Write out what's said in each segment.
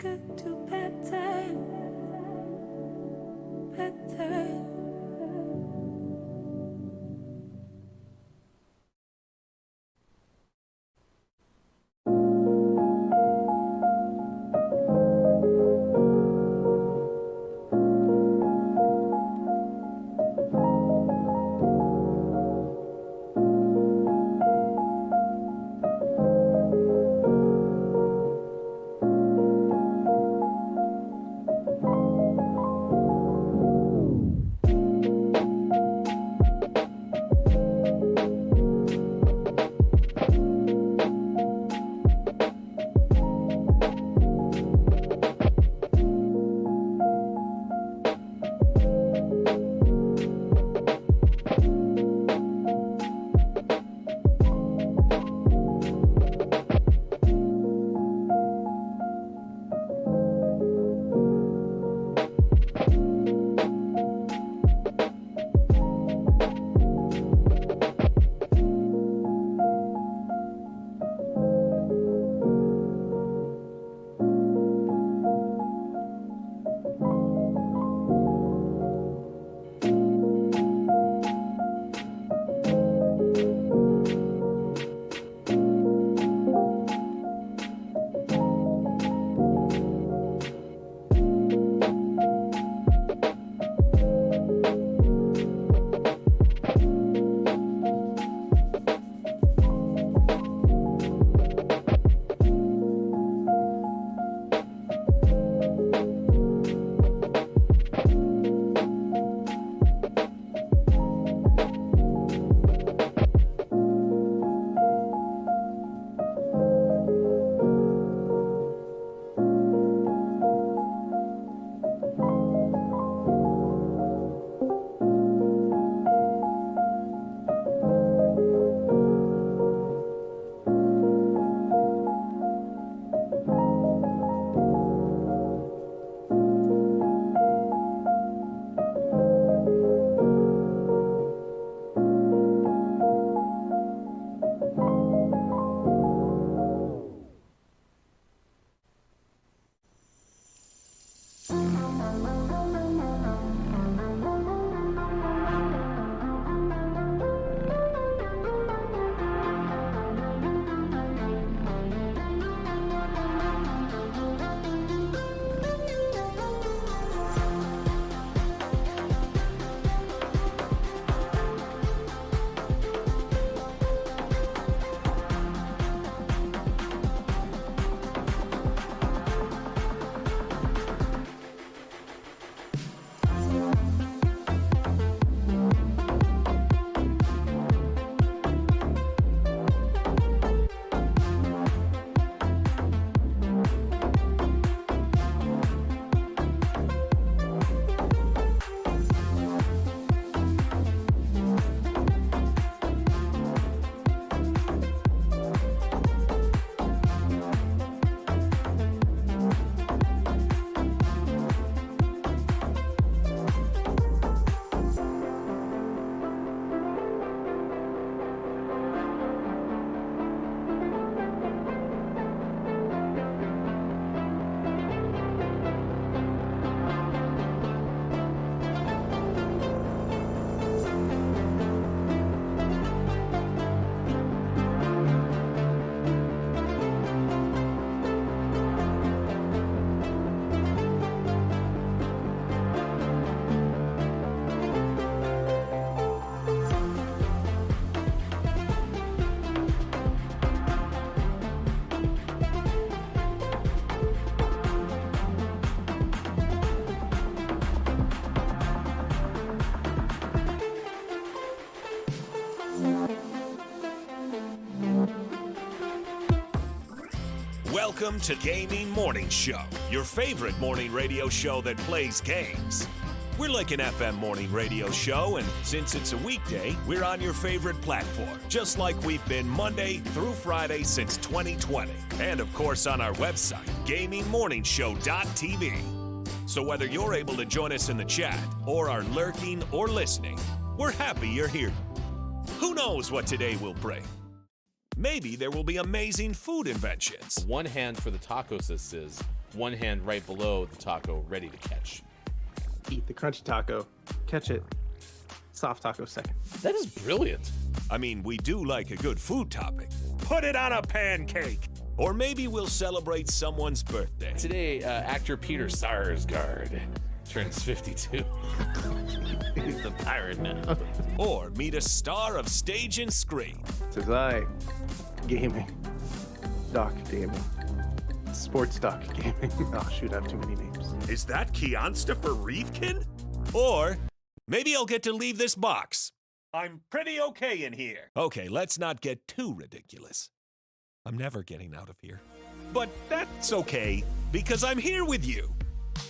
good to better, better. Welcome to Gaming Morning Show, your favorite morning radio show that plays games. We're like an FM morning radio show, and since it's a weekday, we're on your favorite platform, just like we've been Monday through Friday since 2020. And of course on our website, GamingMorningShow.tv. So whether you're able to join us in the chat or are lurking or listening, we're happy you're here. Who knows what today will bring? Maybe there will be amazing food inventions. One hand for the taco sisters, one hand right below the taco, ready to catch. Eat the crunchy taco, catch it. Soft taco second. That is brilliant. I mean, we do like a good food topic. Put it on a pancake. Or maybe we'll celebrate someone's birthday. Today, actor Peter Sarsgaard turns 52. He's a pirate now. Or meet a star of stage and screen. Says I, gaming, doc gaming, sports doc gaming. Oh shoot, I have too many names. Is that Keonstopher Reefkin? Or maybe I'll get to leave this box. I'm pretty okay in here. Okay, let's not get too ridiculous. I'm never getting out of here. But that's okay, because I'm here with you.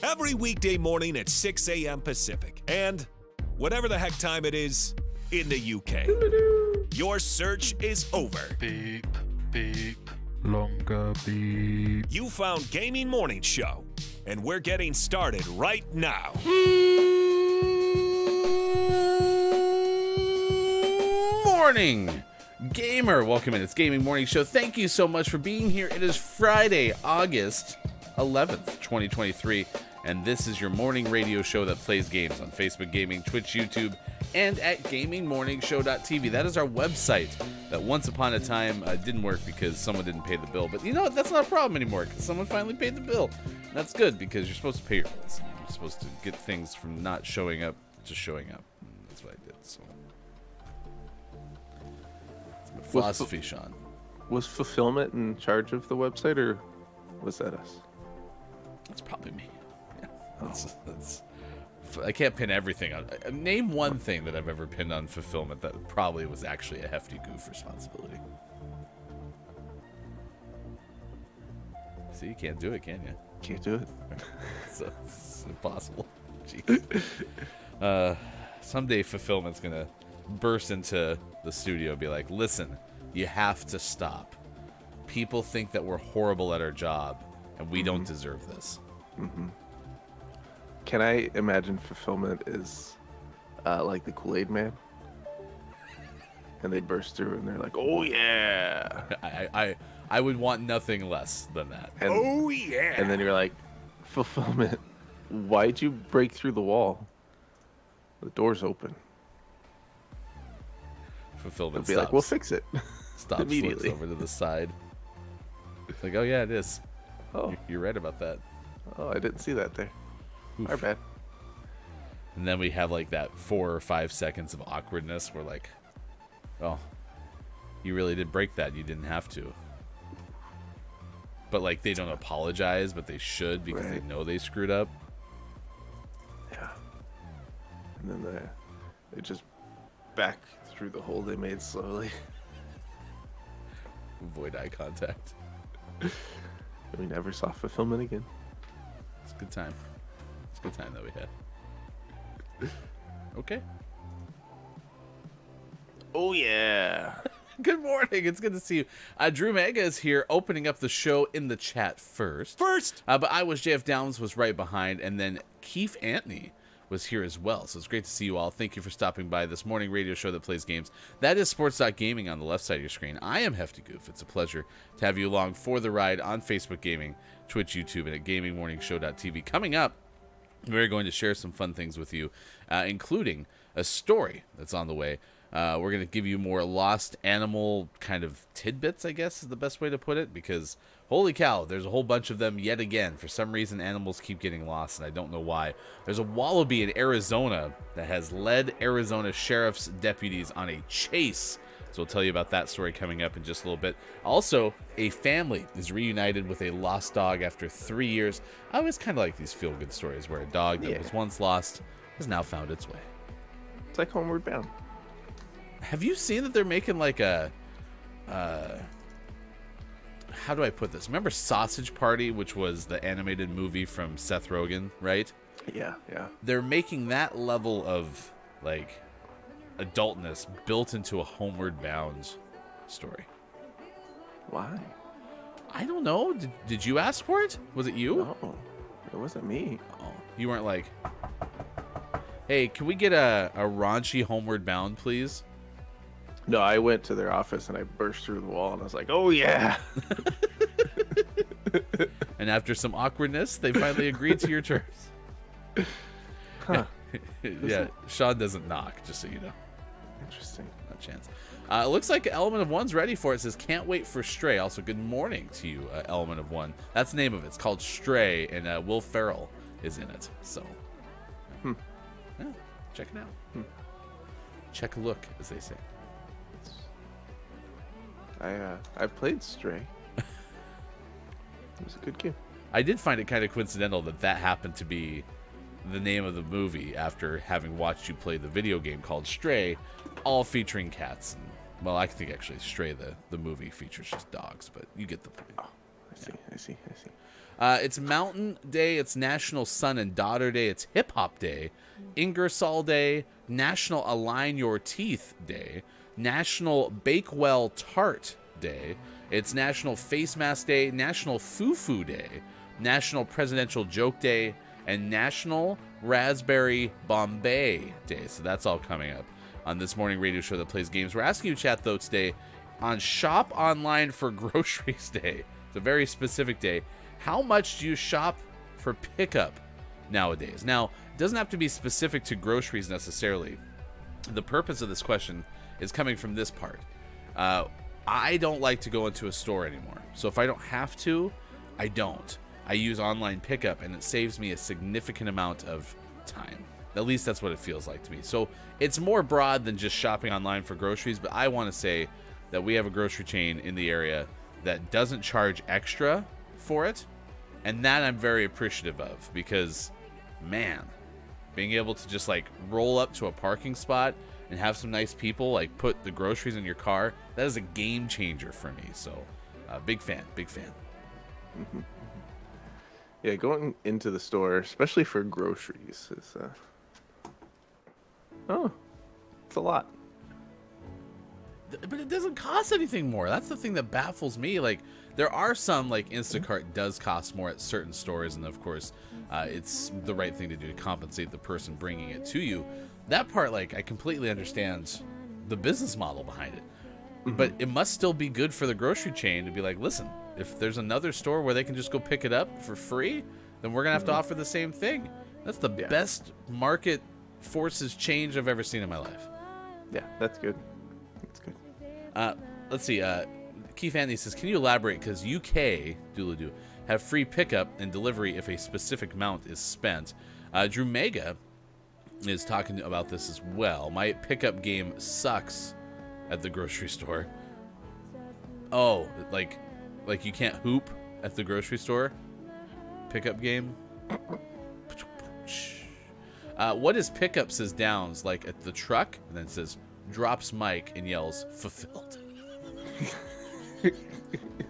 Every weekday morning at 6 a.m. Pacific. And whatever the heck time it is in the UK. Your search is over. Beep, beep, longer beep. You found Gaming Morning Show, and we're getting started right now. Morning, gamer. Welcome in. It's Gaming Morning Show. Thank you so much for being here. It is Friday, August 11th, 2023, and this is your morning radio show that plays games on Facebook Gaming, Twitch, YouTube, and at GamingMorningShow.tv. That is our website that once upon a time didn't work because someone didn't pay the bill. But you know what? That's not a problem anymore because someone finally paid the bill. And that's good because you're supposed to pay your bills. You're supposed to get things from not showing up to showing up. And that's what I did. So it's my philosophy, Sean. Was Fulfillment in charge of the website, or was that us? That's probably me. Yeah, that's. I can't pin everything on. Name one thing that I've ever pinned on Fulfillment that probably was actually a hefty goof responsibility. See, you can't do it, can you? Can't do it. So it's impossible. Jeez. Someday Fulfillment's gonna burst into the studio and be like, "Listen, you have to stop. People think that we're horrible at our job, and we don't deserve this." Mm-hmm. Can I imagine Fulfillment is like the Kool-Aid Man? And they burst through and they're like, "Oh yeah!" I would want nothing less than that. And, Oh yeah! and then you're like, "Fulfillment, why'd you break through the wall? The door's open." Fulfillment They'll be like, "We'll fix it." Stops, immediately. looks over to the side. It's like, "Oh yeah, it is. Oh, You're right about that." oh, I didn't see that there. Oof. Our bad. And then we have like that 4 or 5 seconds of awkwardness where like, "Oh, you really did break that. You didn't have to." But like they don't apologize, but they should because they know they screwed up. Yeah. And then they just back through the hole they made slowly. Avoid eye contact. And we never saw Fulfillment again. It's a good time. It's a good time that we had. Okay. Oh yeah. Good morning. It's good to see you. Drew Mega is here opening up the show in the chat first. But I was JF Downs was right behind, and then Keith Antony was here as well. So it's great to see you all. Thank you for stopping by this morning radio show that plays games. That is Sports.Gaming on the left side of your screen. I am Hefty Goof. It's a pleasure to have you along for the ride on Facebook Gaming, Twitch, YouTube, and at GamingMorningShow.tv. Coming up, we're going to share some fun things with you, including a story that's on the way. We're going to give you more lost animal kind of tidbits, I guess is the best way to put it, because holy cow, there's a whole bunch of them yet again. For some reason, animals keep getting lost, and I don't know why. There's a wallaby in Arizona that has led Arizona sheriff's deputies on a chase. So we'll tell you about that story coming up in just a little bit. Also, a family is reunited with a lost dog after 3 years. I always kind of like these feel-good stories where a dog that was once lost has now found its way. It's like Homeward Bound. Have you seen that they're making like a, how do I put this? Remember Sausage Party, which was the animated movie from Seth Rogen, right? Yeah, yeah. They're making that level of like adultness built into a Homeward Bound story. Why? I don't know. Did you ask for it? Was it you? No, it wasn't me. Oh, you weren't like, "Hey, can we get a raunchy Homeward Bound, please?" No, I went to their office and I burst through the wall and I was like, "Oh yeah!" And after some awkwardness, they finally agreed to your terms. Huh. Yeah, Sean doesn't knock, just so you know. Interesting. No chance. It looks like Element of One's ready for it. It says, can't wait for Stray. Also, good morning to you, Element of One. That's the name of it. It's called Stray, and Will Ferrell is in it. So, yeah, check it out. Check a look, as they say. I played Stray. It was a good game. I did find it kind of coincidental that happened to be the name of the movie after having watched you play the video game called Stray, all featuring cats. And, well, I think actually Stray, the movie, features just dogs, but you get the point. Oh, I see. It's Mountain Day, it's National Son and Daughter Day, it's Hip Hop Day, Ingersoll Day, National Align Your Teeth Day, National Bakewell Tart Day, it's National Face Mask Day, National Fufu Day, National Presidential Joke Day, and National Raspberry Bombe Day. So that's all coming up on this morning radio show that plays games. We're asking you, chat, though, today on Shop Online for Groceries Day. It's a very specific day. How much do you shop for pickup nowadays? Now, it doesn't have to be specific to groceries necessarily. The purpose of this question is coming from this part. I don't like to go into a store anymore. So if I don't have to, I don't. I use online pickup, and it saves me a significant amount of time. At least that's what it feels like to me. So it's more broad than just shopping online for groceries, but I want to say that we have a grocery chain in the area that doesn't charge extra for it, and that I'm very appreciative of, because, man, being able to just, like, roll up to a parking spot and have some nice people, like, put the groceries in your car, that is a game changer for me. So, big fan. Mm-hmm. Yeah, going into the store, especially for groceries, is it's a lot. But it doesn't cost anything more. That's the thing that baffles me. Like, there are some, like, Instacart does cost more at certain stores, and of course, it's the right thing to do to compensate the person bringing it to you. That part, like, I completely understand the business model behind it. But it must still be good for the grocery chain to be like, listen, if there's another store where they can just go pick it up for free, then we're going to have to offer the same thing. That's the best market forces change I've ever seen in my life. Yeah, that's good. That's good. Let's see. Keith Anthony says, can you elaborate? Because UK, doodle-doo, have free pickup and delivery if a specific amount is spent. Drew Mega is talking about this as well. My pickup game sucks at the grocery store. Oh, like you can't hoop at the grocery store? Pickup game? What is pickup, says Downs, like at the truck? And then it says, drops mic and yells, fulfilled.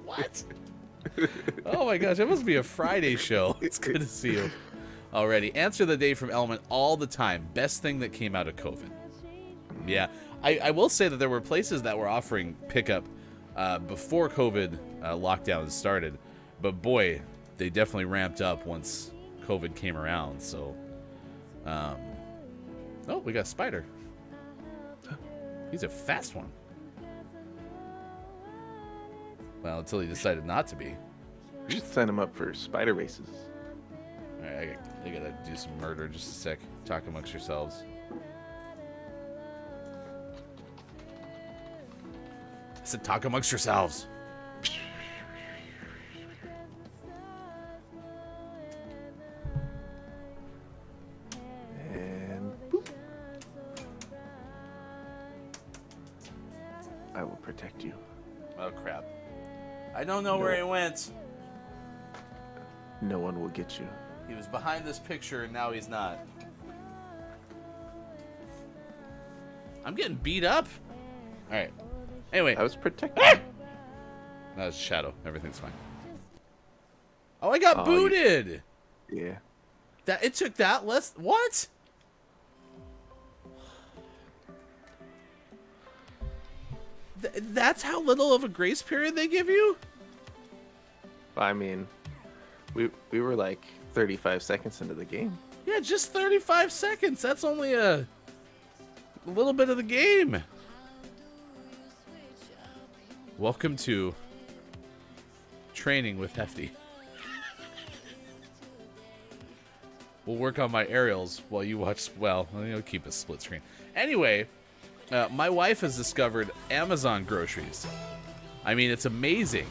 What? Oh my gosh, it must be a Friday show. It's good to see you already. Answer the day from Element all the time. Best thing that came out of COVID. Yeah, I will say that there were places that were offering pickup before COVID lockdown started, but boy, they definitely ramped up once COVID came around. So, oh, we got a spider. He's a fast one. Well, until he decided not to be. We should sign him up for spider races. All right, I gotta do some murder. Just a sec. Talk amongst yourselves. I said, talk amongst yourselves. And boop. I will protect you. Oh, crap. I don't know where he went. No one will get you. He was behind this picture, and now he's not. I'm getting beat up. All right. Anyway. I was protected. That was Shadow. Everything's fine. Oh, I got booted. Yeah. That it took that less. What? That's how little of a grace period they give you? I mean, we were like 35 seconds into the game. Yeah, just 35 seconds. That's only a little bit of the game. Welcome to Training with Hefty. We'll work on my aerials while you watch. Well, keep a split screen. Anyway, my wife has discovered Amazon Groceries. I mean, it's amazing.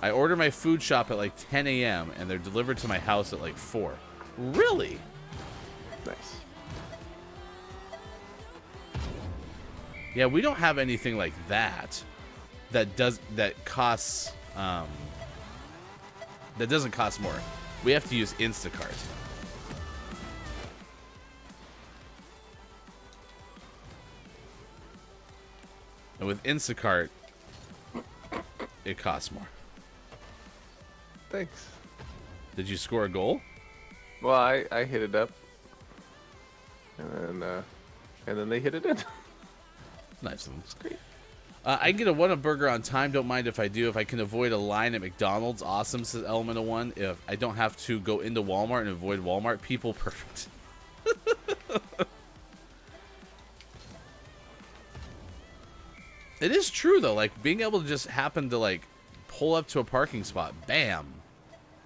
I order my food shop at like 10 a.m. and they're delivered to my house at like 4. Really? Nice. Yeah, we don't have anything like that. That costs. That doesn't cost more. We have to use Instacart. And with Instacart, it costs more. Thanks. Did you score a goal? Well, I hit it up, and then they hit it in. Nice of them. It's great. I can get a 1-up burger on time. Don't mind if I do. If I can avoid a line at McDonald's, awesome, says Element of One. If I don't have to go into Walmart and avoid Walmart, people, perfect. It is true, though. Like, being able to just happen to, like, pull up to a parking spot. Bam.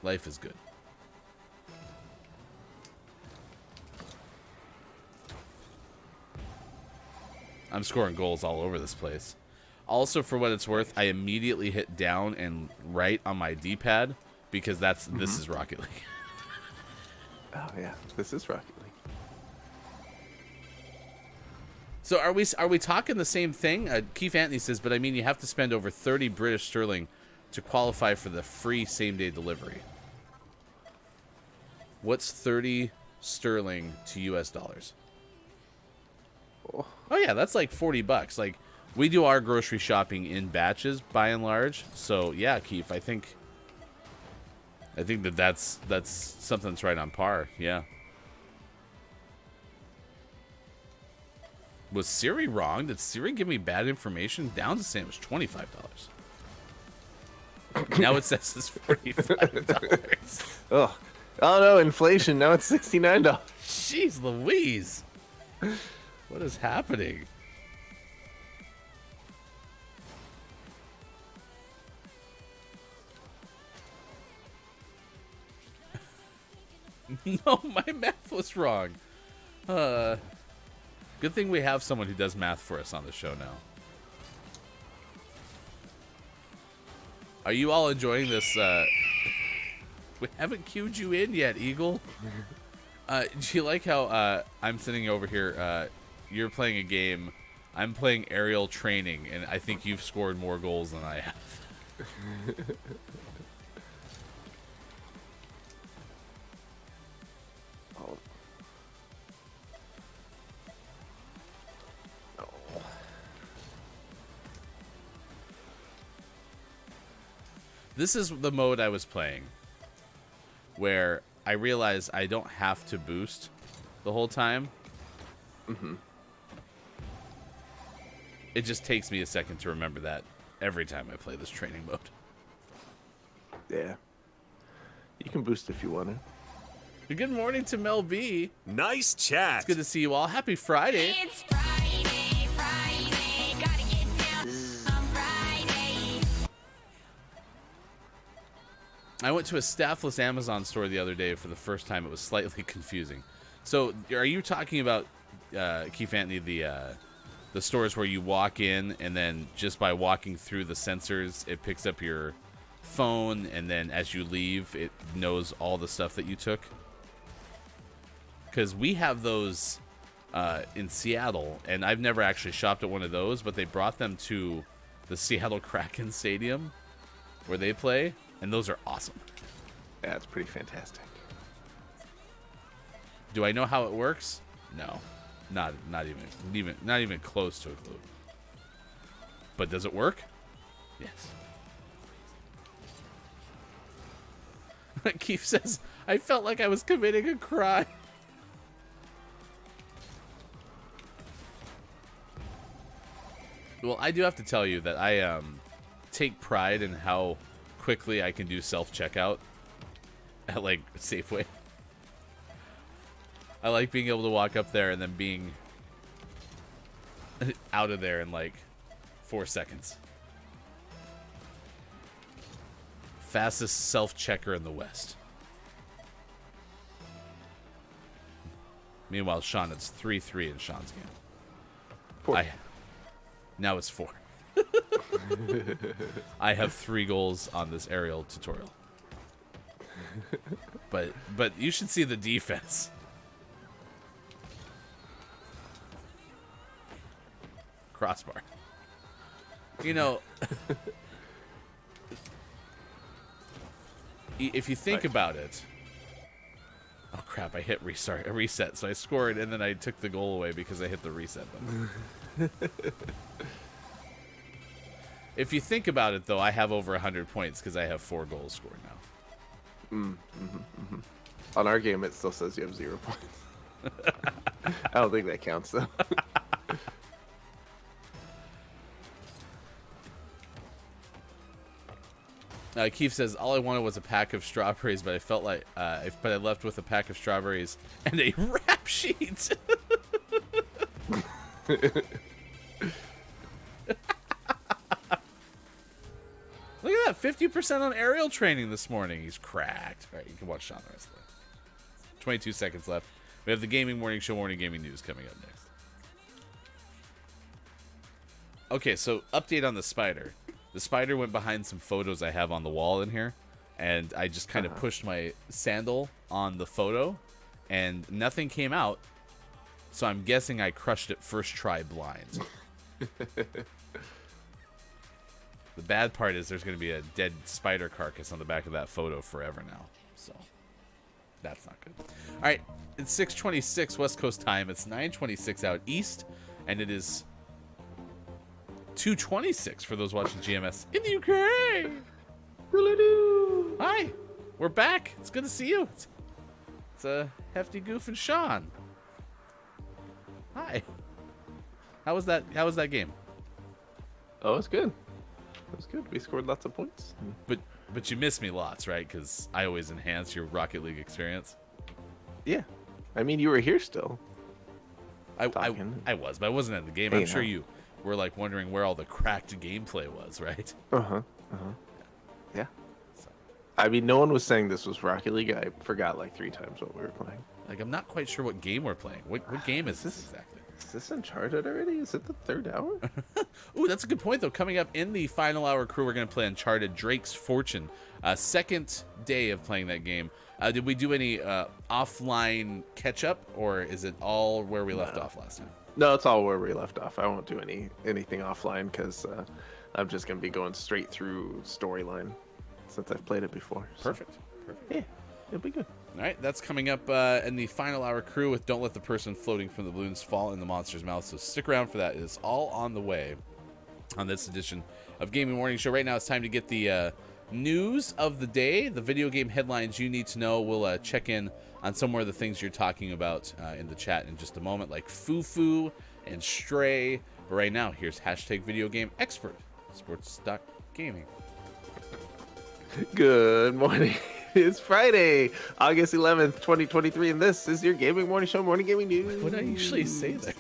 Life is good. I'm scoring goals all over this place. Also, for what it's worth, I immediately hit down and right on my D-pad because this is Rocket League. Oh yeah, this is Rocket League. So are we talking the same thing? Keith Anthony says, but I mean you have to spend over 30 British sterling to qualify for the free same-day delivery. What's 30 sterling to US dollars? Oh yeah, that's like $40. Like, we do our grocery shopping in batches by and large. So yeah, Keith, I think that's something that's right on par. Yeah. Was Siri wrong? Did Siri give me bad information? Down to saying it was $25. Now it says it's $45. Oh no, inflation. Now it's $69. Jeez Louise. What is happening? No, my math was wrong. Good thing we have someone who does math for us on the show now. Are you all enjoying this? We haven't queued you in yet, Eagle. Do you like how I'm sitting over here? You're playing a game. I'm playing aerial training, and I think you've scored more goals than I have. Oh. No. This is the mode I was playing, where I realized I don't have to boost the whole time. Mm-hmm. It just takes me a second to remember that every time I play this training mode. Yeah. You can boost if you want to. Good morning to Mel B. Nice chat. It's good to see you all. Happy Friday. It's Friday, Friday, gotta get down on Friday. I went to a staffless Amazon store the other day for the first time. It was slightly confusing. So, are you talking about, Keith Anthony, the stores where you walk in and then just by walking through the sensors, it picks up your phone, and then as you leave, it knows all the stuff that you took? Because we have those in Seattle, and I've never actually shopped at one of those, but they brought them to the Seattle Kraken Stadium where they play, and those are awesome. Yeah, it's pretty fantastic. Do I know how it works? No, not even close to a clue. But does it work? Yes. Keith says, I felt like I was committing a crime. Well, I do have to tell you that I take pride in how quickly I can do self-checkout at, like, Safeway. I like being able to walk up there and then being out of there in, like, 4 seconds. Fastest self-checker in the West. Meanwhile, Sean, it's 3-3 in Sean's game. 4. Now it's 4. I have 3 goals on this aerial tutorial. But you should see the defense. Crossbar. You know, if you think about it. Oh crap! I hit reset, so I scored, and then I took the goal away because I hit the reset button. If you think about it, though, I have over 100 points because I have 4 goals scored now. On our game, it still says you have 0 points. I don't think that counts, though. Keith says, all I wanted was a pack of strawberries, but I felt like, but I left with a pack of strawberries and a rap sheet. Look at that, 50% on aerial training this morning. He's cracked. All right, you can watch Sean the rest of it. 22 seconds left. We have the Gaming Morning Show Morning Gaming News coming up next. Okay, so update on the spider. The spider went behind some photos I have on the wall in here, and I just kind of pushed my sandal on the photo, and nothing came out, so I'm guessing I crushed it first try blind. The bad part is there's going to be a dead spider carcass on the back of that photo forever now, so that's not good. All right, it's 6:26 West Coast time. It's 9:26 out east, and it is 2:26 for those watching GMS in the UK. Hi, we're back. It's good to see you. It's a hefty goof and Sean. Hi. How was that game? Oh, it's good. It was good. We scored lots of points. But you miss me lots, right? Because I always enhance your Rocket League experience. Yeah. I mean, you were here still. I was, but I wasn't at the game. Hey, I'm sure you were like wondering where all the cracked gameplay was, right? Yeah. I mean, no one was saying this was Rocket League. I forgot like 3 times what we were playing. Like, I'm not quite sure what game we're playing. What game is this exactly? Is this Uncharted already? Is it the 3rd hour? Ooh, that's a good point, though. Coming up in the final hour crew, we're going to play Uncharted Drake's Fortune. Second day of playing that game. Did we do any offline catch-up, or is it all where we left off last time? No, it's all where we left off. I won't do anything offline because I'm just going to be going straight through storyline since I've played it before. So. Perfect. Yeah, it'll be good. All right, that's coming up in the final hour crew with Don't Let the Person Floating from the Balloons Fall in the Monster's Mouth. So stick around for that. It is all on the way on this edition of Gaming Morning Show. Right now, it's time to get the news of the day, the video game headlines you need to know. We'll check in on some more of the things you're talking about in the chat in just a moment, like Fufu and Stray. But right now, here's hashtag video game expert, sports.gaming. Good morning. It's Friday, August 11th, 2023, and this is your Gaming Morning Show, Morning Gaming News. What do I usually say there?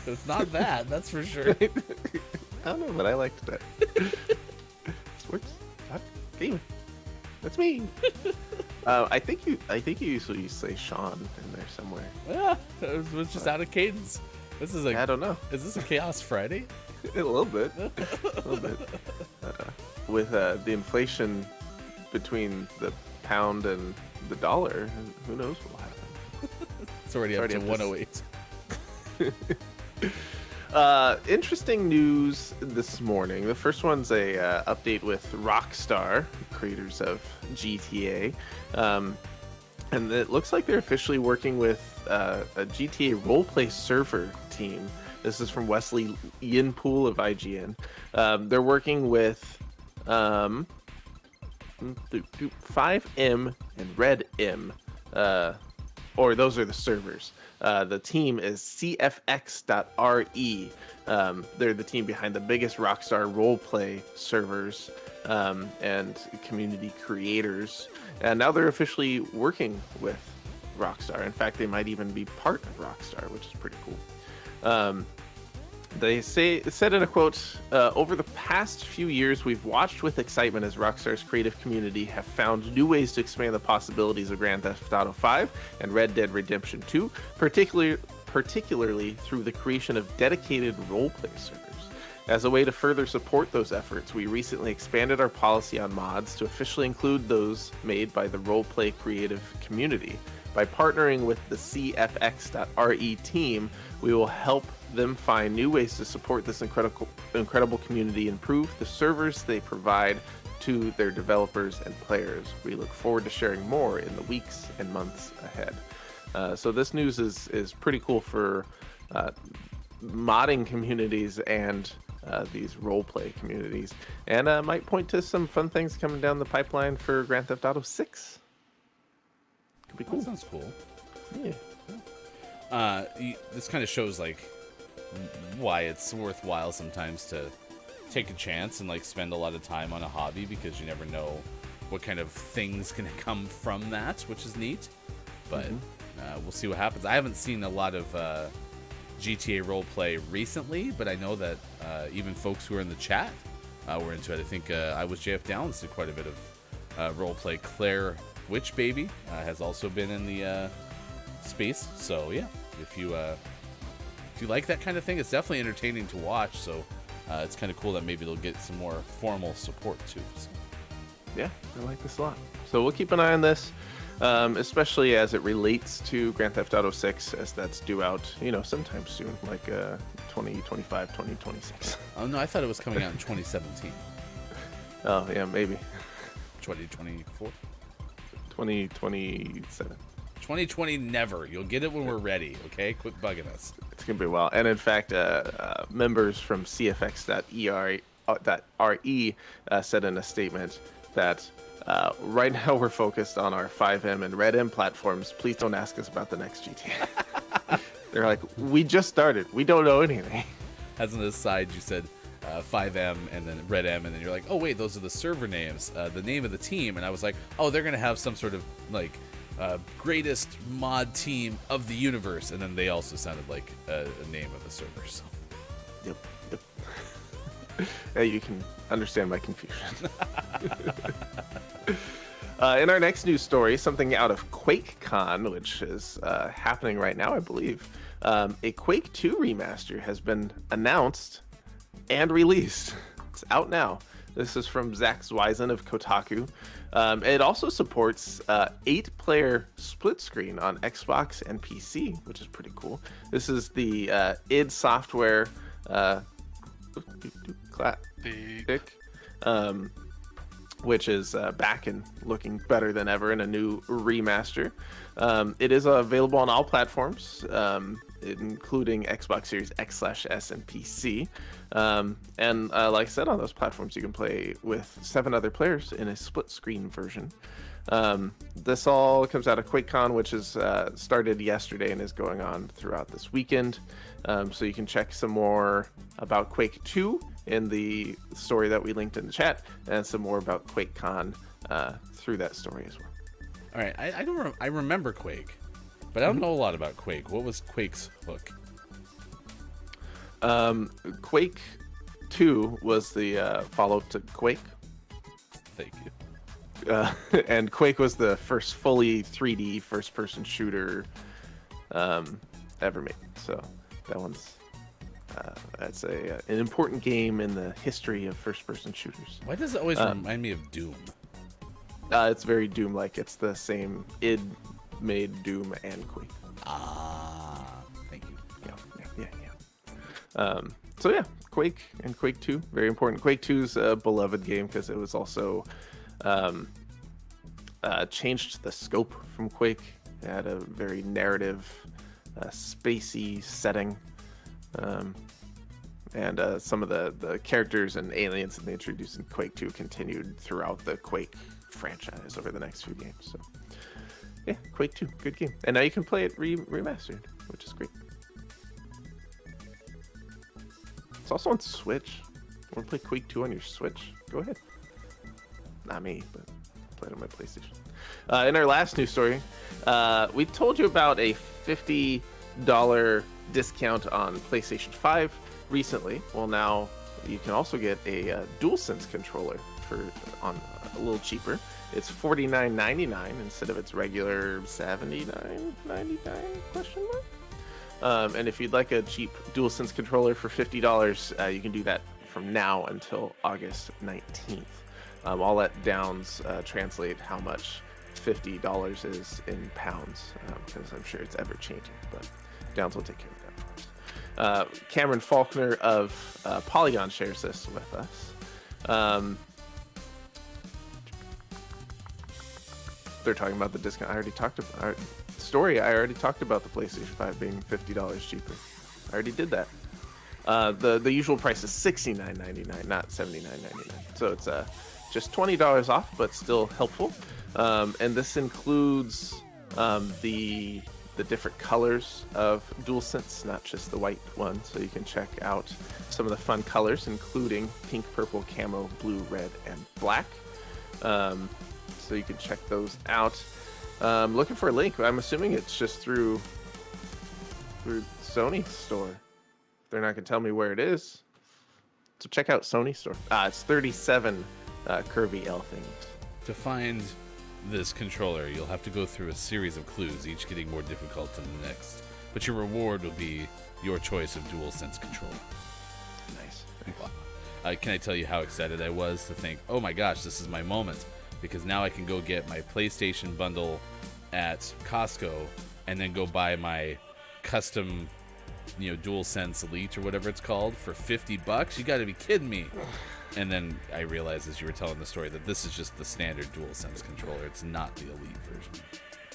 It's not that, that's for sure. I don't know, but I liked that. Sports, gaming. That's me. I think you usually say Sean in there somewhere. Yeah, it was just out of cadence. This is I don't know. Is this a Chaos Friday? A little bit. With the inflation between the pound and the dollar, who knows what will happen. It's already up to 108. Interesting news this morning. The first one's a update with Rockstar, creators of GTA, and it looks like they're officially working with a GTA roleplay server team. This is from Wesley Yinpool of IGN. They're working with 5M and Red M, or those are the servers. The team is CFX.RE. They're the team behind the biggest Rockstar roleplay servers and community creators. And now they're officially working with Rockstar. In fact, they might even be part of Rockstar, which is pretty cool. They said in a quote, over the past few years, we've watched with excitement as Rockstar's creative community have found new ways to expand the possibilities of Grand Theft Auto 5 and Red Dead Redemption 2, particularly through the creation of dedicated roleplay servers. As a way to further support those efforts, we recently expanded our policy on mods to officially include those made by the roleplay creative community. By partnering with the CFX.RE team, we will help them find new ways to support this incredible community, improve the servers they provide to their developers and players. We look forward to sharing more in the weeks and months ahead. So this news is pretty cool for modding communities and these roleplay communities, and might point to some fun things coming down the pipeline for Grand Theft Auto 6. Could be cool. That sounds cool. Yeah. This kind of shows like why it's worthwhile sometimes to take a chance and like spend a lot of time on a hobby, because you never know what kind of things can come from that, which is neat. But we'll see what happens. I haven't seen a lot of GTA roleplay recently, but I know that even folks who are in the chat were into it. I think I was JF Downs did quite a bit of roleplay. Claire Witch Baby has also been in the space. So yeah, if you like that kind of thing, it's definitely entertaining to watch. So it's kind of cool that maybe they'll get some more formal support too. So. Yeah, I like this a lot. So we'll keep an eye on this, especially as it relates to Grand Theft Auto 6, as that's due out, sometime soon, like 2025, 2026. Oh no, I thought it was coming out in 2017. Oh yeah, maybe 2024. 2027. 2020 never. You'll get it when we're ready, okay? Quit bugging us. It's going to be a while. And in fact, members from CFX.RE said in a statement that right now we're focused on our 5M and Red M platforms. Please don't ask us about the next GTA. They're like, we just started. We don't know anything. As an aside, you said 5M and then Red M, and then you're like, oh wait, those are the server names, the name of the team. And I was like, oh, they're going to have some sort of like greatest mod team of the universe, and then they also sounded like a name of the server. So. Yep. You can understand my confusion. In our next news story, something out of QuakeCon, which is happening right now, I believe. A Quake 2 remaster has been announced and released. It's out now. This is from Zach Zweisen of Kotaku. It also supports 8-player split screen on Xbox and PC, which is pretty cool. This is the id Software which is back and looking better than ever in a new remaster. It is available on all platforms, including Xbox Series X/S and PC. And like I said, on those platforms, you can play with 7 other players in a split screen version. This all comes out of QuakeCon, which is started yesterday and is going on throughout this weekend. So you can check some more about Quake 2 in the story that we linked in the chat, and some more about QuakeCon through that story as well. All right, I remember Quake, but I don't know a lot about Quake. What was Quake's hook? Quake 2 was the follow-up to Quake. Thank you. And Quake was the first fully 3D first-person shooter ever made. So that one's that's an important game in the history of first-person shooters. Why does it always remind me of Doom? It's very Doom-like. It's the same id made Doom and Quake. Ah, thank you. Yeah. So yeah, Quake and Quake 2, very important. Quake 2's a beloved game because it was also changed the scope from Quake. It had a very narrative, spacey setting, and some of the characters and aliens that they introduced in Quake 2 continued throughout the Quake franchise over the next few games. So yeah, Quake 2, good game. And now you can play it remastered, which is great. It's also on Switch. Want to play Quake 2 on your Switch? Go ahead. Not me, but I play it on my PlayStation. In our last news story, we told you about a $50 discount on PlayStation 5 recently. Well, now you can also get a DualSense controller on a little cheaper. It's $49.99 instead of its regular $79.99 question mark. And if you'd like a cheap DualSense controller for $50, you can do that from now until August 19th. I'll let Downs translate how much $50 is in pounds, because I'm sure it's ever changing, but Downs will take care of that for us. Cameron Faulkner of Polygon shares this with us. They're talking about the discount. I already talked about the PlayStation 5 being $50 cheaper. I already did that. The usual price is $69.99, not $79.99. So it's just $20 off, but still helpful. And this includes the different colors of DualSense, not just the white one. So you can check out some of the fun colors, including pink, purple, camo, blue, red, and black. So you can check those out. Looking for a link. I'm assuming it's just through Sony store. They're not going to tell me where it is. So check out Sony store. It's 37 curvy L things. To find this controller, you'll have to go through a series of clues, each getting more difficult than the next. But your reward will be your choice of DualSense controller. Nice. Can I tell you how excited I was to think, oh my gosh, this is my moment. Because now I can go get my PlayStation bundle at Costco and then go buy my custom, DualSense Elite or whatever it's called for $50. You got to be kidding me. And then I realized as you were telling the story that this is just the standard DualSense controller. It's not the Elite version.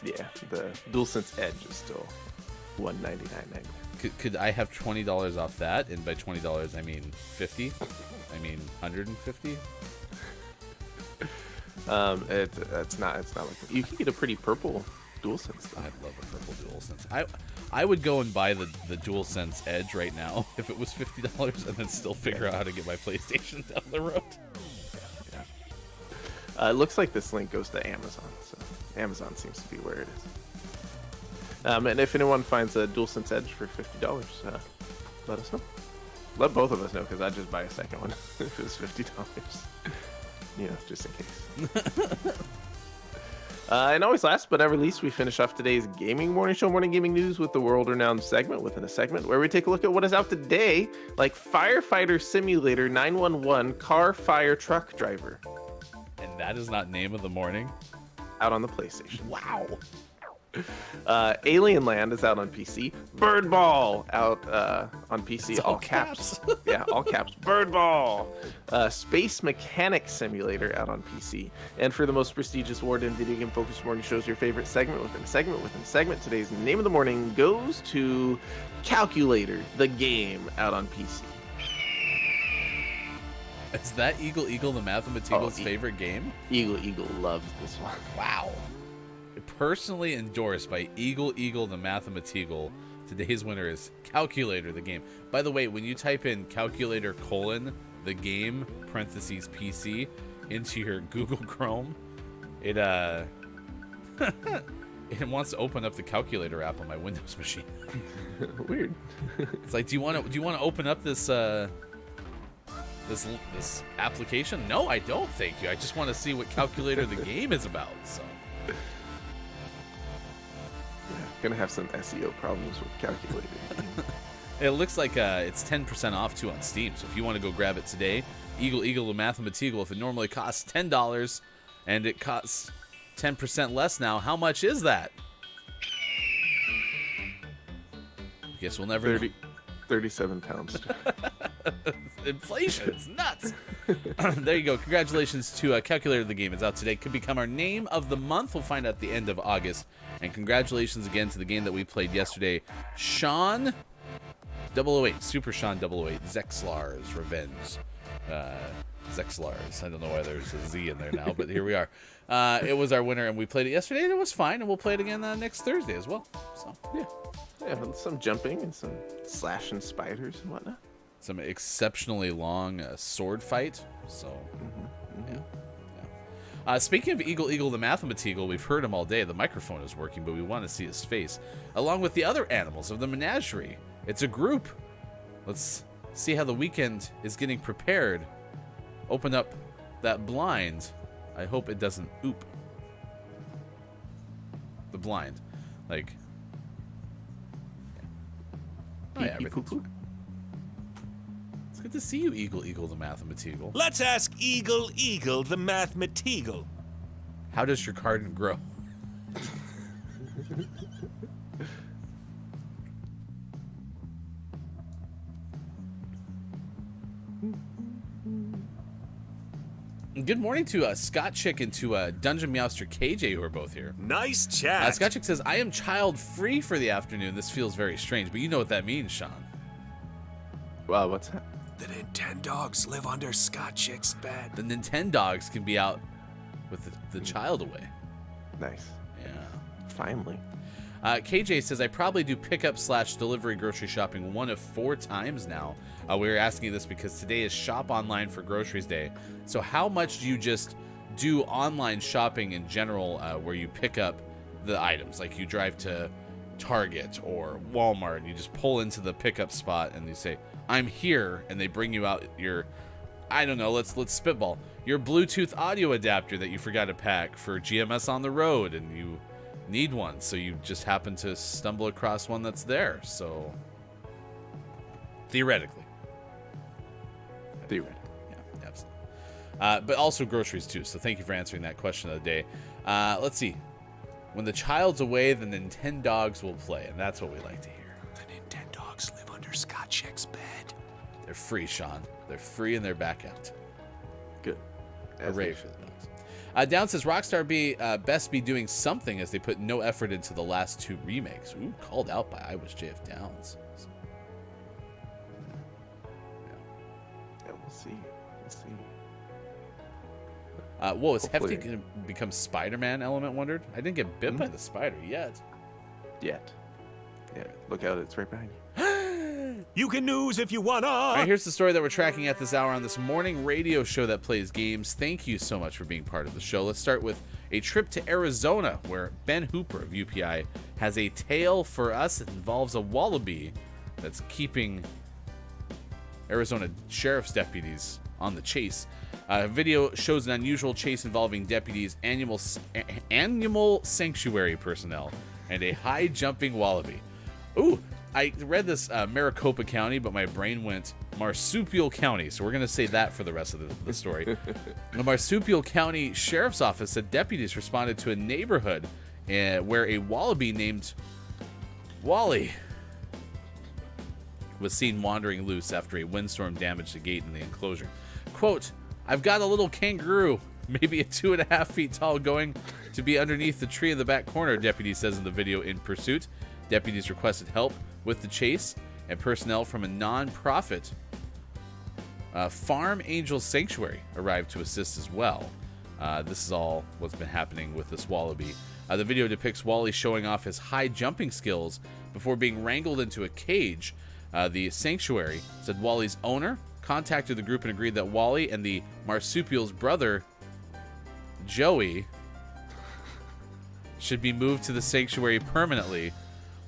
Yeah, the DualSense Edge is still $199.99. Could I have $20 off that? And by $20, I mean 50? I mean 150? It's not like you can get a pretty purple DualSense though. I'd love a purple DualSense. I would go and buy the DualSense Edge right now if it was $50 and then still figure out how to get my PlayStation down the road. Yeah. It looks like this link goes to Amazon, so Amazon seems to be where it is. And if anyone finds a DualSense Edge for $50, let us know. Let both of us know, because I'd just buy a second one if it was $50. Just in case. And always last but never least, we finish off today's Gaming Morning Show Morning Gaming News with the world-renowned segment within a segment where we take a look at what is out today, like Firefighter Simulator 911 Car Fire Truck Driver. And that is not name of the morning? Out on the PlayStation. Wow. Alien Land is out on PC. Bird Ball out on PC. It's all caps. Yeah, all caps. Bird Ball. Space Mechanic Simulator out on PC. And for the most prestigious award in video game focused morning shows, your favorite segment within segment within segment, today's name of the morning goes to Calculator, the game out on PC. Is that Eagle the Mathematical's favorite game? Eagle loves this one. Wow. Personally endorsed by Eagle the Mathematical. Today's winner is Calculator the game. By the way, when you type in Calculator : the game parentheses PC into your Google Chrome, it it wants to open up the Calculator app on my Windows machine. Weird. It's like, do you want to open up this this application? No, I don't. Thank you. I just want to see what Calculator the game is about. So. Gonna have some SEO problems with Calculator. It looks like it's 10% off too on Steam. So if you want to go grab it today, Eagle the Mathematical, if it normally costs $10 and it costs 10% less now, how much is that? Guess we'll never know. 37 pounds. Inflation, it's nuts. There you go. Congratulations to Calculator the game. It's out today. Could become our name of the month. We'll find out at the end of August. And congratulations again to the game that we played yesterday, Sean 008, Super Sean 008, Zexlar's Revenge. Zexlar's. I don't know why there's a Z in there now, but here we are. It was our winner, and we played it yesterday, and it was fine, and we'll play it again next Thursday as well. So yeah, some jumping and some slashing spiders and whatnot. Some exceptionally long sword fight. So, yeah. Speaking of Eagle the Mathematical, we've heard him all day. The microphone is working, but we want to see his face, along with the other animals of the menagerie. It's a group. Let's see how the weekend is getting prepared. Open up that blind. I hope it doesn't oop. The blind. Like. Oh, yeah, everything's fine. It's good to see you, Eagle the Mathematical. Let's ask Eagle the Mathematical. How does your garden grow? Good morning to Scott Chick and to Dungeon Meowster KJ, who are both here. Nice chat. Scott Chick says, I am child-free for the afternoon. This feels very strange, but you know what that means, Sean. Wow, what's that? The Nintendogs live under Scott Chick's bed. The Nintendogs can be out with the child away. Nice. Yeah. Finally. KJ says, I probably do pickup/delivery grocery shopping 1 of 4 times now. We were asking you this because today is Shop Online for Groceries Day. So how much do you just do online shopping in general where you pick up the items? Like you drive to Target or Walmart and you just pull into the pickup spot and you say, I'm here, and they bring you out your, I don't know, let's spitball, your Bluetooth audio adapter that you forgot to pack for GMS on the road, and you need one, so you just happen to stumble across one that's there. So theoretically, Yeah. absolutely. But also groceries too. So thank you for answering that question of the day. Let's see. When the child's away, the Nintendogs will play, and that's what we like to hear. The Nintendogs live under Scott Chick's bed. They're free, Sean. They're free and they're back out. Good. Hooray for the dogs. Down says Rockstar best be doing something as they put no effort into the last 2 remakes. Ooh, called out by I Was JF Downs. Yeah, we'll see. Whoa, is Hopefully. Hefty going to become Spider-Man, Element wondered? I didn't get bit by the spider yet. Yet. Yeah, look out, it's right behind you. You can news if you wanna. All right, here's the story that we're tracking at this hour on this morning radio show that plays games. Thank you so much for being part of the show. Let's start with a trip to Arizona, where Ben Hooper of UPI has a tale for us. It involves a wallaby that's keeping Arizona sheriff's deputies on the chase. A video shows an unusual chase involving deputies, animal sanctuary personnel, and a high-jumping wallaby. Ooh, I read this Maricopa County, but my brain went Marsupial County, so we're going to say that for the rest of the story. The Marsupial County Sheriff's Office said deputies responded to a neighborhood where a wallaby named Wally was seen wandering loose after a windstorm damaged the gate in the enclosure. Quote, I've got a little kangaroo, maybe 2.5 feet tall, going to be underneath the tree in the back corner, deputy says in the video in pursuit. Deputies requested help with the chase, and personnel from a non-profit Farm Angel Sanctuary arrived to assist as well. This is all what's been happening with this wallaby. The video depicts Wally showing off his high jumping skills before being wrangled into a cage. The sanctuary said Wally's owner contacted the group and agreed that Wally and the marsupial's brother, Joey, should be moved to the sanctuary permanently.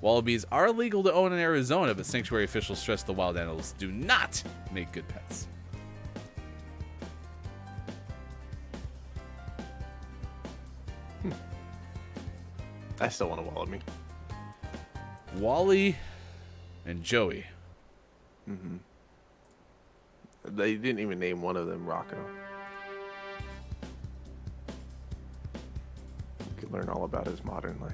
Wallabies are legal to own in Arizona, but sanctuary officials stress the wild animals do not make good pets. I still want a wallaby. Wally and Joey. They didn't even name one of them Rocco. You could learn all about his modern life.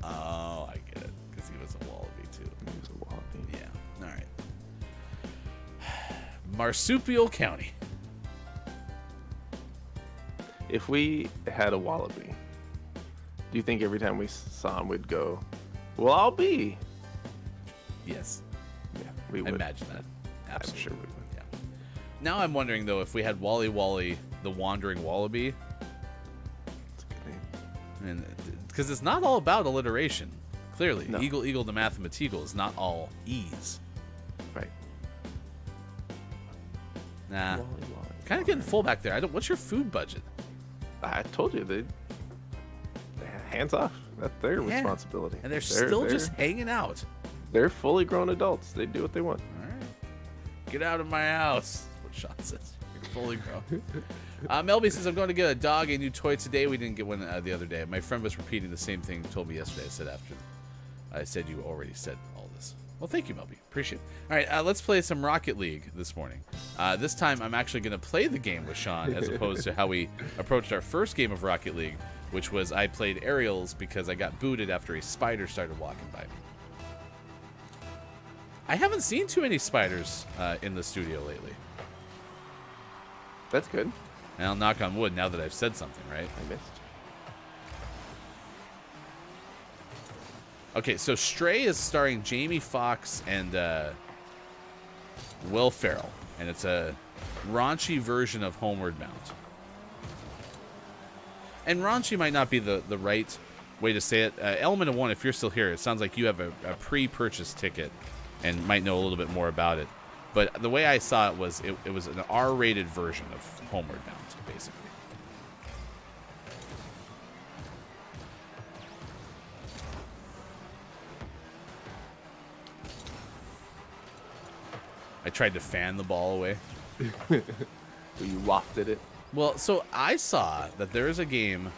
Oh, I get it. Because he was a wallaby, too. He was a wallaby. Yeah. All right. Marsupial County. If we had a wallaby, do you think every time we saw him we'd go, well, I'll be? Yes. Yeah, we I would. imagine that. Absolutely. I'm sure we would. Yeah. Now I'm wondering, though, if we had Wally the Wandering Wallaby, That's a good name. and because it's not all about alliteration. Clearly, No. Eagle the Mathematical is not all E's. Right. Nah. Wally. Kind of getting full back there. What's your food budget? I told you, they hands off. That's their Yeah. responsibility. And they're still just hanging out. They're fully grown adults. They do what they want. All right. Get out of my house. That's what Sean says. You're fully grown. Melby says, I'm going to get a dog a new toy today. We didn't get one the other day. My friend was repeating the same thing he told me yesterday. I said you already said all this. Well, thank you, Melby. Appreciate it. All right, let's play some Rocket League this morning. This time, I'm actually going to play the game with Sean as opposed to how we approached our first game of Rocket League, which was I played aerials because I got booted after a spider started walking by me. I haven't seen too many spiders in the studio lately. That's good. And I'll knock on wood now that I've said something, right? I missed. Okay, so Stray is starring Jamie Foxx and Will Ferrell, and it's a raunchy version of Homeward Bound. And raunchy might not be the right way to say it. Element of One, if you're still here, it sounds like you have a pre-purchase ticket and might know a little bit more about it. But the way I saw it was it was an R-rated version of Homeward Bound, basically. I tried to fan the ball away. You wafted it. Well, so I saw that there is a game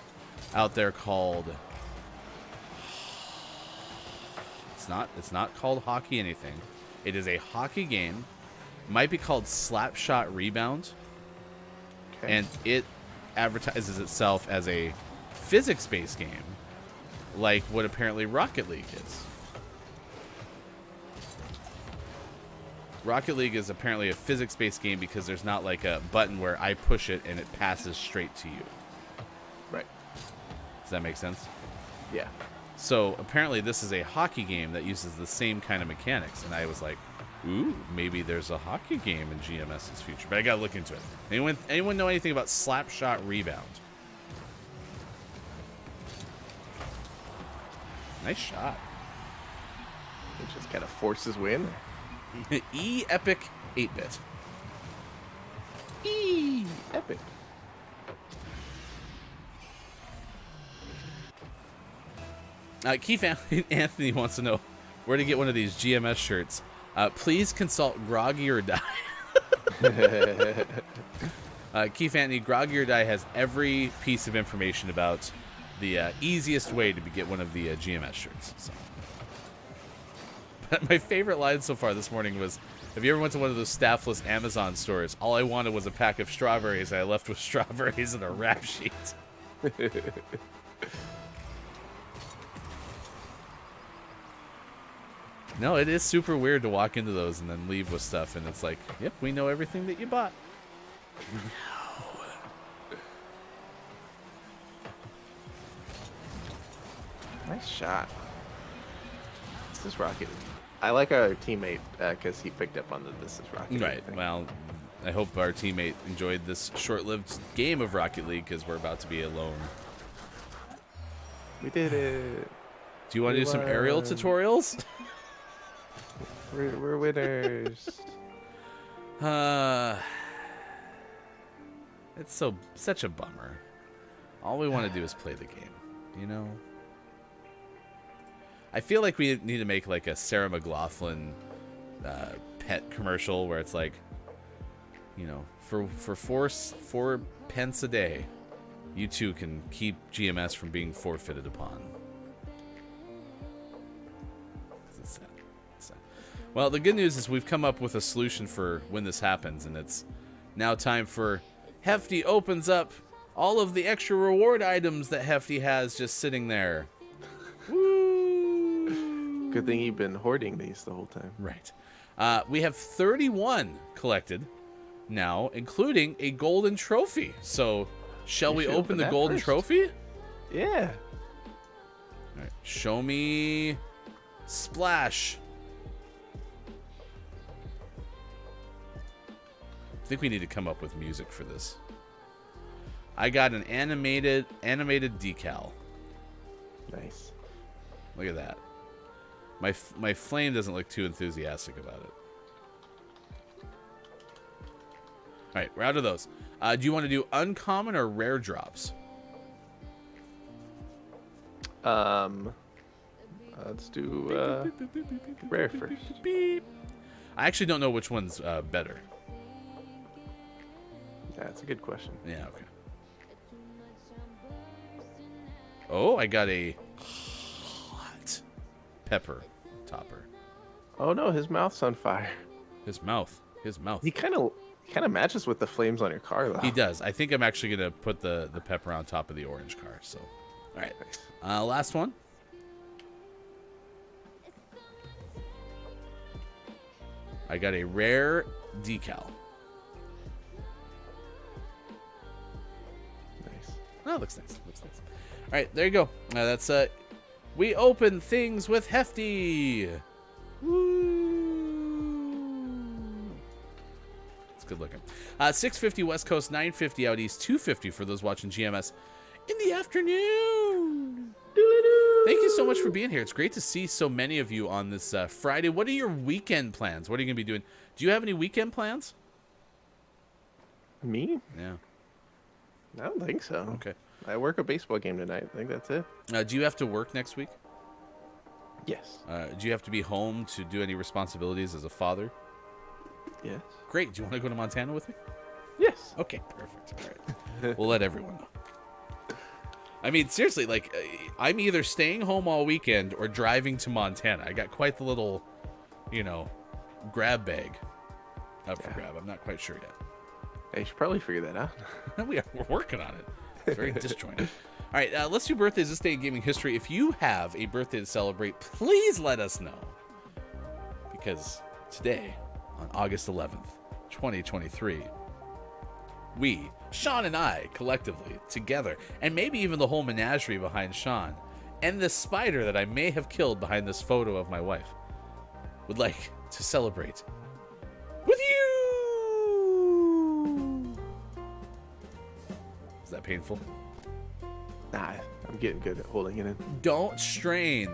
out there called... It's not called Hockey Anything. It is a hockey game. Might be called Slapshot Rebound. Okay. And it advertises itself as a physics-based game, like what apparently Rocket League is. Rocket League is apparently a physics-based game because there's not like a button where I push it and it passes straight to you. Right. Does that make sense? Yeah. So apparently this is a hockey game that uses the same kind of mechanics, and I was like, ooh, maybe there's a hockey game in GMS's future. But I gotta look into it. Anyone know anything about Slapshot Rebound? Nice shot. It just kind of forces way in there. E-Epic 8-bit. Epic. Keith Anthony wants to know where to get one of these GMS shirts. Please consult Groggy or Die. Keith Anthony, Groggy or Die has every piece of information about the easiest way to get one of the GMS shirts. So. But my favorite line so far this morning was, have you ever went to one of those staffless Amazon stores? All I wanted was a pack of strawberries. I left with strawberries and a wrap sheet. No, it is super weird to walk into those and then leave with stuff, and it's like, yep, we know everything that you bought. Nice shot. This is Rocket. I like our teammate because he picked up on the This is Rocket. Right. thing. Well, I hope our teammate enjoyed this short-lived game of Rocket League because we're about to be alone. We did it. Do you want to do some aerial won. tutorials? We're winners. It's such a bummer. All we want to do is play the game, you know? I feel like we need to make like a Sarah McLachlan pet commercial where it's like, you know, for 4 pence a day, you two can keep GMS from being forfeited upon. It's sad. It's sad. Well, the good news is we've come up with a solution for when this happens, and it's now time for Hefty opens up all of the extra reward items that Hefty has just sitting there. Woo! Good thing you've been hoarding these the whole time. Right. We have 31 collected now, including a golden trophy. So, shall we should open open the that golden first. trophy? Yeah. All right. Show me Splash. I think we need to come up with music for this. I got an animated decal. Nice. Look at that. My flame doesn't look too enthusiastic about it. All right, we're out of those. Do you want to do uncommon or rare drops? Let's do rare first. Beep. I actually don't know which one's better. Yeah, that's a good question. Yeah, okay. Oh, I got a hot pepper topper. Oh no, his mouth's on fire. His mouth. He kind of matches with the flames on your car, though. He does. I think I'm actually going to put the pepper on top of the orange car. So, all right. Last one. I got a rare decal. Nice. Oh, looks nice. All right, there you go. That's we open things with Hefty. Woo! It's good looking. 650 West Coast, 950 out east, 250 for those watching GMS in the afternoon. Thank you so much for being here. It's great to see so many of you on this Friday. What are your weekend plans? What are you going to be doing? Do you have any weekend plans? Me? Yeah. I don't think so. Okay. I work a baseball game tonight. I think that's it. Do you have to work next week? Yes. Do you have to be home to do any responsibilities as a father? Yes. Great. Do you want to go to Montana with me? Yes. Okay, perfect. All right. We'll let everyone know. I mean, seriously, like, I'm either staying home all weekend or driving to Montana. I got quite the little, grab bag up for grab. I'm not quite sure yet. I should probably figure that out. We're working on it. It's very disjointed. All right, let's do birthdays this day in gaming history. If you have a birthday to celebrate, please let us know. Because today, on August 11th, 2023, we, Sean and I, collectively, together, and maybe even the whole menagerie behind Sean, and the spider that I may have killed behind this photo of my wife, would like to celebrate with you! Is that painful? Nah, I'm getting good at holding it in. Don't strain,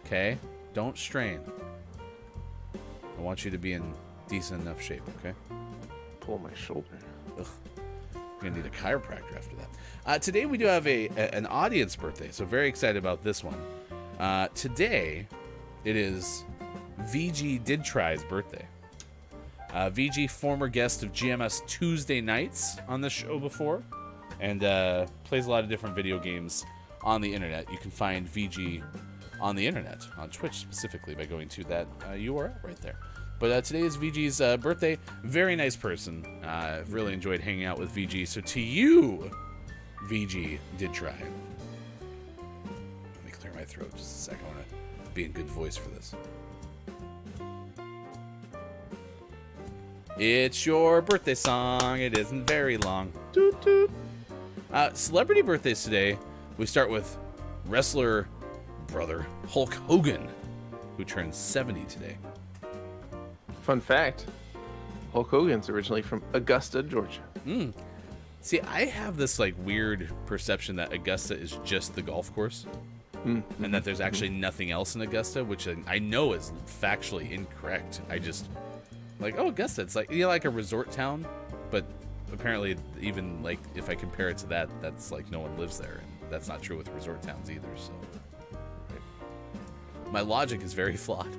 okay? Don't strain. I want you to be in decent enough shape, okay? Pull my shoulder. Ugh. You're gonna need a chiropractor after that. Today we do have an audience birthday, so very excited about this one. Today, it is VG Did Try's birthday. VG, former guest of GMS Tuesday nights on the show before, and plays a lot of different video games on the internet. You can find VG on the internet, on Twitch specifically, by going to that URL right there. But today is VG's birthday. Very nice person. I've really enjoyed hanging out with VG. So to you, VG Did Try. Let me clear my throat just a second. I want to be in good voice for this. It's your birthday song. It isn't very long. Toot, toot. Celebrity birthdays today. We start with wrestler brother Hulk Hogan, who turns 70 today. Fun fact, Hulk Hogan's originally from Augusta, Georgia. See, I have this like weird perception that Augusta is just the golf course, and that there's actually nothing else in Augusta, which I know is factually incorrect. I just like, oh, Augusta, it's like, like a resort town, but apparently even like if I compare it to that, that's like no one lives there, and that's not true with resort towns either. So my logic is very flawed.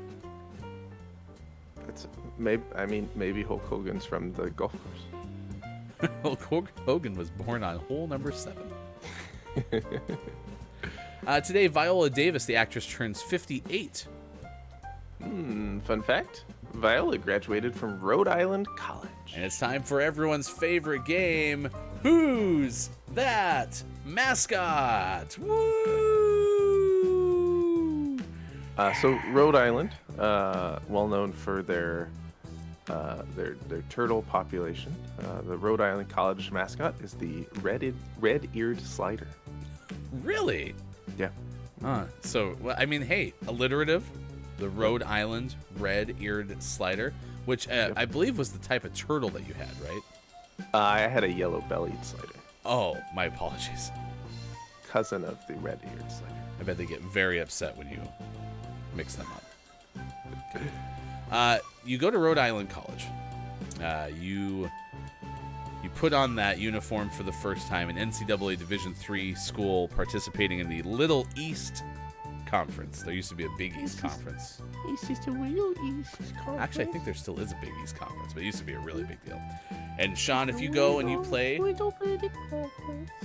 Maybe Hulk Hogan's from the golf course. Hulk Hogan was born on hole number 7. Today, Viola Davis, the actress, turns 58. Fun fact, Viola graduated from Rhode Island College. And it's time for everyone's favorite game, Who's That Mascot? Woo! So Rhode Island, well known for their turtle population. The Rhode Island College mascot is the red-eared slider. Really? Yeah. So, well, I mean, hey, alliterative, the Rhode Island red-eared slider, which I believe was the type of turtle that you had, right? I had a yellow-bellied slider. Oh, my apologies. Cousin of the red-eared slider. I bet they get very upset when you mix them up. Okay. You go to Rhode Island College. You put on that uniform for the first time, an NCAA Division III school participating in the Little East Conference. There used to be a Big East Conference. It's just a real East Conference. Actually, I think there still is a Big East Conference, but it used to be a really big deal. And Sean, if you go and you play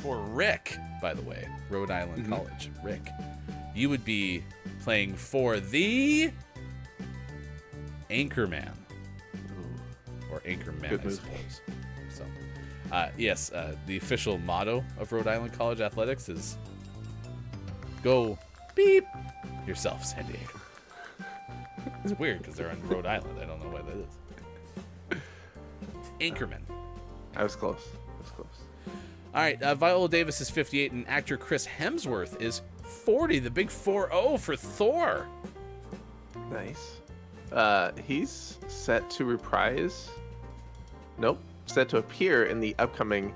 for Rick, by the way, Rhode Island College, Rick, you would be playing for the Anchorman. Or Anchorman, Good I move. suppose. So, yes, the official motto of Rhode Island College athletics is go beep yourself, San Diego. It's weird because they're on Rhode Island. I don't know why that is. Anchorman. I was close. All right, Viola Davis is 58, and actor Chris Hemsworth is 40. The big 4-0 for Thor. Nice. He's set to reprise. Nope. Set to appear in the upcoming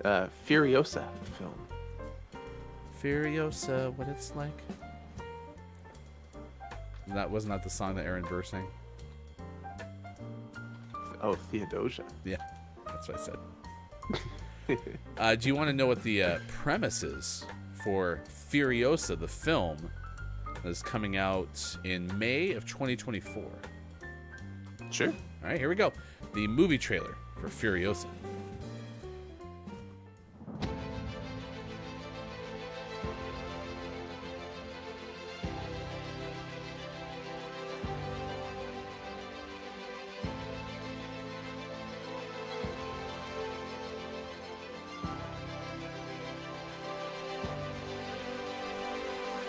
Furiosa film. Furiosa, what it's like? That wasn't that the song that Aaron Burr sang? Oh, Theodosia. Yeah, that's what I said. Do you want to know what the premise is for Furiosa, the film that is coming out in May of 2024? Sure. All right, here we go. The movie trailer for Furiosa.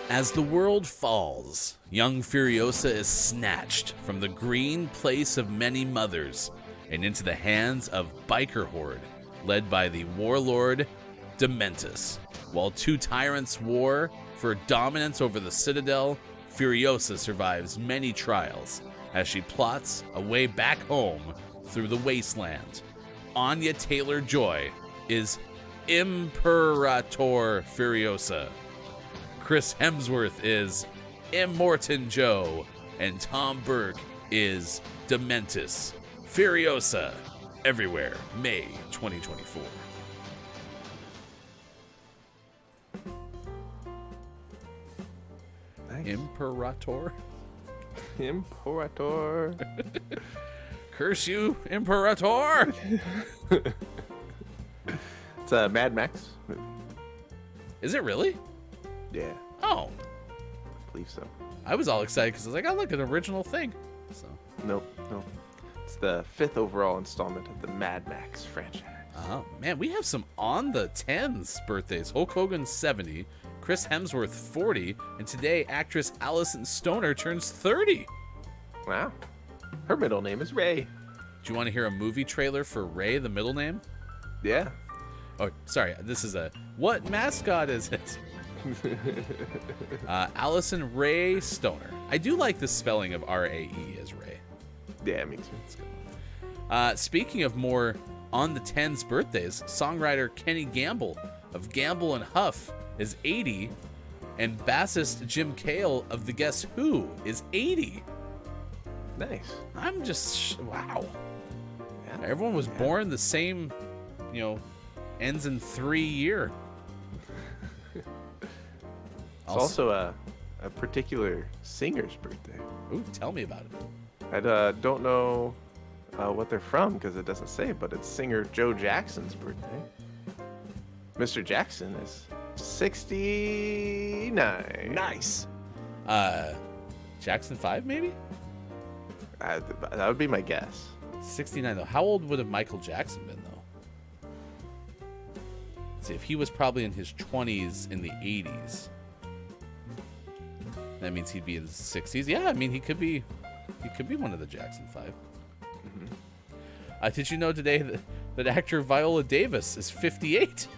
As the world falls, young Furiosa is snatched from the green place of many mothers and into the hands of biker horde led by the warlord Dementus. While two tyrants war for dominance over the Citadel, Furiosa survives many trials as she plots a way back home through the wasteland. Anya Taylor-Joy is Imperator Furiosa. Chris Hemsworth is Immortan Joe, and Tom Burke is Dementus. Furiosa, everywhere, May 2024. Nice. Imperator? Imperator. Curse you, Imperator! It's a Mad Max movie. Is it really? Yeah, Oh, I believe so. I was all excited because I was like, oh, look, an original thing. So, Nope. It's the 5th overall installment of the Mad Max franchise. oh man, we have some on the 10s birthdays. Hulk Hogan 70, Chris Hemsworth 40, and today actress Alyson Stoner turns 30. Wow. Her middle name is Ray. Do you want to hear a movie trailer for Ray, the middle name? Yeah. Oh, sorry, this is a what mascot is it? Alyson Ray Stoner. I do like the spelling of R-A-E as Ray. Yeah, me too. Speaking of more on the 10s birthdays, songwriter Kenny Gamble of Gamble and Huff is 80, and bassist Jim Cale of the Guess Who is 80. Nice. I'm just wow. Yeah. Everyone was born the same, ends in 3 year. It's also a particular singer's birthday. Ooh, tell me about it. I don't know what they're from because it doesn't say, but it's singer Joe Jackson's birthday. Mr. Jackson is 69. Nice. Jackson 5 maybe? That would be my guess. 69 though. How old would have Michael Jackson been though? Let's see, if he was probably in his 20s in the 80s, that means he'd be in his 60s. Yeah, I mean he could be one of the Jackson 5. Did you know today that actor Viola Davis is 58?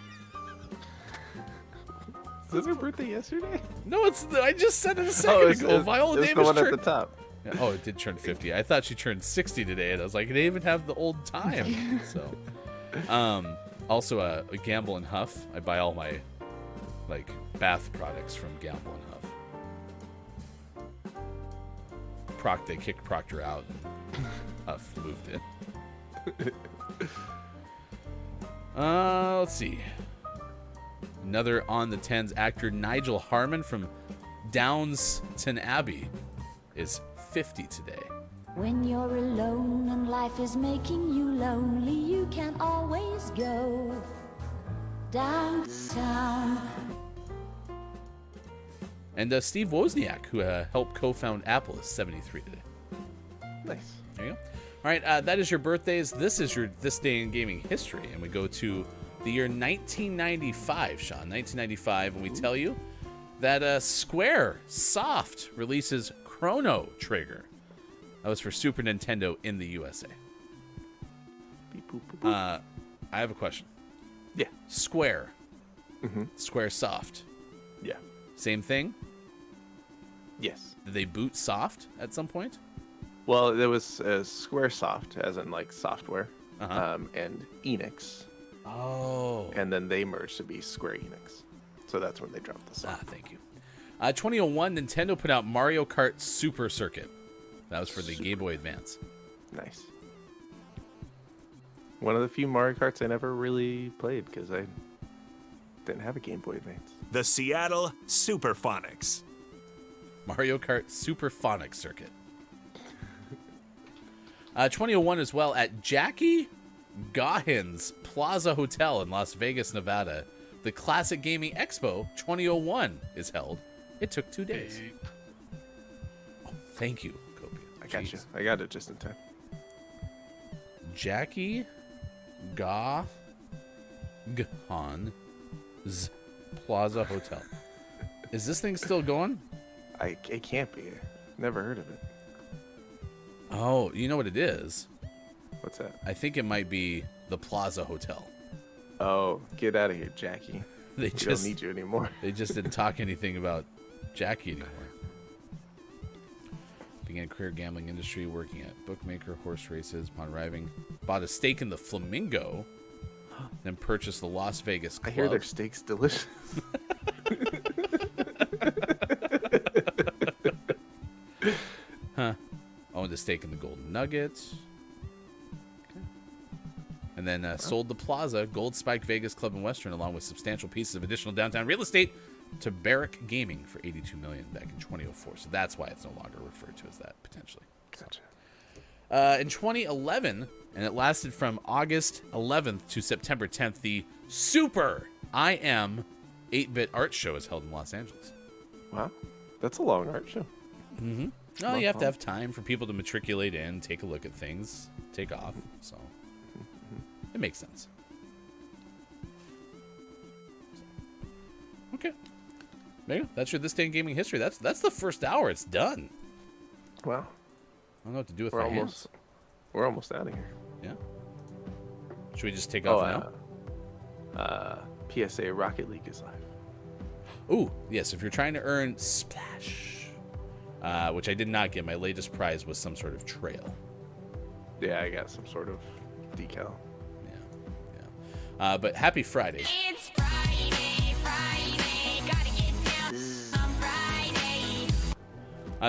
Was her birthday yesterday? No, I just said it a second ago. Viola it's Davis the one turned, at the top. Oh, it did turn 50. I thought she turned 60 today, and I was like, they even have the old time. So, also a Gamble and Huff. I buy all my bath products from Gamble and Huff. They kicked Proctor out, and Huff moved in. Let's see. Another on the 10s actor Nigel Harmon from Downton Abbey is 50 today. When you're alone and life is making you lonely, you can always go downtown. And Steve Wozniak, who helped co-found Apple, is 73 today. Nice. There you go. All right, that is your birthdays. This is your This Day in Gaming History. And we go to the year 1995, Sean. 1995, and we tell you that Square Soft releases Chrono Trigger. That was for Super Nintendo in the USA. Beep, boop, boop, boop. I have a question. Yeah. Square. Mm-hmm. Square Soft. Yeah. Same thing? Yes. Did they boot Soft at some point? Well, there was SquareSoft, as in like software, Uh-huh. and Enix, Oh. and then they merged to be Square Enix. So that's when they dropped the soft. Thank you. 2001, Nintendo put out Mario Kart Super Circuit. That was for the Game Boy Advance. Nice. One of the few Mario Karts I never really played because I didn't have a Game Boy Advance. The Seattle Superphonics. Mario Kart Super Phonics Circuit. 2001 as well, at Jackie Gahin's Plaza Hotel in Las Vegas, Nevada. The Classic Gaming Expo 2001 is held. It took 2 days. Oh, thank you, Kobe. I got you. I got it just in time. Jackie Gahin's Plaza Hotel. Is this thing still going? It can't be. Never heard of it. Oh, you know what it is? What's that? I think it might be the Plaza Hotel. Oh, get out of here, Jackie. They We just don't need you anymore. They just didn't talk anything about Jackie anymore. Began career gambling industry, working at bookmaker, horse races. Upon arriving, bought a stake in the Flamingo, then purchased the Las Vegas I Club. hear their steak's delicious. Owned a stake in the Golden Nugget. Okay. And then sold the Plaza, Gold Spike Vegas Club and Western, along with substantial pieces of additional downtown real estate to Barrick Gaming for $82 million back in 2004. So that's why it's no longer referred to as that, potentially. Gotcha. In 2011, and it lasted from August 11th to September 10th, the Super I Am 8-Bit Art Show is held in Los Angeles. Wow. That's a long art show. Mm-hmm. Oh, you have to have time for people to matriculate in, take a look at things, take off. So it makes sense. Okay. There you go. That's your This Day in Gaming History. That's the first hour. It's done. Wow. I don't know what to do with We're my almost out of here. hands. Yeah. Should we just take off now? PSA Rocket League is live. Ooh, yes. If you're trying to earn Splash, which I did not get, my latest prize was some sort of trail. Yeah, I got some sort of decal. Yeah. But happy Friday. It's Friday, gotta get down on Friday.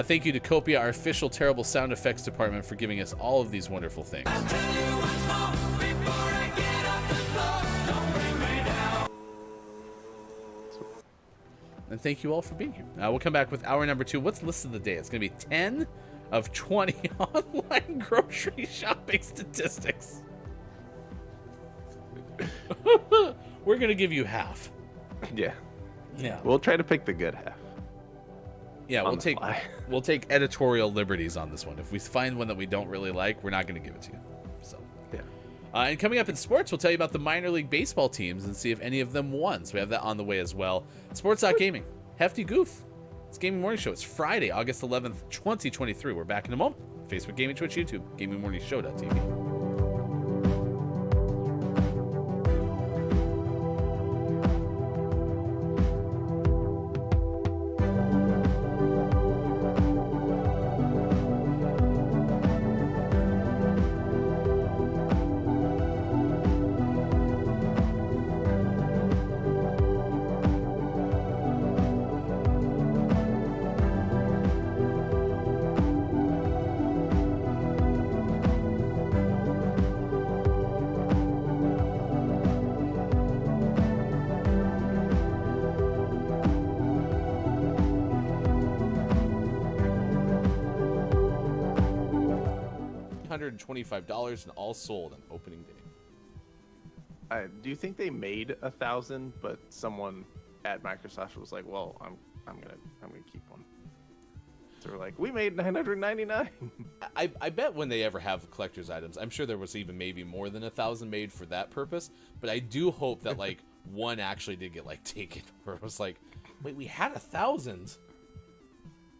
Thank you to Copia, our official Terrible Sound Effects department, for giving us all of these wonderful things. And thank you all for being here. We'll come back with hour number 2. What's listed today? It's going to be 10 of 20 online grocery shopping statistics. We're going to give you half. Yeah. Yeah. We'll try to pick the good half. Yeah, on the fly. we'll take editorial liberties on this one. If we find one that we don't really like, we're not going to give it to you. So, Yeah. and coming up in sports, we'll tell you about the minor league baseball teams and see if any of them won. So we have that on the way as well. Sports.gaming, Hefty Goof. It's Gaming Morning Show. It's Friday, August 11th, 2023. We're back in a moment. Facebook, Gaming, Twitch, YouTube, GamingMorningShow.tv. $525 and all sold on opening day. Do you think they made 1,000, but someone at Microsoft was like, "Well, I'm gonna keep one." So we're like, "We made 999." I bet when they ever have collector's items, I'm sure there was even maybe more than 1,000 made for that purpose. But I do hope that like one actually did get like taken, where it was like, "Wait, we had 1,000."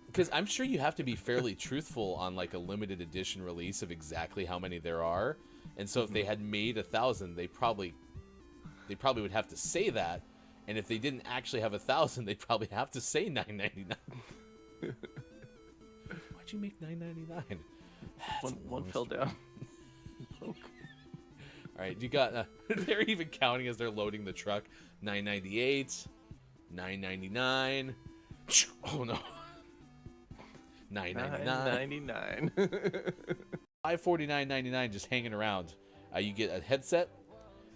Because I'm sure you have to be fairly truthful on like a limited edition release of exactly how many there are. And so if they had made 1,000, they probably would have to say that. And if they didn't actually have 1,000, they'd probably have to say 999. Why'd you make 999? One fell down. All right, you got. They're even counting as they're loading the truck. 998, 999. Oh no. 999. 549.99 just hanging around. You get a headset.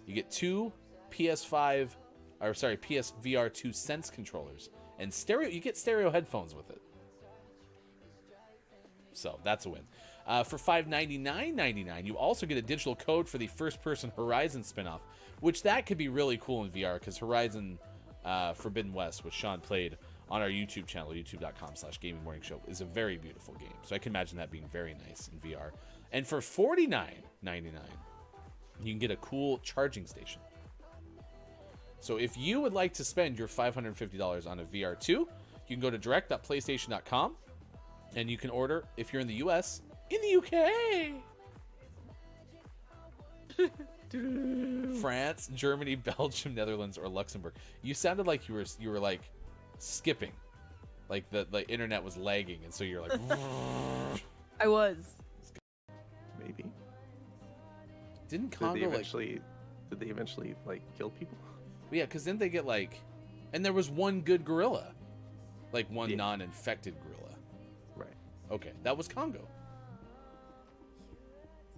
You get two PSVR 2 Sense controllers and stereo. You get stereo headphones with it. So that's a win. For $599.99, you also get a digital code for the first-person Horizon spinoff, which that could be really cool in VR because Horizon Forbidden West, which Sean played on our YouTube channel, youtube.com/gamingmorningshow, is a very beautiful game. So I can imagine that being very nice in VR. And for $49.99, you can get a cool charging station. So if you would like to spend your $550 on a VR2, you can go to direct.playstation.com and you can order, if you're in the US, in the UK, France, Germany, Belgium, Netherlands, or Luxembourg. You sounded like you were like skipping, like the internet was lagging, and so you're like. I was. Maybe. Didn't Congo did they eventually like kill people? Yeah, because then they get like, and there was one good gorilla, like one non-infected gorilla. Right. Okay, that was Congo.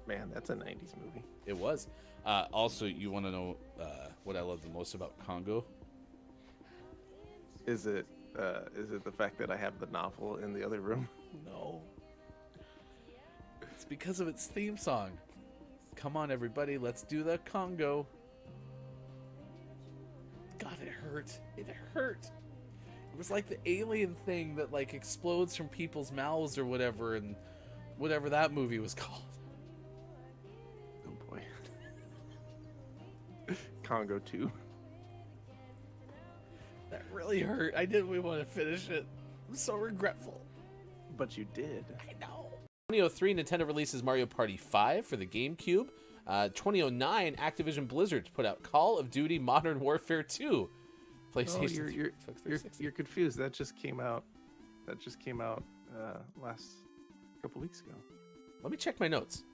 Man, that's a 90s movie. It was. Also, you want to know what I love the most about Congo? Is it the fact that I have the novel in the other room? No. It's because of its theme song. Come on, everybody, let's do the Congo. God, it hurt. It hurt. It was like the alien thing that like explodes from people's mouths or whatever, and whatever that movie was called. Oh boy. Congo 2. That really hurt. I didn't want to finish it. I'm so regretful. But you did. I know. 2003, Nintendo releases Mario Party 5 for the GameCube. 2009, Activision Blizzard put out Call of Duty Modern Warfare 2. PlayStation. You're confused. That just came out. Last couple weeks ago. Let me check my notes.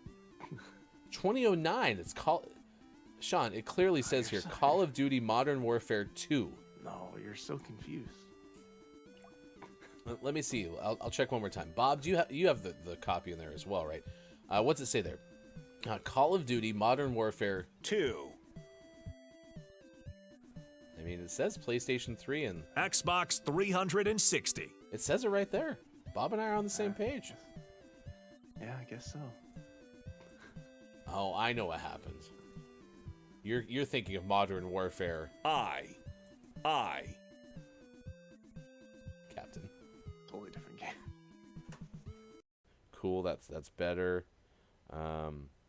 2009. It's Sean, it clearly says here Call of Duty Modern Warfare 2. No, you're so confused. Let me see. I'll check one more time. Bob, you have the copy in there as well, right? What's it say there? Call of Duty Modern Warfare 2. I mean, it says PlayStation 3 and Xbox 360. It says it right there. Bob and I are on the same page. Yeah, I guess so. Oh, I know what happened. You're thinking of Modern Warfare. Captain. Totally different game. Cool. That's better.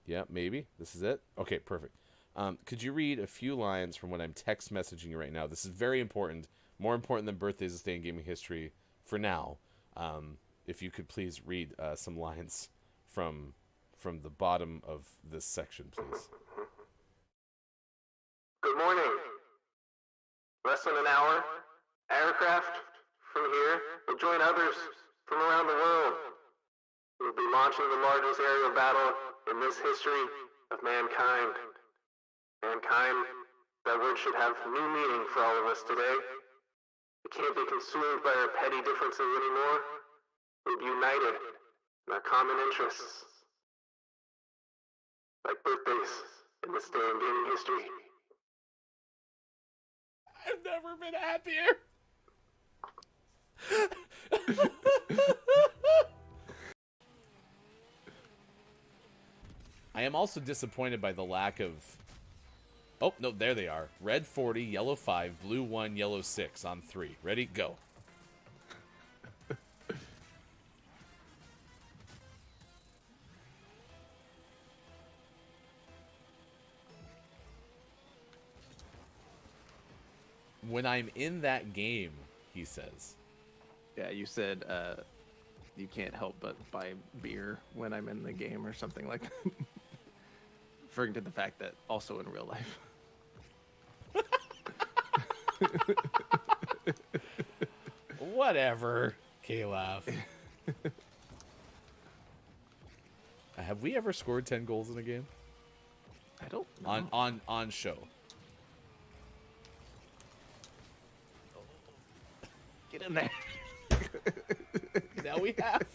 Yeah, maybe this is it. Okay, perfect. Could you read a few lines from what I'm text messaging you right now? This is very important, more important than birthdays this day in gaming history for now. If you could please read some lines from the bottom of this section, please. Good morning. Less than an hour, aircraft from here will join others from around the world. We'll be launching the largest aerial battle in this history of mankind. Mankind, that word should have new meaning for all of us today. We can't be consumed by our petty differences anymore. We'll be united in our common interests. Like birthdays in this day in gaming history. I've never been happier. I am also disappointed by the lack of... Oh, no, there they are. Red 40, yellow 5, blue 1, yellow 6 on 3. Ready? Go. When I'm in that game, he says. Yeah, you said you can't help but buy beer when I'm in the game or something like that. Referring to the fact that also in real life. Whatever, K-Laugh. Have we ever scored 10 goals in a game? I don't know. On show. Get in there. Now we have.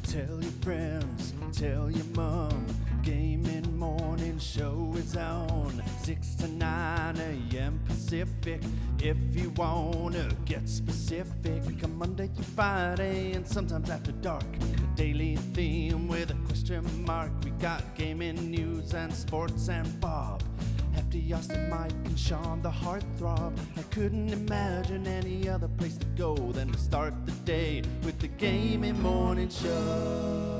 Tell your friends, tell your mom, Gaming Morning Show is on 6 to 9 a.m. Pacific. If you wanna get specific, come Monday through Friday and sometimes after dark. A daily theme with a question mark. We got gaming news and sports and Bob. Hefty, Austin, Mike, and Sean, the heartthrob. I couldn't imagine any other place to go than to start the day with the Gaming Morning Show.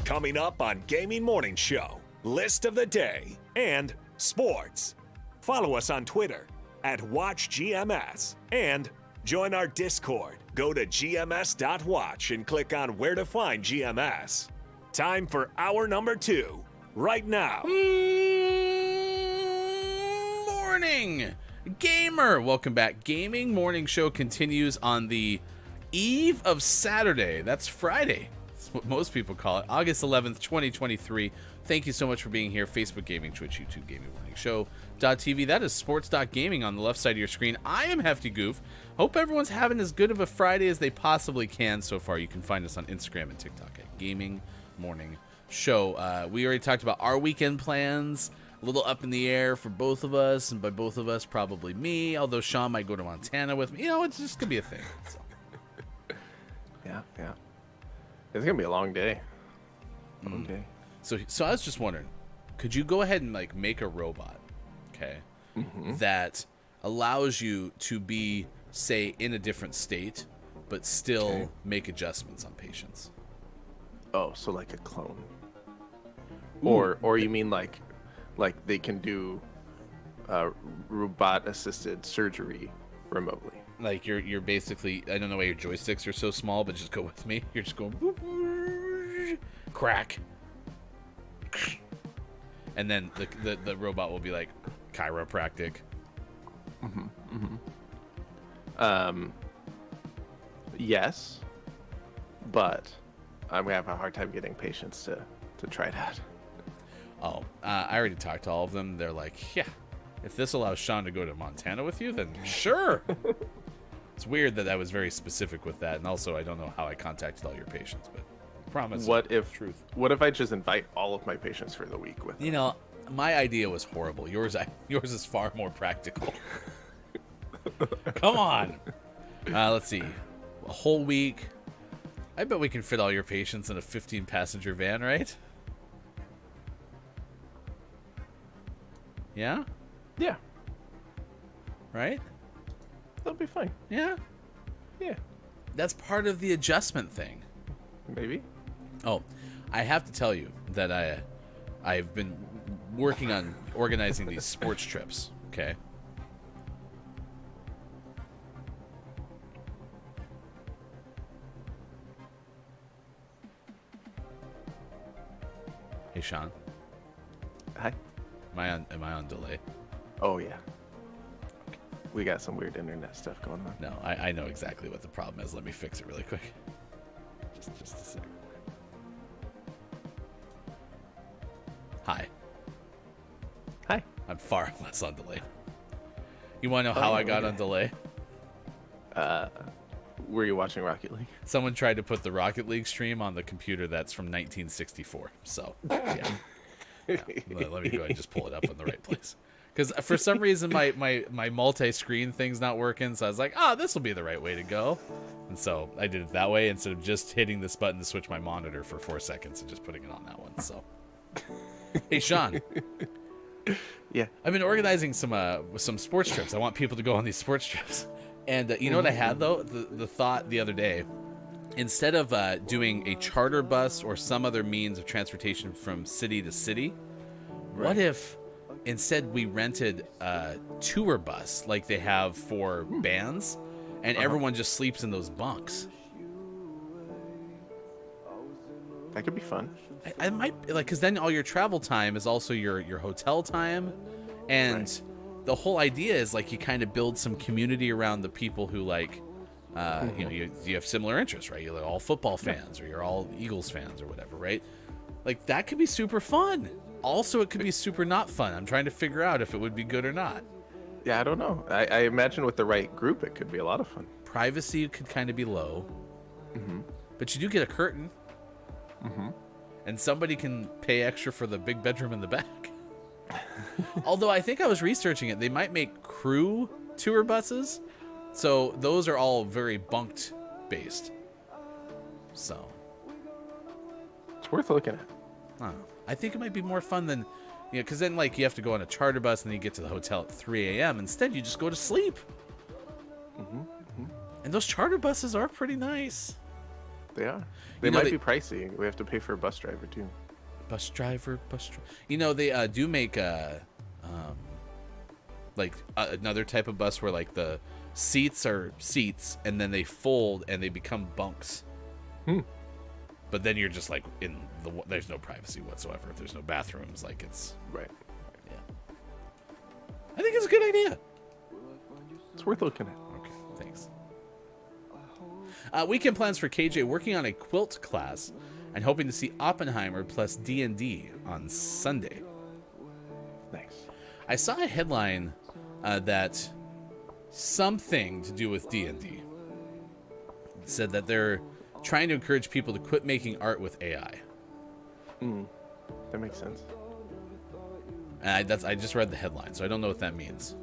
Coming up on Gaming Morning Show, list of the day, and sports. Follow us on Twitter @WatchGMS and join our Discord. Go to GMS.watch and click on where to find GMS. Time for hour number 2, right now. Morning, gamer. Welcome back. Gaming Morning Show continues on the eve of Saturday. That's Friday. What most people call it, August 11th, 2023. Thank you so much for being here. Facebook Gaming, Twitch, YouTube Gaming Morning Show.tv. That is sports.gaming on the left side of your screen. I am Hefty Goof. Hope everyone's having as good of a Friday as they possibly can so far. You can find us on Instagram and TikTok at Gaming Morning Show. We already talked about our weekend plans. A little up in the air for both of us, and by both of us, probably me. Although Sean might go to Montana with me. You know, it's just gonna be a thing. So. Yeah. It's gonna be a long day. Long day. So I was just wondering, could you go ahead and like make a robot, okay, that allows you to be, say, in a different state, but still make adjustments on patients? Oh, so like a clone. Or you mean like they can do robot assisted surgery remotely? Like you're basically, I don't know why your joysticks are so small, but just go with me. You're just going boop, boop, crack, and then the robot will be like chiropractic. Yes, but I'm gonna have a hard time getting patients to try it out. Oh, I already talked to all of them. They're like, yeah, if this allows Sean to go to Montana with you, then sure. It's weird that I was very specific with that, and also I don't know how I contacted all your patients, but I promise. What if I just invite all of my patients for the week with them? You know, my idea was horrible. Yours is far more practical. Come on. Let's see. A whole week. I bet we can fit all your patients in a 15-passenger van, right? Yeah? Yeah, Right? that'll be fine. Yeah? Yeah, That's part of the adjustment thing. maybe. Oh, I have to tell you that I've been working on organizing these sports trips, okay? Hey, Sean, Hi. am I on delay? Oh yeah. We got some weird internet stuff going on. No, I know exactly what the problem is. Let me fix it really quick. Just a sec. Hi. Hi. I'm far less on delay. You want to know how I got on delay? Were you watching Rocket League? Someone tried to put the Rocket League stream on the computer that's from 1964. So, yeah. Let me go ahead and just pull it up in the right place. Because for some reason, my multi-screen thing's not working. So I was like, this will be the right way to go. And so I did it that way instead of just hitting this button to switch my monitor for 4 seconds and just putting it on that one. So, hey, Sean. Yeah. I've been organizing some sports trips. I want people to go on these sports trips. And you know what I had, though? The thought the other day. Instead of doing a charter bus or some other means of transportation from city to city, what if instead we rented a tour bus like they have for bands, and everyone just sleeps in those bunks? That could be fun. I might, because then all your travel time is also your hotel time, and the whole idea is you kind of build some community around the people who you have similar interests, right? You're all football fans, or you're all Eagles fans, or whatever, right? That could be super fun. Also, it could be super not fun. I'm trying to figure out if it would be good or not. Yeah, I don't know. I imagine with the right group, it could be a lot of fun. Privacy could kind of be low, but you do get a curtain, and somebody can pay extra for the big bedroom in the back. Although I think I was researching it, they might make crew tour buses, so those are all very bunked based. So It's worth looking at. I don't know. I think it might be more fun than, because then you have to go on a charter bus and then you get to the hotel at 3 a.m. Instead, you just go to sleep. And those charter buses are pretty nice. They are. They might be pricey. We have to pay for a bus driver too. Bus driver. They do make another type of bus where the seats are seats and then they fold and they become bunks. But then you're just in there's no privacy whatsoever. There's no bathrooms. It's right. Yeah. I think it's a good idea. It's worth looking at. Okay, thanks. Weekend plans for KJ: working on a quilt class and hoping to see Oppenheimer plus D&D on Sunday. Nice. I saw a headline that something to do with D&D said that they're trying to encourage people to quit making art with AI. That makes sense. And I just read the headline, so I don't know what that means.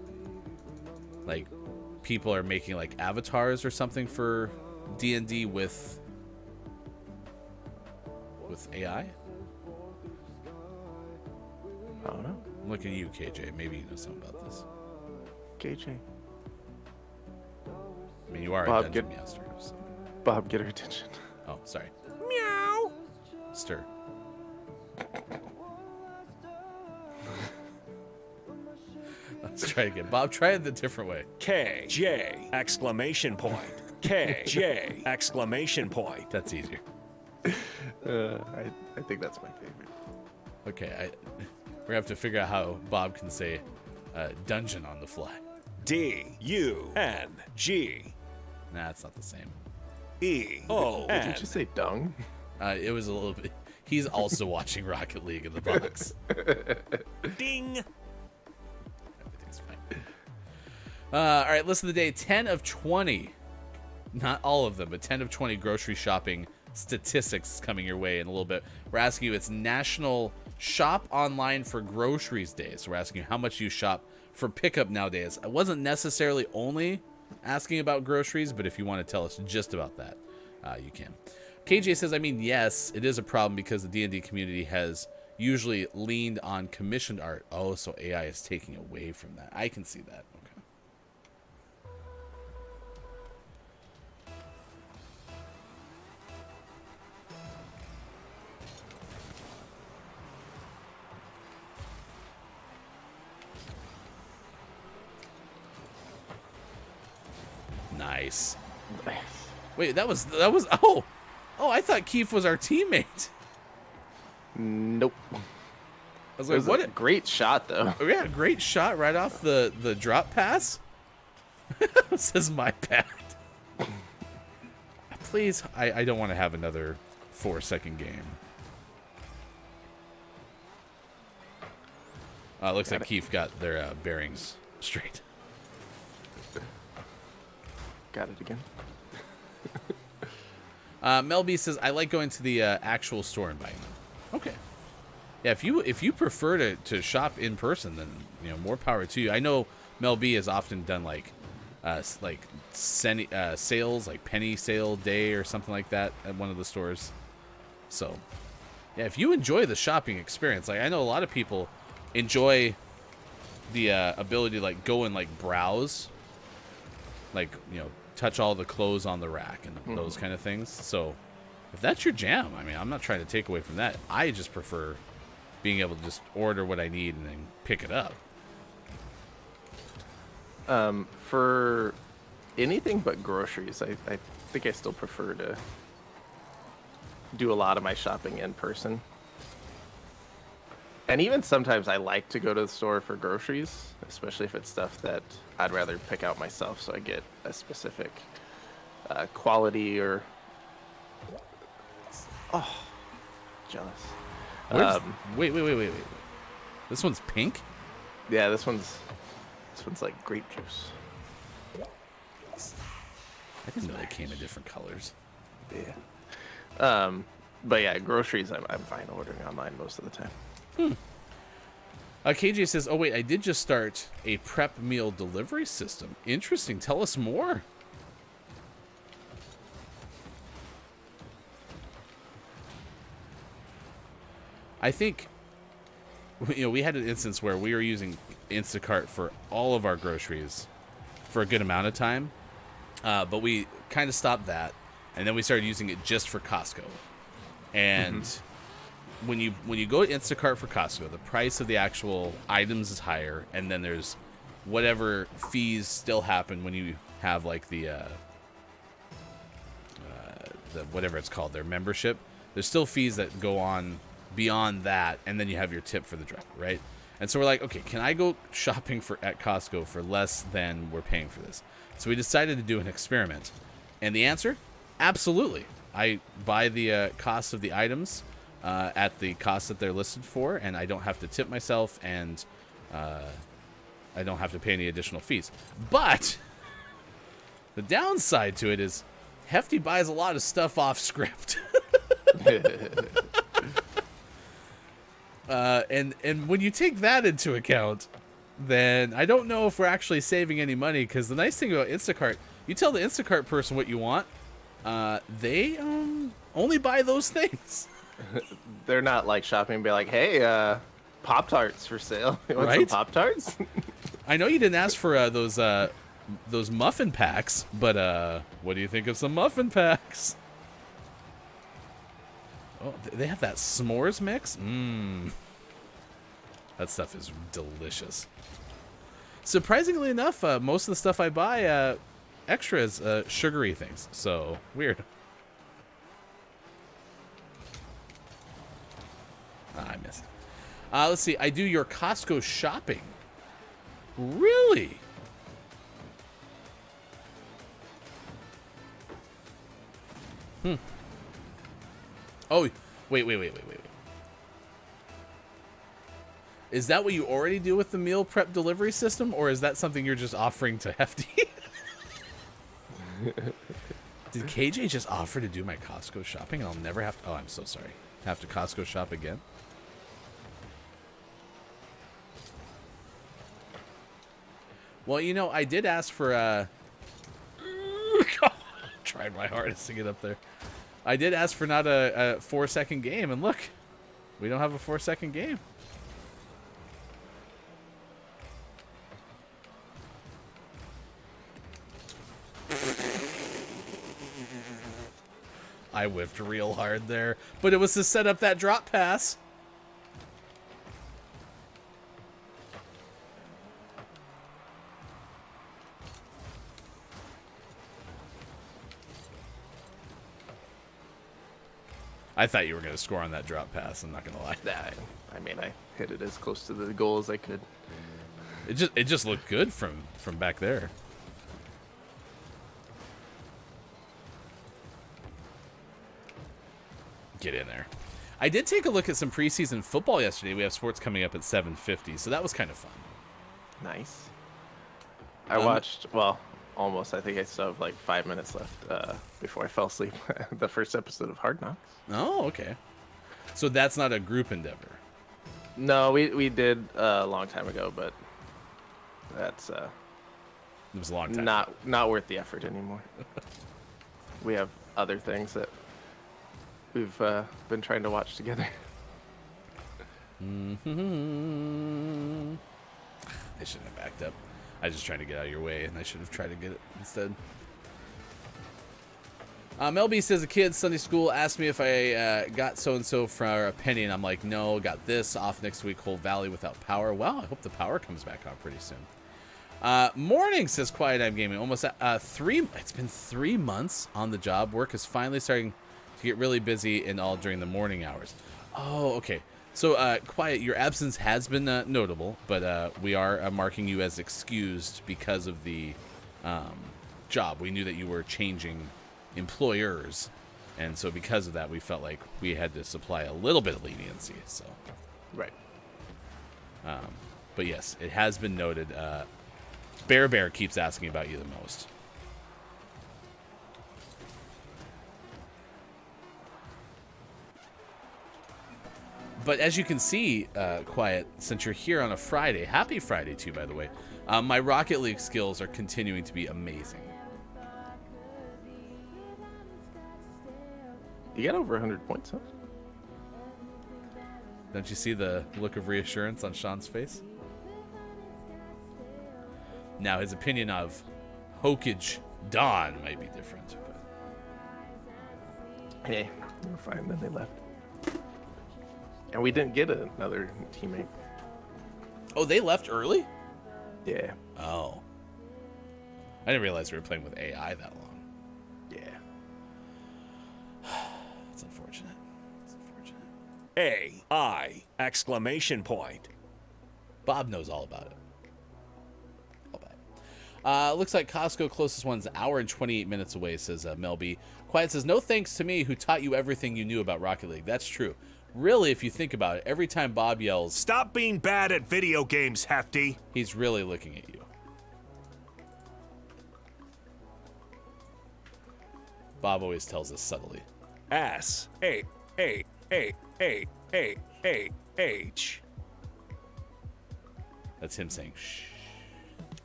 People are making avatars or something for D&D with AI? I don't know. I'm looking at you, KJ. Maybe you know something about this. KJ. I mean, you are Bob, a dungeon master. So. Bob, get her attention. Oh, sorry. Meow. Stir. Let's try it again. Bob, try it the different way. KJ! Exclamation point. KJ! Exclamation point. That's easier. I think that's my favorite. Okay, we're gonna have to figure out how Bob can say dungeon on the fly. D-U-N-G. Nah, it's not the same. E-O-N. Did you just say dung? It was a little bit. He's also watching Rocket League in the box. Ding. Everything's fine. All right, listen to the day. 10 of 20. Not all of them, but 10 of 20 grocery shopping statistics coming your way in a little bit. We're asking you, it's National Shop Online for Groceries Day. So we're asking you how much you shop for pickup nowadays. I wasn't necessarily only asking about groceries, but if you want to tell us just about that, you can. KJ says, yes, it is a problem because the D&D community has usually leaned on commissioned art. Oh, so AI is taking away from that. I can see that. Okay. Nice. Wait, that was oh, I thought Keith was our teammate. Nope. I was It like, was what a great shot, though. Oh, yeah, great shot right off the drop pass. Says my bad. Please, I don't want to have another 4-second game. Looks like Keith got their bearings straight. Got it again. Mel B says, I like going to the actual store and buying them. Okay. Yeah, if you prefer to shop in person, then more power to you. I know Mel B has often done sales, like penny sale day or something like that at one of the stores. So, yeah, if you enjoy the shopping experience, like I know a lot of people enjoy the ability to go and browse, touch all the clothes on the rack and those kind of things. So, if that's your jam, I mean, I'm not trying to take away from that. I just prefer being able to just order what I need and then pick it up. For anything but groceries, I think I still prefer to do a lot of my shopping in person. And even sometimes I like to go to the store for groceries, especially if it's stuff that I'd rather pick out myself so I get a specific quality or... Oh, jealous. Wait. This one's pink? Yeah, this one's like grape juice. I didn't know they came in different colors. Yeah. But yeah, groceries I'm fine ordering online most of the time. KJ says, oh wait, I did just start a prep meal delivery system. Interesting. Tell us more. I think, we had an instance where we were using Instacart for all of our groceries for a good amount of time, but we kind of stopped that, and then we started using it just for Costco. And when you go to Instacart for Costco, the price of the actual items is higher, and then there's whatever fees still happen when you have the whatever it's called, their membership. There's still fees that go on beyond that, and then you have your tip for the driver, right? And so we're like, okay, can I go shopping at Costco for less than we're paying for this? So we decided to do an experiment, and the answer, absolutely. I buy the cost of the items at the cost that they're listed for, and I don't have to tip myself, and I don't have to pay any additional fees. But the downside to it is Hefty buys a lot of stuff off script. And when you take that into account, then I don't know if we're actually saving any money, because the nice thing about Instacart, you tell the Instacart person what you want, they only buy those things. They're not shopping and be like, hey, Pop-Tarts for sale. You want some Pop-Tarts? I know you didn't ask for those muffin packs, but what do you think of some muffin packs? Oh, they have that s'mores mix? That stuff is delicious. Surprisingly enough, most of the stuff I buy extra is sugary things, so weird. I missed. Let's see. I do your Costco shopping. Really? Oh, wait. Is that what you already do with the meal prep delivery system, or is that something you're just offering to Hefty? Did KJ just offer to do my Costco shopping, and I'll never have to... Oh, I'm so sorry. Have to Costco shop again? Well, I did ask for... tried my hardest to get up there. I did ask for not a 4-second game, and look, We don't have a 4-second game. I whiffed real hard there, but it was to set up that drop pass. I thought you were going to score on that drop pass. I'm not going to lie. I mean, I hit it as close to the goal as I could. It just looked good from back there. Get in there. I did take a look at some preseason football yesterday. We have sports coming up at 7:50, so that was kind of fun. Nice. I watched, well, almost. I think I still have like 5 minutes left before I fell asleep. The first episode of Hard Knocks. Oh, okay. So that's not a group endeavor. No, we did a long time ago, but that's It was a long time. not worth the effort anymore. We have other things that we've been trying to watch together. I shouldn't have backed up. I was just trying to get out of your way, and I should have tried to get it instead. Mel B says, a kid Sunday school asked me if I got so-and-so for a penny, and I'm like, no, got this, off next week, whole valley without power. Well, I hope the power comes back on pretty soon. Morning, says Quiet I'm Gaming. Almost it's been 3 months on the job. Work is finally starting to get really busy and all during the morning hours. Oh, okay. So, Quiet, your absence has been notable, but we are marking you as excused because of the job. We knew that you were changing employers, and so because of that, we felt like we had to supply a little bit of leniency. So, Right. But yes, it has been noted. Bear keeps asking about you the most. But as you can see, Quiet, since you're here on a Friday, happy Friday too, by the way, my Rocket League skills are continuing to be amazing. You got over 100 points, huh? Don't you see the look of reassurance on Sean's face? Now, his opinion of Hokage Dawn might be different. But... Hey, we're fine. Then they left. And we didn't get another teammate. Oh, they left early? Yeah. Oh. I didn't realize we were playing with AI that long. Yeah. It's unfortunate. It's unfortunate. AI! Exclamation point. Bob knows all about it. All about it. Looks like Costco closest one's an hour and 28 minutes away, says Mel B. Quiet says, no thanks to me who taught you everything you knew about Rocket League. That's true. Really, if you think about it, every time Bob yells, Stop being bad at video games, Hefty. he's really looking at you. Bob always tells us subtly. S-A-A-A-A-A-A-H. That's him saying, shh.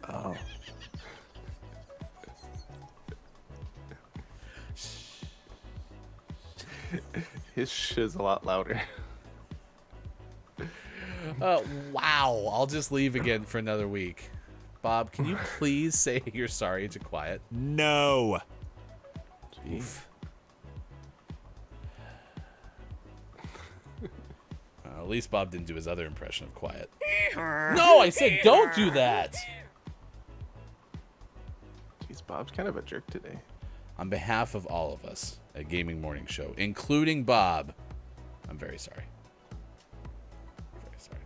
Oh. His shh is a lot louder. Wow. I'll just leave again for another week. Bob, can you please say you're sorry to Quiet? No. Jeez. At least Bob didn't do his other impression of Quiet. No, I said don't do that. Jeez, Bob's kind of a jerk today. On behalf of all of us at Gaming Morning Show, including Bob, I'm very sorry. Very sorry.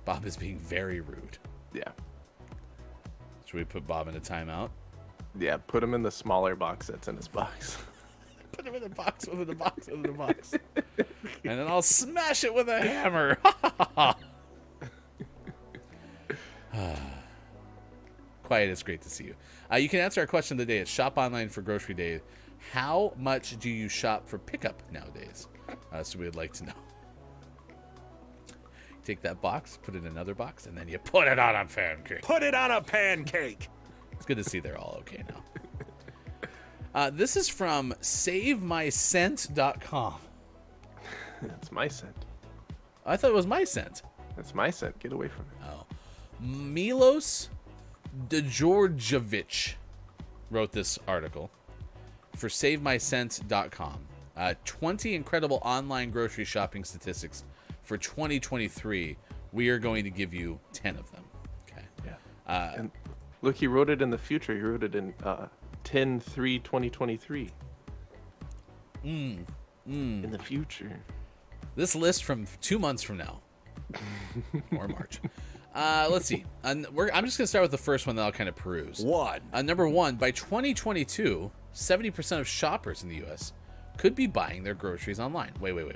Bob is being very rude. Yeah. Should we put Bob in a timeout? Yeah, put him in the smaller box that's in his box. Put him in the box, within the box, within the box. And then I'll smash it with a hammer. Quiet, it's great to see you. You can answer our question of the day at Shop Online for Grocery Day. How much do you shop for pickup nowadays? So we would like to know. Take that box, put it in another box, and then you put it on a pancake. Put it on a pancake. It's good to see they're all okay now. This is from SaveMyScent.com. It's my scent. I thought it was my scent. That's my scent. Get away from it. Oh. Milos Djordjevic wrote this article for SaveMyScent.com. 20 incredible online grocery shopping statistics for 2023. We are going to give you 10 of them. Okay. Yeah. And look, he wrote it in the future. He wrote it in 10/3/2023. In the future. This list from 2 months from now. Or March. Let's see. I'm just going to start with the first one that I'll kind of peruse. Number 1, by 2022, 70% of shoppers in the U.S. could be buying their groceries online. Wait. Okay.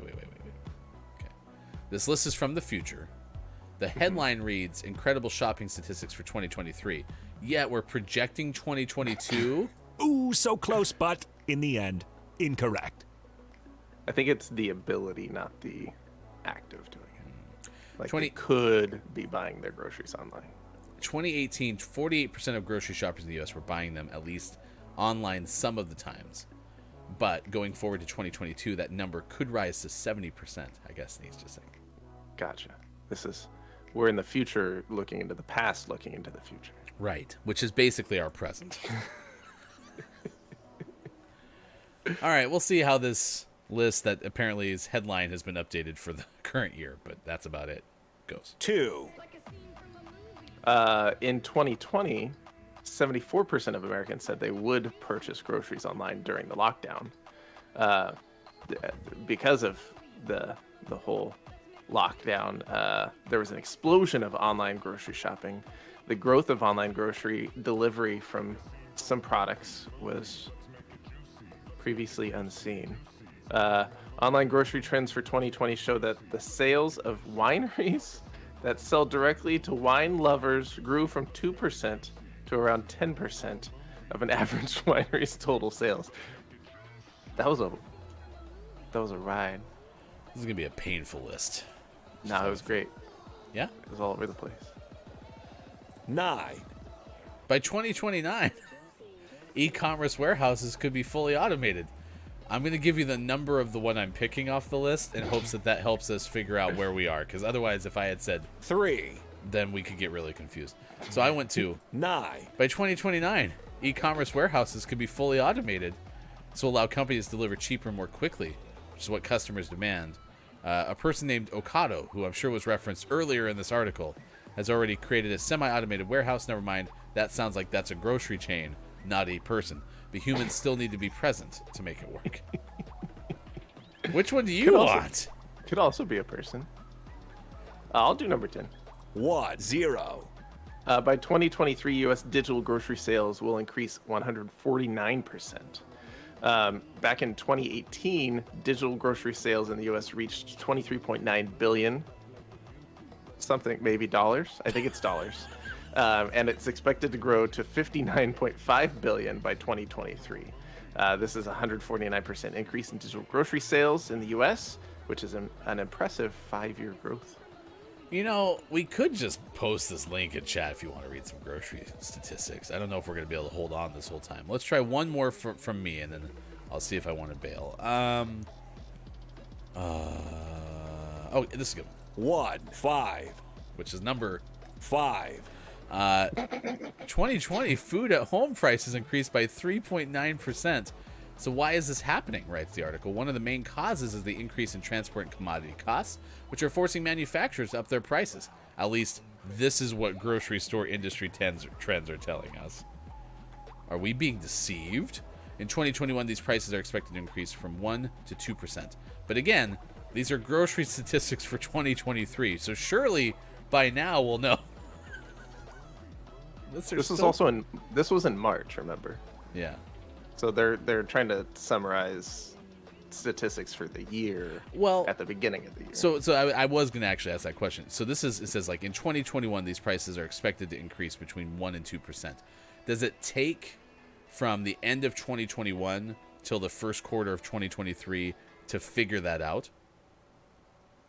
This list is from the future. The headline reads, incredible shopping statistics for 2023. Yet we're projecting 2022. Ooh, so close, but in the end, incorrect. I think it's the ability, not the act of doing it. Like 20 they could be buying their groceries online. 2018, 48% of grocery shoppers in the U.S. were buying them at least online some of the times. But going forward to 2022, that number could rise to 70%, I guess Nate's just saying. Gotcha. We're in the future looking into the past, looking into the future. Right, which is basically our present. All right, we'll see how this list that apparently is headline has been updated for the current year, but that's about it. Goes. 2. In 2020, 74% of Americans said they would purchase groceries online during the lockdown. Because of the whole lockdown, there was an explosion of online grocery shopping. The growth of online grocery delivery from some products was previously unseen. Online grocery trends for 2020 show that the sales of wineries that sell directly to wine lovers grew from 2% to around 10% of an average winery's total sales. That was a ride. This is going to be a painful list. No, it was great. Yeah? It was all over the place. 9. By 2029, e-commerce warehouses could be fully automated. I'm going to give you the number of the one I'm picking off the list in hopes that helps us figure out where we are. Because otherwise, if I had said 3, then we could get really confused. So I went to 9. By 2029, e-commerce warehouses could be fully automated. This will allow companies to deliver cheaper more quickly, which is what customers demand. A person named Okado, who I'm sure was referenced earlier in this article, has already created a semi-automated warehouse. Never mind, that sounds like that's a grocery chain, not a person. The humans still need to be present to make it work. Which one do you want? Could also be a person. I'll do number 10. 0. By 2023, U.S. digital grocery sales will increase 149%. Back in 2018, digital grocery sales in the U.S. reached 23.9 billion. Something, maybe dollars. I think it's dollars. And it's expected to grow to 59.5 billion by 2023. This is a 149% increase in digital grocery sales in the U.S., which is an impressive 5-year growth. You know, we could just post this link in chat if you want to read some grocery statistics. I don't know if we're going to be able to hold on this whole time. Let's try one more from me, and then I'll see if I want to bail. Oh, this is good. 5. Which is number 5. 2020 food at home prices increased by 3.9%. So why is this happening, writes the article? One of the main causes is the increase in transport and commodity costs, which are forcing manufacturers to up their prices. At least this is what grocery store industry trends are telling us. Are we being deceived? In 2021, these prices are expected to increase from 1 to 2%. But again, these are grocery statistics for 2023, so surely by now we'll know. This was in March, remember? Yeah. So they're trying to summarize statistics for the year at the beginning of the year. So I was going to actually ask that question. So it says like in 2021 these prices are expected to increase between 1 and 2%. Does it take from the end of 2021 till the first quarter of 2023 to figure that out?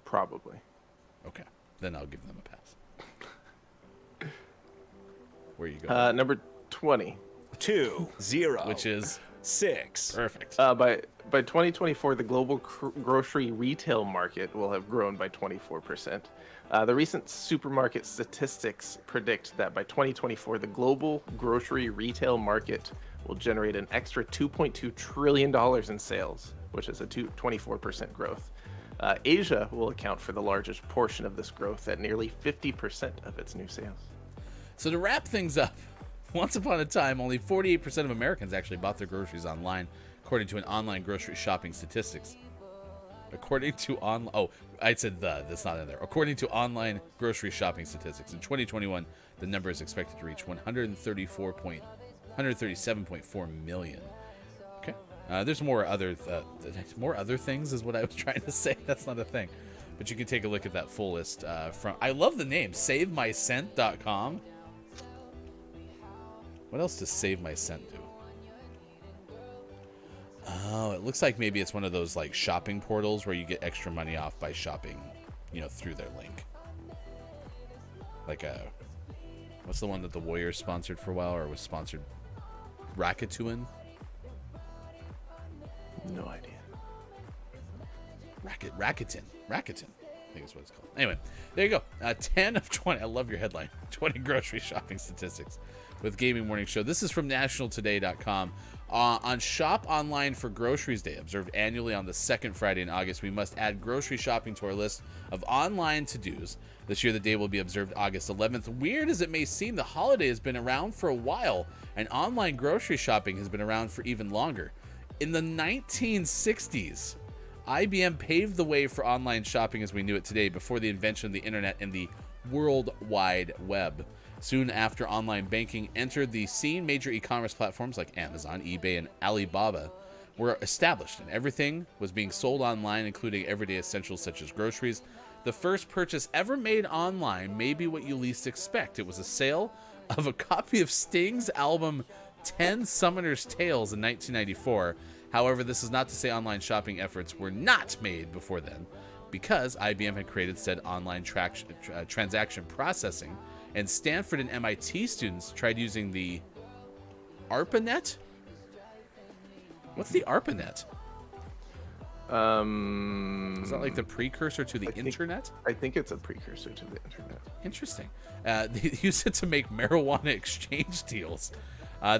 Probably. Okay. Then I'll give them a pass. Where are you going? Number 20. 2, 0. Which is 6. Perfect. By 2024, the global grocery retail market will have grown by 24%. The recent supermarket statistics predict that by 2024, the global grocery retail market will generate an extra $2.2 trillion in sales, which is a 24% growth. Asia will account for the largest portion of this growth at nearly 50% of its new sales. So to wrap things up, once upon a time, only 48% of Americans actually bought their groceries online, according to an online grocery shopping statistics. According to that's not in there. According to online grocery shopping statistics, in 2021, the number is expected to reach 137.4 million. Okay. There's more other things is what I was trying to say. That's not a thing. But you can take a look at that full list from. I love the name, SaveMyCent.com. What else does Save My Cent do? Oh, it looks like maybe it's one of those like shopping portals where you get extra money off by shopping, through their link. Like what's the one that the Warriors sponsored for a while, or was sponsored? Rakuten? No idea. Rakuten, I think is what it's called. Anyway, there you go. 10 of 20. I love your headline. 20 grocery shopping statistics with Gaming Morning Show. This is from nationaltoday.com. On Shop Online for Groceries Day, observed annually on the second Friday in August, we must add grocery shopping to our list of online to-dos. This year, the day will be observed August 11th. Weird as it may seem, the holiday has been around for a while, and online grocery shopping has been around for even longer. In the 1960s, IBM paved the way for online shopping as we knew it today before the invention of the internet and the World Wide Web. Soon after online banking entered the scene, major e-commerce platforms like Amazon, eBay, and Alibaba were established, and everything was being sold online, including everyday essentials such as groceries. The first purchase ever made online may be what you least expect. It was a sale of a copy of Sting's album 10 Summoner's Tales in 1994. However, this is not to say online shopping efforts were not made before then, because IBM had created said online transaction processing, and Stanford and MIT students tried using the ARPANET? What's the ARPANET? Is that like the precursor to the internet? I think it's a precursor to the internet. Interesting. They used it to make marijuana exchange deals.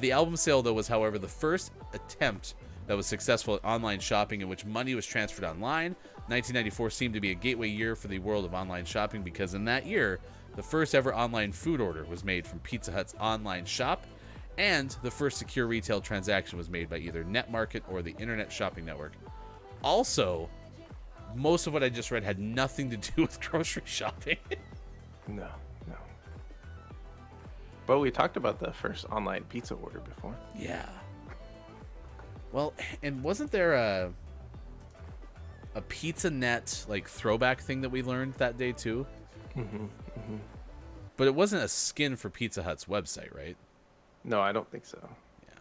The album sale, though, was, however, the first attempt that was successful at online shopping in which money was transferred online. 1994 seemed to be a gateway year for the world of online shopping because in that year, the first ever online food order was made from Pizza Hut's online shop, and the first secure retail transaction was made by either NetMarket or the Internet Shopping Network. Also, most of what I just read had nothing to do with grocery shopping. No. But we talked about the first online pizza order before. Yeah. Well, and wasn't there a PizzaNet like throwback thing that we learned that day too? But it wasn't a skin for Pizza Hut's website, right? No, I don't think so. Yeah.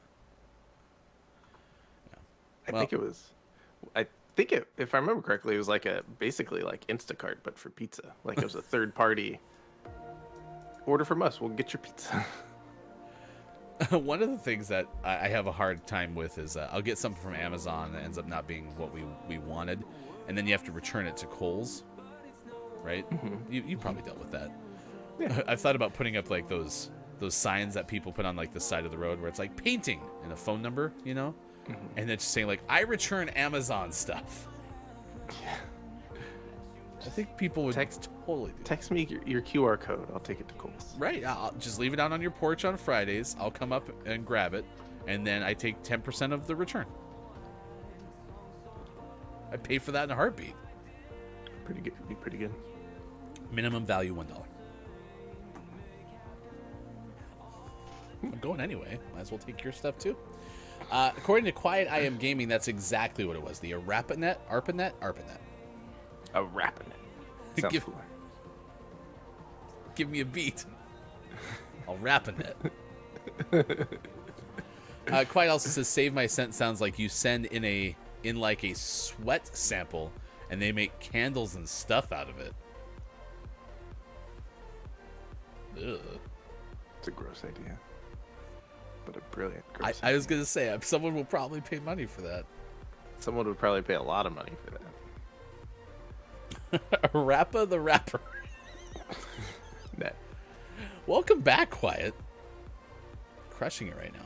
I think if I remember correctly, it was like basically like Instacart, but for pizza. Like it was a third party. Order from us, we'll get your pizza. One of the things that I have a hard time with is I'll get something from Amazon that ends up not being what we wanted, and then you have to return it to Kohl's, right? You probably dealt with that. Yeah. I've thought about putting up like those signs that people put on like the side of the road where it's like painting and a phone number, and then just saying like, I return Amazon stuff. Yeah. I think people would totally do Text me your QR code. I'll take it to Kohl's. Right. I'll just leave it out on your porch on Fridays. I'll come up and grab it, and then I take 10% of the return. I pay for that in a heartbeat. Pretty good. Be pretty good. Minimum value $1. I'm going anyway. Might as well take your stuff too. According to Quiet I Am Gaming, that's exactly what it was. The ARPANET. A rapping it. Sounds cool. Give me a beat. I'll rapping it. Quiet also says, "Save My Scent" sounds like you send in like a sweat sample, and they make candles and stuff out of it. Ugh. It's a gross idea. but a brilliant gross I was going to say, someone will probably pay money for that. Someone would probably pay a lot of money for that. Rappa the Rapper. Net. Welcome back, Quiet. Crushing it right now.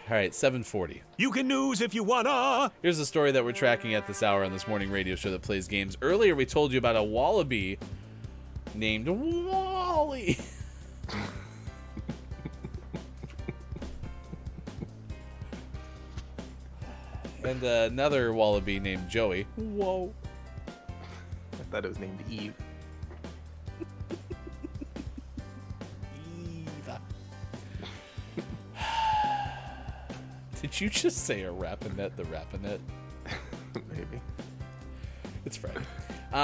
All right, 7:40. You can news if you wanna. Here's the story that we're tracking at this hour on this morning radio show that plays games. Earlier, we told you about a wallaby named Wally. And another wallaby named Joey. Whoa. I thought it was named Eve. Eva. Did you just say a Rappanet the Rappanet? Maybe. It's Friday.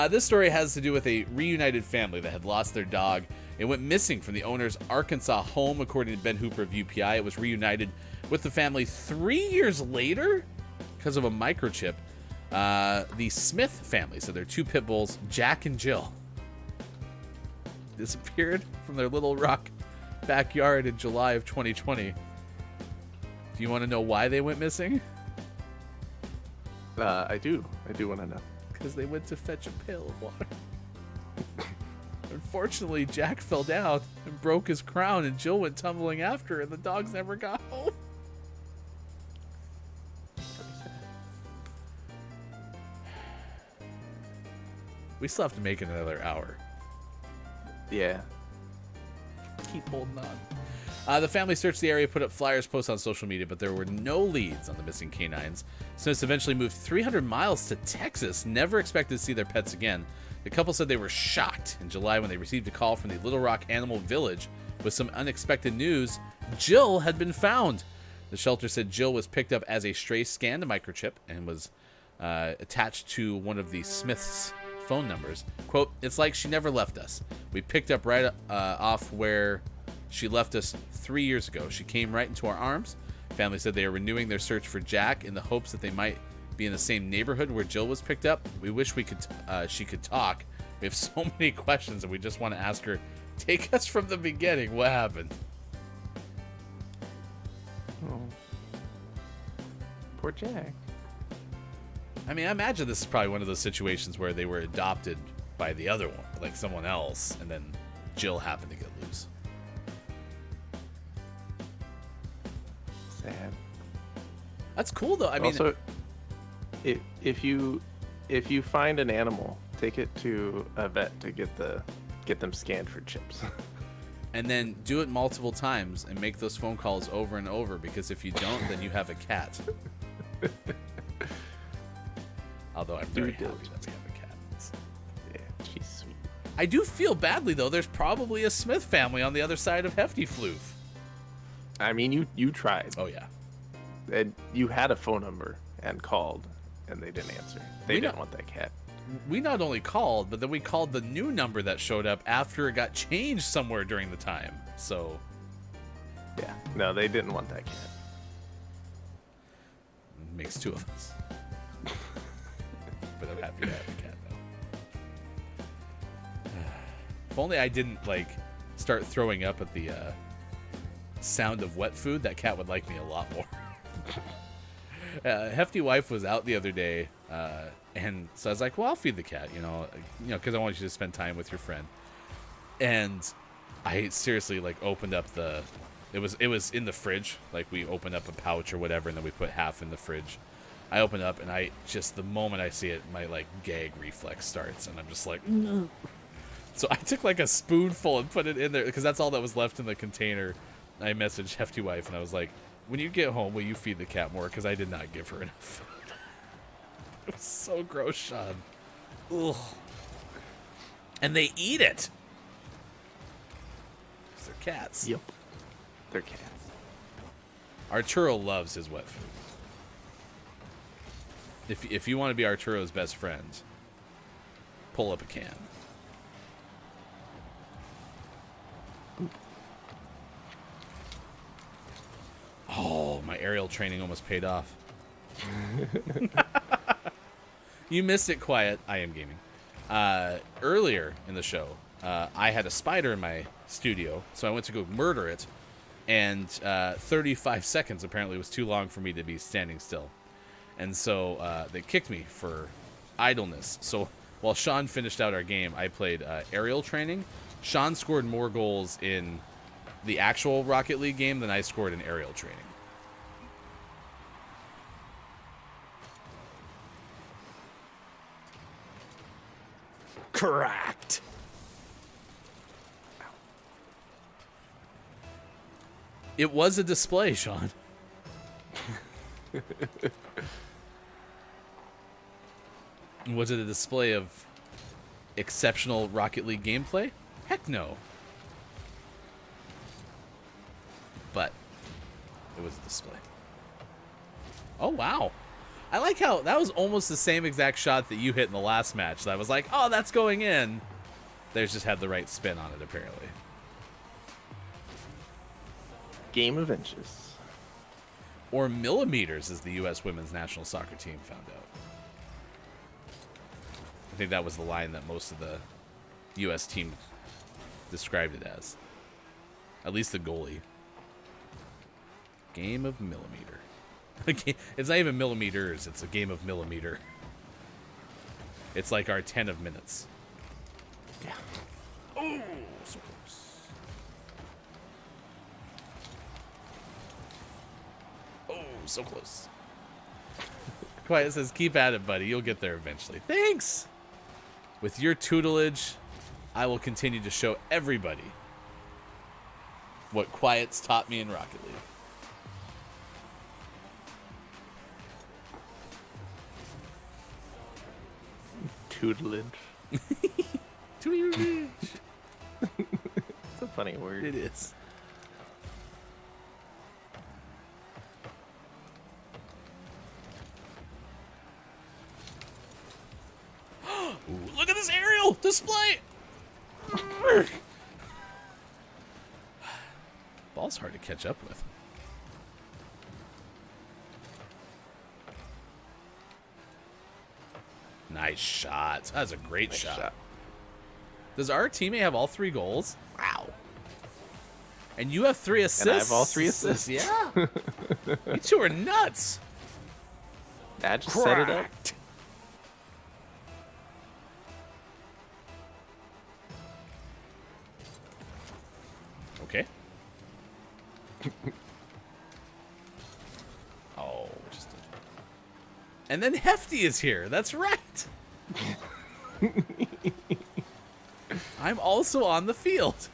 This story has to do with a reunited family that had lost their dog. It went missing from the owner's Arkansas home, according to Ben Hooper of UPI. It was reunited with the family 3 years later because of a microchip. The Smith family, so their two pit bulls, Jack and Jill, disappeared from their Little Rock backyard in July of 2020. Do you want to know why they went missing? I do want to know. Because they went to fetch a pail of water. Unfortunately, Jack fell down and broke his crown, and Jill went tumbling after, and the dogs never got home. We still have to make it another hour. Yeah. Keep holding on. The family searched the area, put up flyers, posts on social media, but there were no leads on the missing canines. Smiths eventually moved 300 miles to Texas, never expected to see their pets again. The couple said they were shocked in July when they received a call from the Little Rock Animal Village with some unexpected news. Jill had been found. The shelter said Jill was picked up as a stray scanned microchip and was attached to one of the Smiths' phone numbers. Quote, "It's like she never left us. We picked up right off where she left us 3 years ago. She came right into our arms." Family said they are renewing their search for Jack in the hopes that they might be in the same neighborhood where Jill was picked up. We wish she could talk. We have so many questions and we just want to ask her, take us from the beginning. What happened? Oh. Poor Jack. I mean, I imagine this is probably one of those situations where they were adopted by the other one, like someone else, and then Jill happened to get loose. Sad. That's cool, though. I mean, also, if you find an animal, take it to a vet to get them scanned for chips. and then do it multiple times and make those phone calls over and over, because if you don't, then you have a cat. Although I'm very happy that we have a cat. Yeah, she's sweet. I do feel badly, though. There's probably a Smith family on the other side of Hefty Floof. I mean, you tried. Oh, yeah. And you had a phone number and called, and they didn't answer. They didn't want that cat. We not only called, but then we called the new number that showed up after it got changed somewhere during the time. So, yeah. No, they didn't want that cat. Makes two of us. But I'm happy to have a cat now. If only I didn't, start throwing up at the sound of wet food, that cat would like me a lot more. Hefty wife was out the other day, and so I was like, well, I'll feed the cat, because I want you to spend time with your friend. And I seriously, opened up it was in the fridge. We opened up a pouch or whatever, and then we put half in the fridge. I open up, and the moment I see it, my, gag reflex starts, and I'm just like, no. So I took, a spoonful and put it in there, because that's all that was left in the container. I messaged Hefty wife, and I was like, when you get home, will you feed the cat more? Because I did not give her enough food. It was so gross, Sean. Ugh. And they eat it. Because they're cats. Yep. They're cats. Arturo loves his wet food. If you want to be Arturo's best friend, pull up a can. Oh, my aerial training almost paid off. You missed it, Quiet. I am gaming. Earlier in the show, I had a spider in my studio, so I went to go murder it and 35 seconds apparently was too long for me to be standing still. And so they kicked me for idleness. So while Sean finished out our game, I played aerial training. Sean scored more goals in the actual Rocket League game than I scored in aerial training. Correct. It was a display, Sean. Was it a display of exceptional Rocket League gameplay? Heck no. But it was a display. Oh, wow. I like how that was almost the same exact shot that you hit in the last match. That I was like, oh, that's going in. Theirs just had the right spin on it, apparently. Game of inches. Or millimeters, as the U.S. women's national soccer team found out. I think that was the line that most of the U.S. team described it as. At least the goalie. Game of millimeter. It's not even millimeters, it's a game of millimeter. It's like our 10 of minutes. Yeah. Oh, so close. Oh, so close. Quiet says, keep at it, buddy. You'll get there eventually. Thanks! With your tutelage, I will continue to show everybody what Quiet's taught me in Rocket League. Tutelage. Tutelage. It's a funny word. It is. Ooh, look at this aerial display. Ball's hard to catch up with. Nice shot. That was a great shot. Does our teammate have all 3 goals? Wow. And you have 3 assists. And I have all 3 assists. Yeah. You two are nuts. I just set it up. Okay. Oh, just. And then Hefty is here. That's right. I'm also on the field.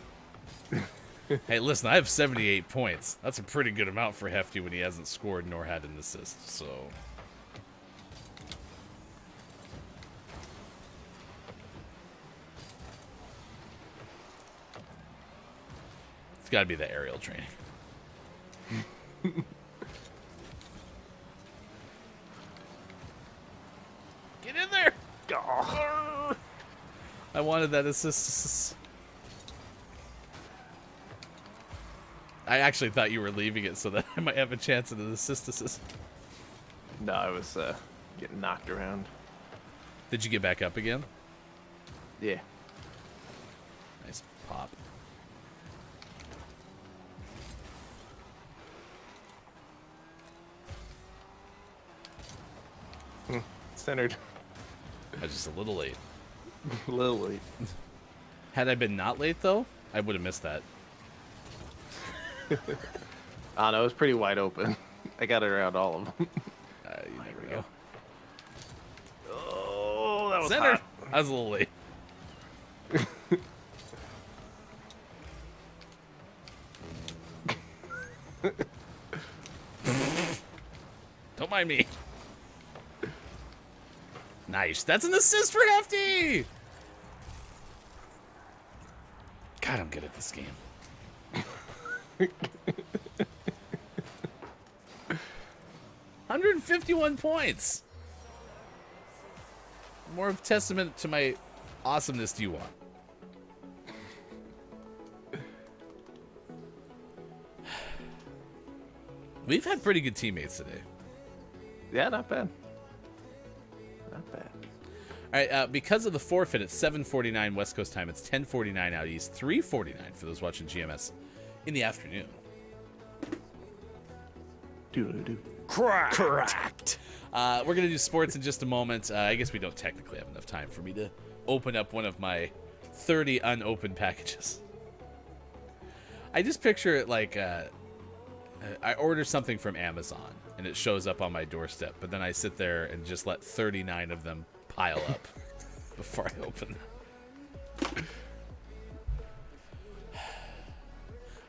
Hey, listen, I have 78 points. That's a pretty good amount for Hefty when he hasn't scored nor had an assist, so. It's got to be the aerial training. Get in there! Oh. I wanted that assist. I actually thought you were leaving it so that I might have a chance at an assist. No, I was getting knocked around. Did you get back up again? Yeah. Nice pop. Centered. I was just a little late. A little late. Had I been not late, though, I would have missed that. Oh, no, it was pretty wide open. I got it around all of them. You never go. Oh, that was Center. hot. I was a little late. Don't mind me. Nice. That's an assist for Hefty. God, I'm good at this game. 151 points. More of a testament to my awesomeness do you want? We've had pretty good teammates today. Yeah, not bad. Not bad. All right, because of the forfeit, it's 7:49 West Coast time. It's 10:49 out east, 3:49 for those watching GMS in the afternoon. Doodle-doo. Correct. We're going to do sports in just a moment. I guess we don't technically have enough time for me to open up one of my 30 unopened packages. I just picture it like I order something from Amazon and it shows up on my doorstep, but then I sit there and just let 39 of them pile up before I open them.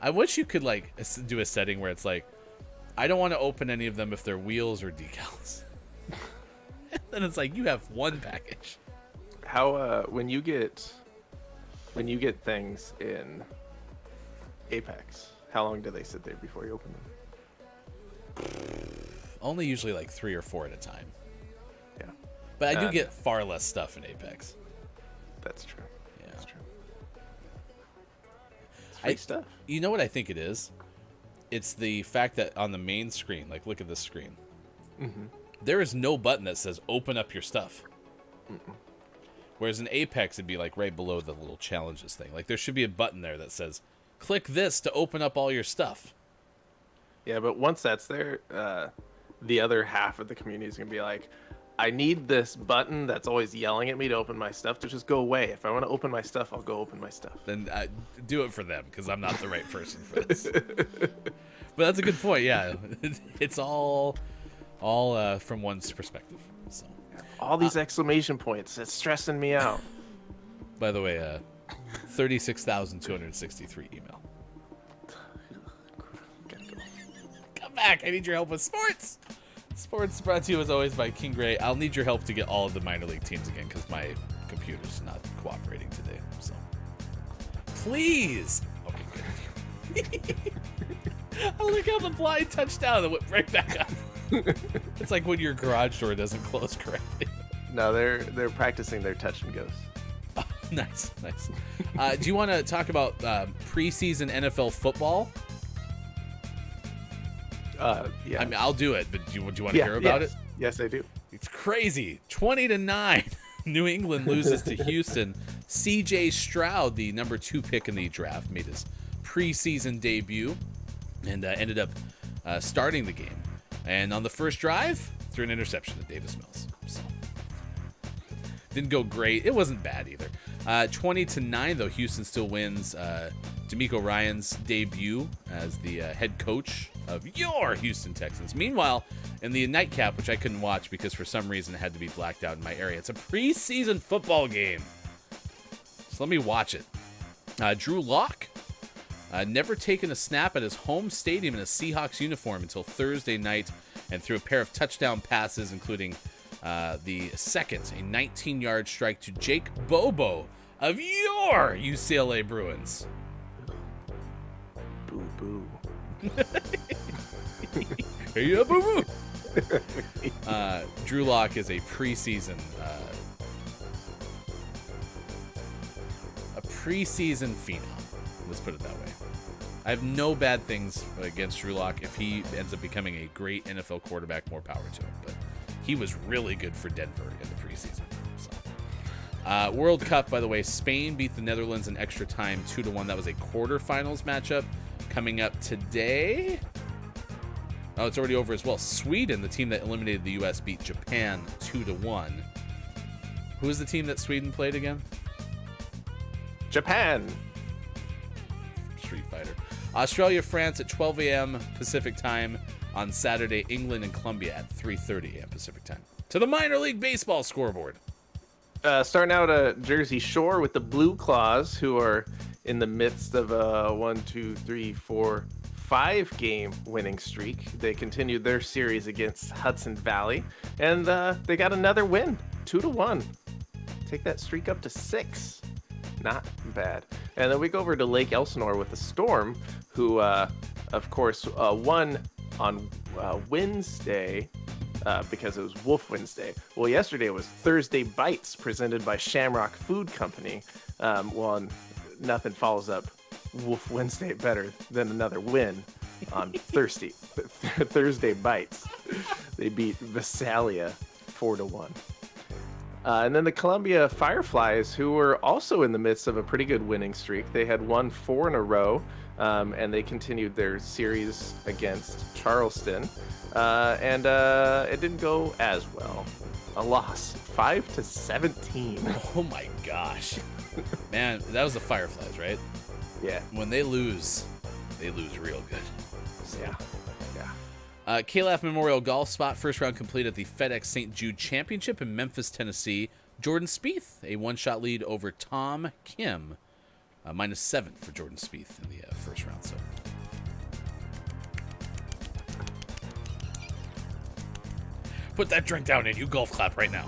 I wish you could like do a setting where it's like, I don't want to open any of them if they're wheels or decals. Then it's like you have one package. How when you get things in Apex, how long do they sit there before you open them? Only usually like 3 or 4 at a time. Yeah. But I do get far less stuff in Apex. That's true. Yeah. That's true. It's free stuff. You know what I think it is? It's the fact that on the main screen, like look at this screen. Mm-hmm. There is no button that says open up your stuff. Mm-mm. Whereas in Apex, it'd be like right below the little challenges thing. Like there should be a button there that says click this to open up all your stuff. Yeah, but once that's there, the other half of the community is going to be like, I need this button that's always yelling at me to open my stuff to just go away. If I want to open my stuff, I'll go open my stuff. Then do it for them, because I'm not the right person for this. But that's a good point, yeah. It's all from one's perspective. So all these exclamation points, it's stressing me out. By the way, 36,263 email. Come back, I need your help with sports. Sports brought to you as always by King Gray. I'll need your help to get all of the minor league teams again because my computer's not cooperating today. So please. Okay, good. Oh, look how the blind touchdown and went right back up. It's like when your garage door doesn't close correctly. No, they're practicing their touch and goes. Oh, nice. Do you want to talk about preseason NFL football? Yeah. I mean, I'll do it, but do you want to hear about it? Yes, I do. It's crazy. 20-9. New England loses to Houston. C.J. Stroud, the number 2 pick in the draft, made his preseason debut and ended up starting the game. And on the first drive, threw an interception to Davis Mills. So didn't go great. It wasn't bad either. 20-9, though, Houston still wins. D'Amico Ryan's debut as the head coach of your Houston Texans. Meanwhile, in the nightcap, which I couldn't watch because for some reason it had to be blacked out in my area, it's a preseason football game. So let me watch it. Drew Lock never taken a snap at his home stadium in a Seahawks uniform until Thursday night and threw a pair of touchdown passes, including the second, a 19-yard strike to Jake Bobo of your UCLA Bruins. Boo boo. Hey, boo boo. Drew Lock is a preseason phenom. Let's put it that way. I have no bad things against Drew Lock. If he ends up becoming a great NFL quarterback, more power to him. But he was really good for Denver in the preseason. So. World Cup, by the way, Spain beat the Netherlands in extra time 2-1. That was a quarterfinals matchup. Coming up today. Oh, it's already over as well. Sweden, the team that eliminated the U.S., beat Japan 2-1. Who was the team that Sweden played again? Japan. Street Fighter. Australia, France at 12 a.m. Pacific time on Saturday. England and Colombia at 3:30 a.m. Pacific time. To the minor league baseball scoreboard. Starting out at Jersey Shore with the Blue Claws, who are in the midst of a 5-game winning streak. They continued their series against Hudson Valley, and they got another win, 2-1. Take that streak up to 6. Not bad. And then we go over to Lake Elsinore with the Storm, who, of course, won on Wednesday because it was Wolf Wednesday. Well, yesterday was Thursday Bites presented by Shamrock Food Company. Well, nothing follows up Wolf Wednesday better than another win on Thursday Bites. They beat Visalia 4-1. And then the Columbia Fireflies, who were also in the midst of a pretty good winning streak. They had won 4 in a row. and they continued their series against Charleston, and it didn't go as well. A loss, 5-17. Oh my gosh. Man, that was the Fireflies, right? Yeah. When they lose real good. Yeah. KLAF Memorial Golf Spot, first round complete at the FedEx St. Jude Championship in Memphis, Tennessee. Jordan Spieth, a one-shot lead over Tom Kim. -7 for Jordan Spieth in the first round. So, put that drink down and you golf clap right now.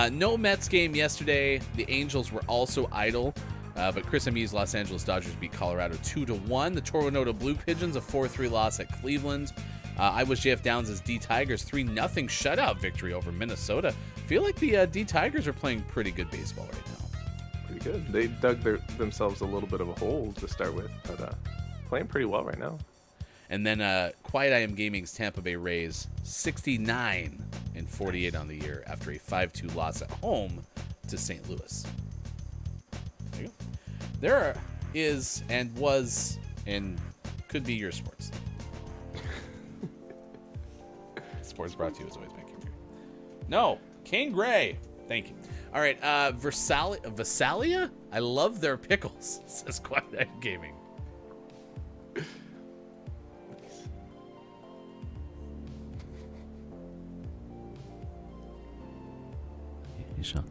No Mets game yesterday. The Angels were also idle, but Chris Hemsworth's Los Angeles Dodgers beat Colorado 2-1. The Toronto Blue Pigeons a 4-3 loss at Cleveland. I was JF Downs' D Tigers 3-0 shutout victory over Minnesota. Feel like the D Tigers are playing pretty good baseball right now. Pretty good. They dug themselves a little bit of a hole to start with, but playing pretty well right now. And then Quiet I Am Gaming's Tampa Bay Rays 69-48 on the year after a 5-2 loss at home to St. Louis. There you go. There is and was and could be your sports. Sports brought to you as always by King Gray. No, King Gray. Thank you. All right, Visalia? I love their pickles, says Quiet I Am Gaming. Hey, Sean.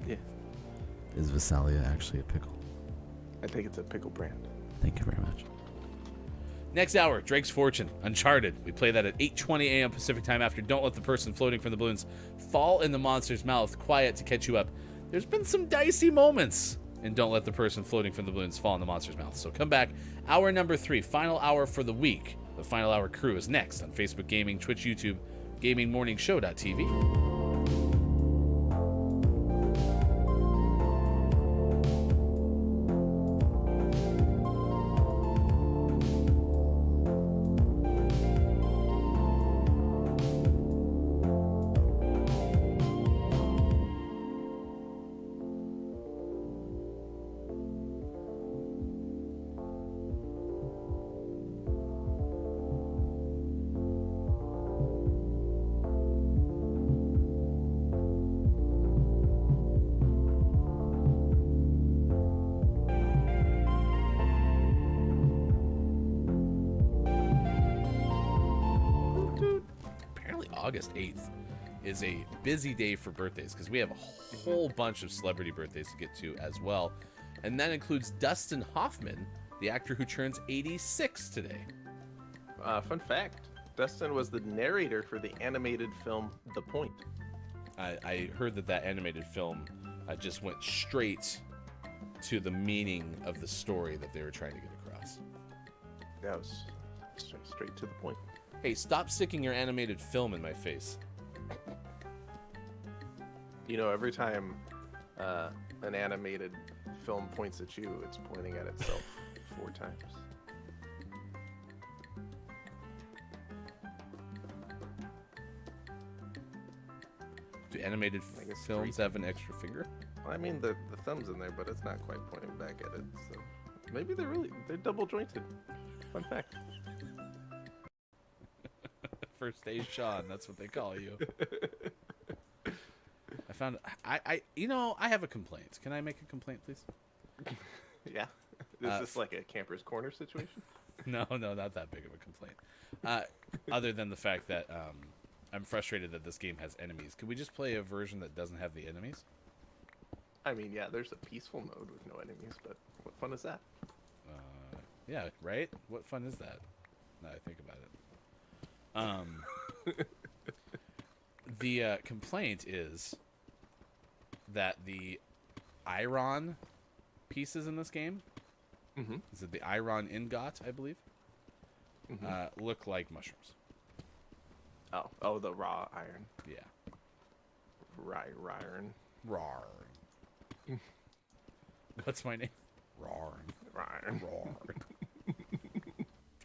Yeah. Is Visalia actually a pickle? I think it's a pickle brand. Thank you very much. Next hour, Drake's Fortune, Uncharted. We play that at 8:20 a.m. Pacific time after Don't Let the Person Floating from the Balloons Fall in the Monster's Mouth. Quiet to catch you up. There's been some dicey moments in Don't Let the Person Floating from the Balloons Fall in the Monster's Mouth. So come back. Hour number 3, final hour for the week. The Final Hour crew is next on Facebook Gaming, Twitch, YouTube, GamingMorningShow.tv. August 8th is a busy day for birthdays because we have a whole bunch of celebrity birthdays to get to as well. And that includes Dustin Hoffman, the actor who turns 86 today. Fun fact, Dustin was the narrator for the animated film The Point. I heard that animated film just went straight to the meaning of the story that they were trying to get across. That was straight to the point. Hey, stop sticking your animated film in my face. You know, every time an animated film points at you, it's pointing at itself 4 times. Do animated films have an extra finger? Well, I mean, the thumb's in there, but it's not quite pointing back at it. So maybe they're double jointed. Fun fact. First day Sean, that's what they call you. I found I have a complaint. Can I make a complaint, please? Yeah. Is this like a camper's corner situation? No, not that big of a complaint. Other than the fact that I'm frustrated that this game has enemies. Could we just play a version that doesn't have the enemies? I mean, yeah, there's a peaceful mode with no enemies, but what fun is that? Yeah, right? What fun is that? Now I think about it. The complaint is that the iron pieces in this game, is it the iron ingot, I believe, look like mushrooms. Oh, the raw iron. Yeah. Iron. Rar. What's my name? Rar.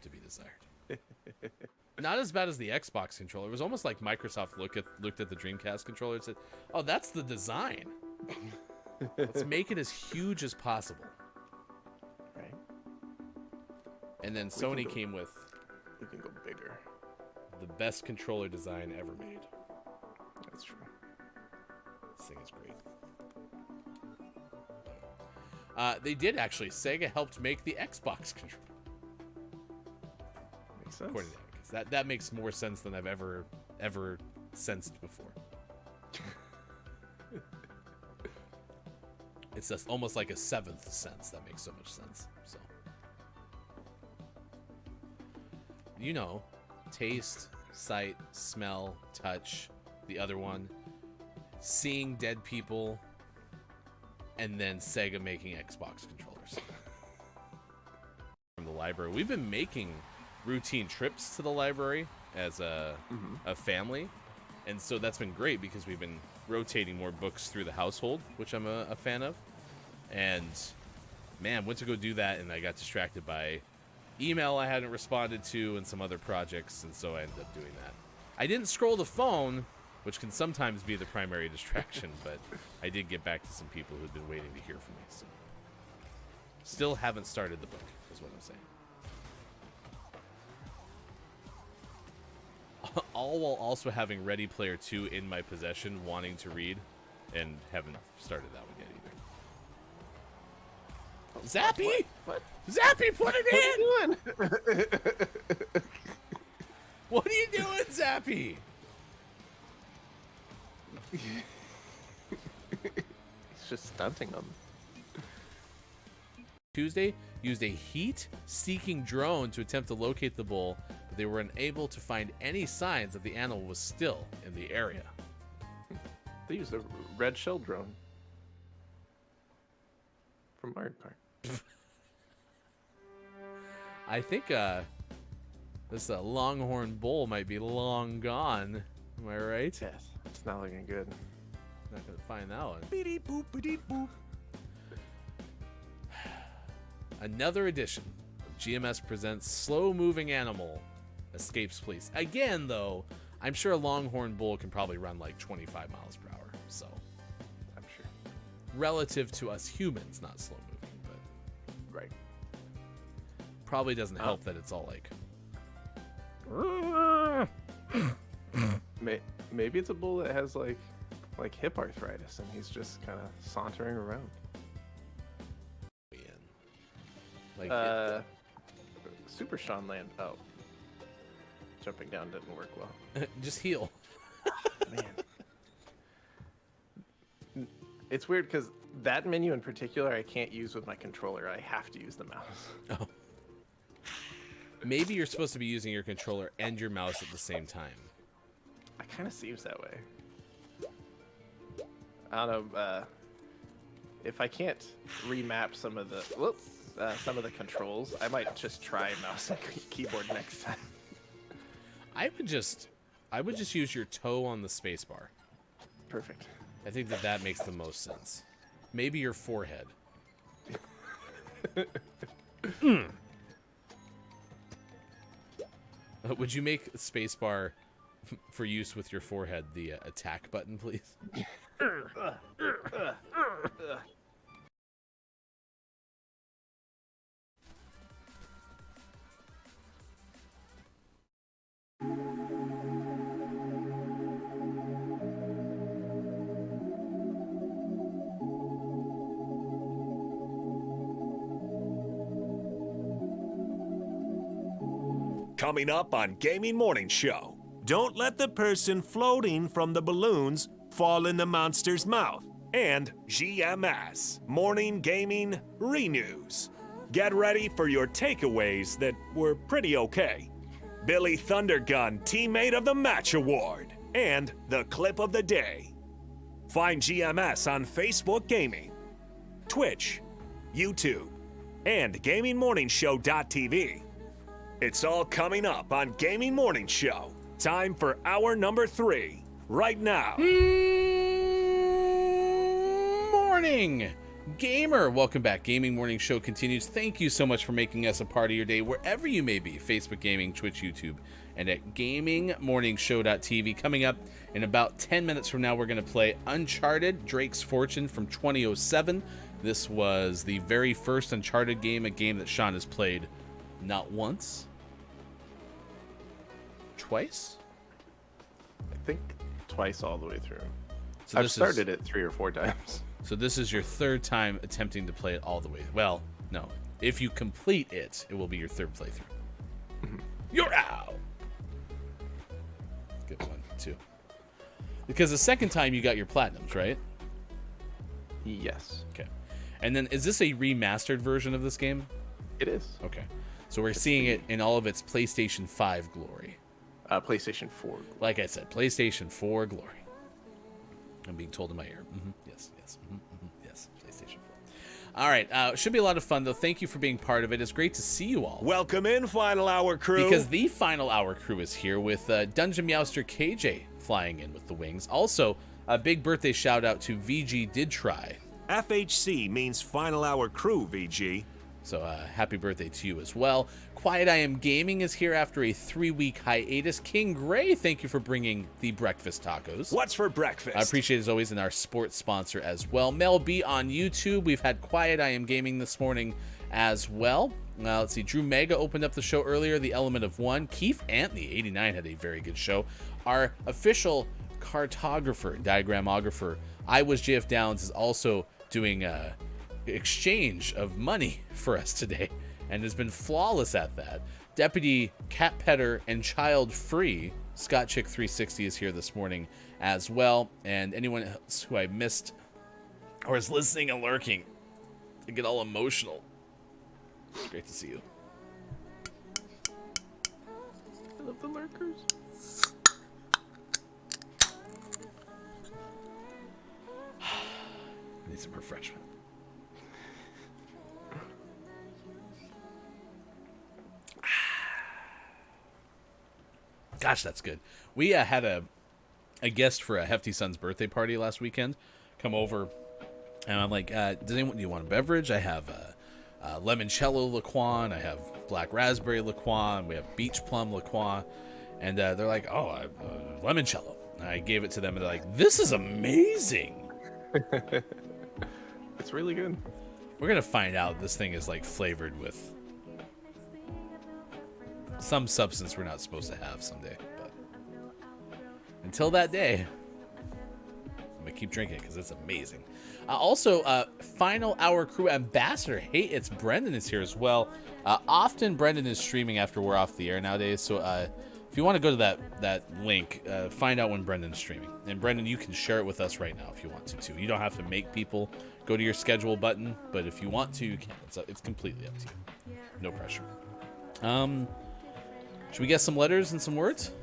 To be desired. Not as bad as the Xbox controller. It was almost like Microsoft looked at the Dreamcast controller and said, "Oh, that's the design. Let's make it as huge as possible." Right. And then Sony came with We can go bigger. the best controller design ever made. That's true. This thing is great. They did actually. Sega helped make the Xbox controller. Makes sense. According to them, 'cause that makes more sense than I've ever sensed before. It's just almost like a seventh sense that makes so much sense. So, you know, taste, sight, smell, touch. The other one, seeing dead people, and then Sega making Xbox controllers. From the library, we've been making routine trips to the library as a family, and so that's been great because we've been rotating more books through the household, which I'm a fan of. And man, went to go do that, and I got distracted by email I hadn't responded to and some other projects, and so I ended up doing that. I didn't scroll the phone, which can sometimes be the primary distraction, but I did get back to some people who'd been waiting to hear from me. So still haven't started the book, is what I'm saying. All while also having Ready Player 2 in my possession, wanting to read, and haven't started that one yet either. Zappy! What? Zappy, put it in! What are you doing? What are you doing, Zappy? He's just stunting them. Tuesday used a heat-seeking drone to attempt to locate the bull, but they were unable to find any signs that the animal was still in the area. They used a red shell drone from Mario Kart. I think this longhorn bull might be long gone. Am I right? Yes. It's not looking good. Not gonna find that one. Beep boop beep boop. Another edition of GMS presents slow-moving animal escapes police. Again, though, I'm sure a longhorn bull can probably run like 25 miles per hour. So, I'm sure. relative to us humans, not slow-moving, but Right. probably doesn't help that it's all like. Maybe it's a bull that has like hip arthritis and he's just kind of sauntering around. Like Super Sean Land. Oh, jumping down didn't work well. just heal. Man, it's weird because that menu in particular I can't use with my controller. I have to use the mouse. Oh. Maybe you're supposed to be using your controller and your mouse at the same time. It kind of seems that way. I don't know. If I can't remap some of the controls, I might just try mouse and keyboard next time. I would just use your toe on the spacebar. Perfect. I think that makes the most sense. Maybe your forehead. Would you make spacebar for use with your forehead the attack button, please? Coming up on Gaming Morning Show. Don't let the person floating from the balloons fall in the monster's mouth. And GMS, Morning Gaming Renews. Get ready for your takeaways that were pretty okay. Billy Thundergun Teammate of the Match Award. And the clip of the day. Find GMS on Facebook Gaming, Twitch, YouTube, and GamingMorningshow.tv. It's all coming up on Gaming Morning Show. Time for hour number 3, right now. Morning, gamer. Welcome back. Gaming Morning Show continues. Thank you so much for making us a part of your day, wherever you may be. Facebook Gaming, Twitch, YouTube, and at GamingMorningshow.tv. Coming up in about 10 minutes from now, we're going to play Uncharted, Drake's Fortune from 2007. This was the very first Uncharted game, a game that Sean has played Not once. Twice? I think twice all the way through. So I've started it 3 or 4 times. So this is your third time attempting to play it all the way. Well, no. If you complete it, it will be your third playthrough. You're out! Good one, too. Because the second time you got your platinums, right? Yes. Okay. And then, is this a remastered version of this game? It is. Okay. So we're seeing it in all of its PlayStation 5 glory. PlayStation 4. Like I said, PlayStation 4 glory. I'm being told in my ear. Yes, yes, yes, PlayStation 4. All right. Should be a lot of fun, though. Thank you for being part of it. It's great to see you all. Welcome in, Final Hour crew. Because the Final Hour crew is here with Dungeon Meowster KJ flying in with the wings. Also, a big birthday shout out to VG Did Try. FHC means Final Hour crew, VG. So happy birthday to you as well. Quiet I Am Gaming is here after a 3-week hiatus. King Gray, thank you for bringing the breakfast tacos. What's for breakfast? I appreciate it as always, and our sports sponsor as well. Mel B on YouTube. We've had Quiet I Am Gaming this morning as well. Let's see. Drew Mega opened up the show earlier. The Element of One. Keith Anthony, 89, had a very good show. Our official cartographer, diagramographer, I Was JF Downs, is also doing exchange of money for us today and has been flawless at that. Deputy Cat Petter and Child Free Scott Chick 360 is here this morning as well, and anyone else who I missed or is listening and lurking, I get all emotional. It's great to see you. I love the lurkers. I need some refreshment. Gosh, that's good. We had a guest for a Hefty Son's birthday party last weekend come over, and I'm like, do you want a beverage? I have limoncello liqueur, I have black raspberry liqueur, and we have beach plum liqueur, and they're like, oh, limoncello. And I gave it to them, and they're like, this is amazing. It's really good. We're gonna find out this thing is like flavored with some substance we're not supposed to have someday. But until that day, I'm gonna keep drinking it because it's amazing. Also, Final Hour crew ambassador. Hey, it's Brendan is here as well. Often Brendan is streaming after we're off the air nowadays. So if you want to go to that link, find out when Brendan's streaming. And Brendan, you can share it with us right now if you want to too. You don't have to make people go to your schedule button, but if you want to, you can. It's completely up to you. No pressure. Should we get some letters and some words?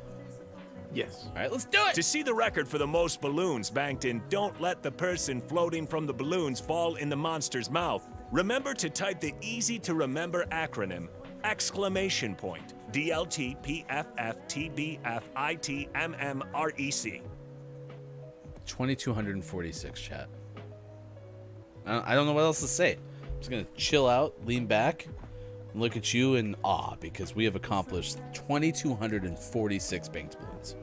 Yes. All right, let's do it. To see the record for the most balloons banked in Don't Let the Person Floating from the Balloons Fall in the Monster's Mouth, remember to type the easy-to-remember acronym, ! DLTPFFTBFITMMREC. 2,246, chat. I don't know what else to say. I'm just going to chill out, lean back, and look at you in awe because we have accomplished 2,246 banked balloons.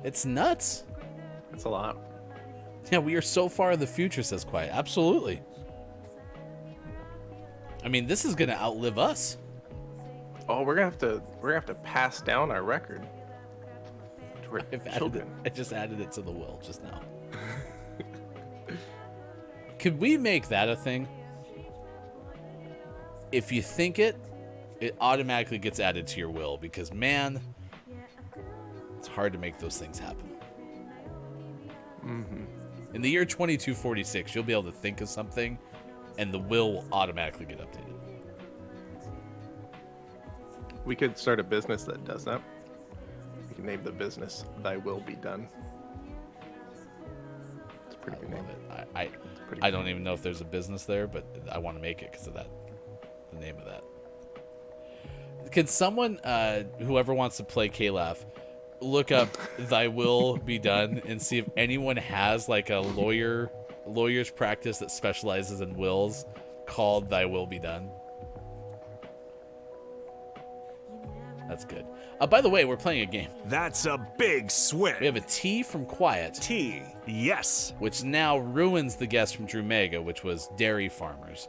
It's nuts. That's a lot. Yeah, we are so far in the future, says Quiet. Absolutely. I mean, this is going to outlive us. Oh, we're gonna have to pass down our record. We're children. I just added it to the will just now. Could we make that a thing? If you think it automatically gets added to your will because, man, it's hard to make those things happen. In the year 2246, you'll be able to think of something, and the will automatically get updated. We could start a business that does that. We can name the business "Thy Will Be Done." It's a pretty good name. I don't even know if there's a business there, but I want to make it because of that. The name of that. Can someone, whoever wants to play K-Laugh, look up "Thy Will Be Done" and see if anyone has like a lawyer's practice that specializes in wills called "Thy Will Be Done"? That's good. By the way, we're playing a game. That's a big swing. We have a T from Quiet. T, yes. Which now ruins the guess from Drew Mega, which was dairy farmers.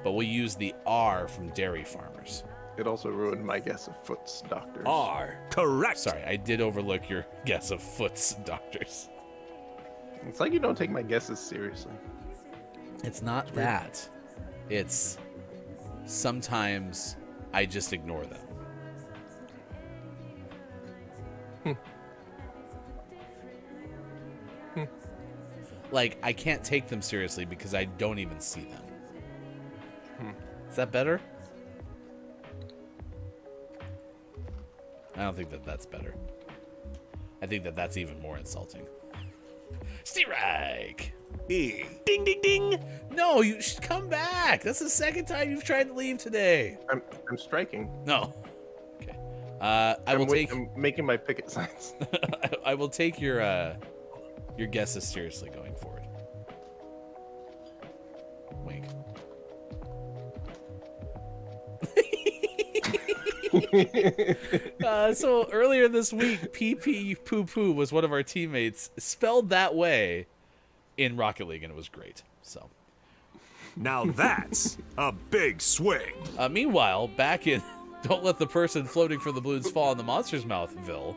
but we'll use the R from dairy farmers. It also ruined my guess of Foot's Doctors. R. Correct. Sorry, I did overlook your guess of Foot's Doctors. It's like you don't take my guesses seriously. It's not that. It's sometimes I just ignore them. Like, I can't take them seriously because I don't even see them. Is that better? I don't think that that's better. I think that that's even more insulting. Strike! E. Ding, ding, ding. No, you should come back. That's the second time you've tried to leave today. I'm striking. No. Okay. I'm making my picket signs. I will take your guesses seriously going forward. Wink. So earlier this week, PP Poo Poo was one of our teammates, spelled that way in Rocket League, and it was great. So Now that's a big swing. meanwhile, back in Don't Let the Person Floating from the Balloons Fall in the Monster's Mouthville,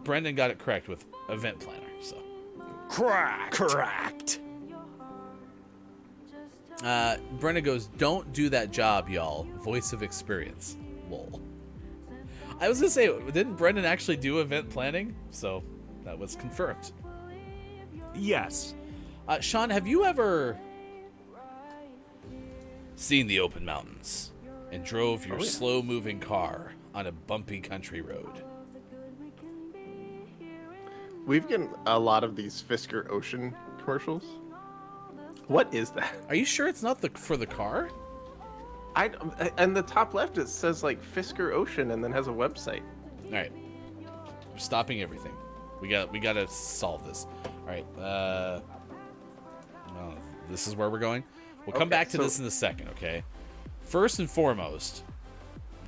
Brendan got it correct with Event Planner. So Correct. Brendan goes, "Don't do that job, y'all. Voice of experience." Lol. I was gonna say, didn't Brendan actually do event planning? So that was confirmed. Yes. Sean, have you ever seen the open mountains and drove your slow-moving car on a bumpy country road? We've gotten a lot of these Fisker Ocean commercials. What is that? Are you sure it's not for the car? And the top left, it says like Fisker Ocean and then has a website. All right, we're stopping everything. We gotta solve this. All right. This is where we're going. We'll come back to this in a second. Okay. First and foremost,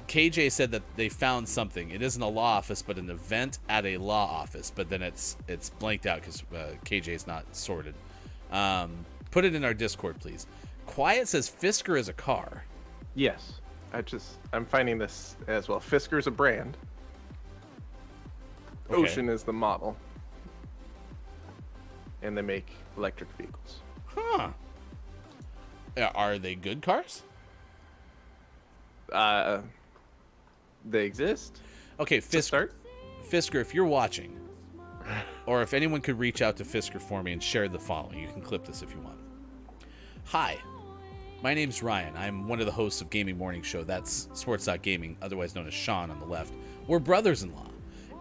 KJ said that they found something. It isn't a law office, but an event at a law office. But then it's blanked out because KJ's not sorted. Put it in our Discord, please. Quiet says Fisker is a car. Yes. I'm finding this as well. Fisker's a brand. Okay. Ocean is the model. And they make electric vehicles. Huh. Are they good cars? They exist. Okay, Fisker, if you're watching, or if anyone could reach out to Fisker for me and share the following, you can clip this if you want. Hi, my name's Ryan. I'm one of the hosts of Gaming Morning Show. That's Sports.Gaming, otherwise known as Sean on the left. We're brothers-in-law,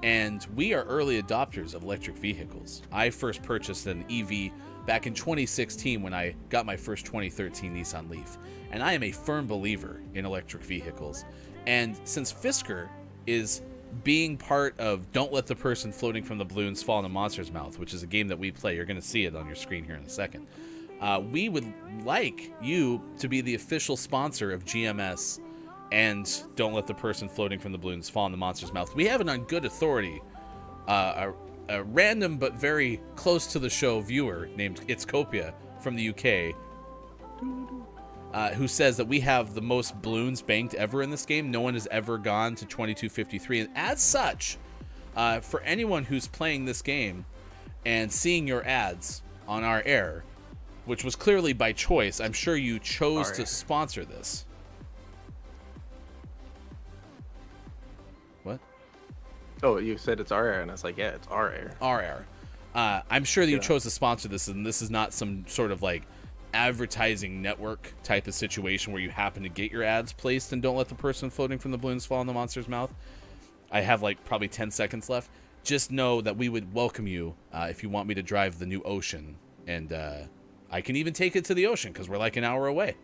and we are early adopters of electric vehicles. I first purchased an EV back in 2016 when I got my first 2013 Nissan Leaf, and I am a firm believer in electric vehicles. And since Fisker is being part of Don't Let the Person Floating from the Balloons Fall in the Monster's Mouth, which is a game that we play, you're going to see it on your screen here in a second, we would like you to be the official sponsor of GMS and Don't Let the Person Floating from the Balloons Fall in the Monster's Mouth. We have it on good authority. A random but very close to the show viewer named It's Copia from the UK, who says that we have the most balloons banked ever in this game. No one has ever gone to 2253. And as such, for anyone who's playing this game and seeing your ads on our air, which was clearly by choice, I'm sure you chose to sponsor this. What? Oh, you said it's our air, and I was like, yeah, it's our air. Our air. I'm sure that you chose to sponsor this, and this is not some sort of like advertising network type of situation where you happen to get your ads placed and Don't Let the Person Floating from the Balloons Fall in the Monster's Mouth. I have like probably 10 seconds left. Just know that we would welcome you if you want me to drive the new Ocean, and I can even take it to the ocean because we're like an hour away.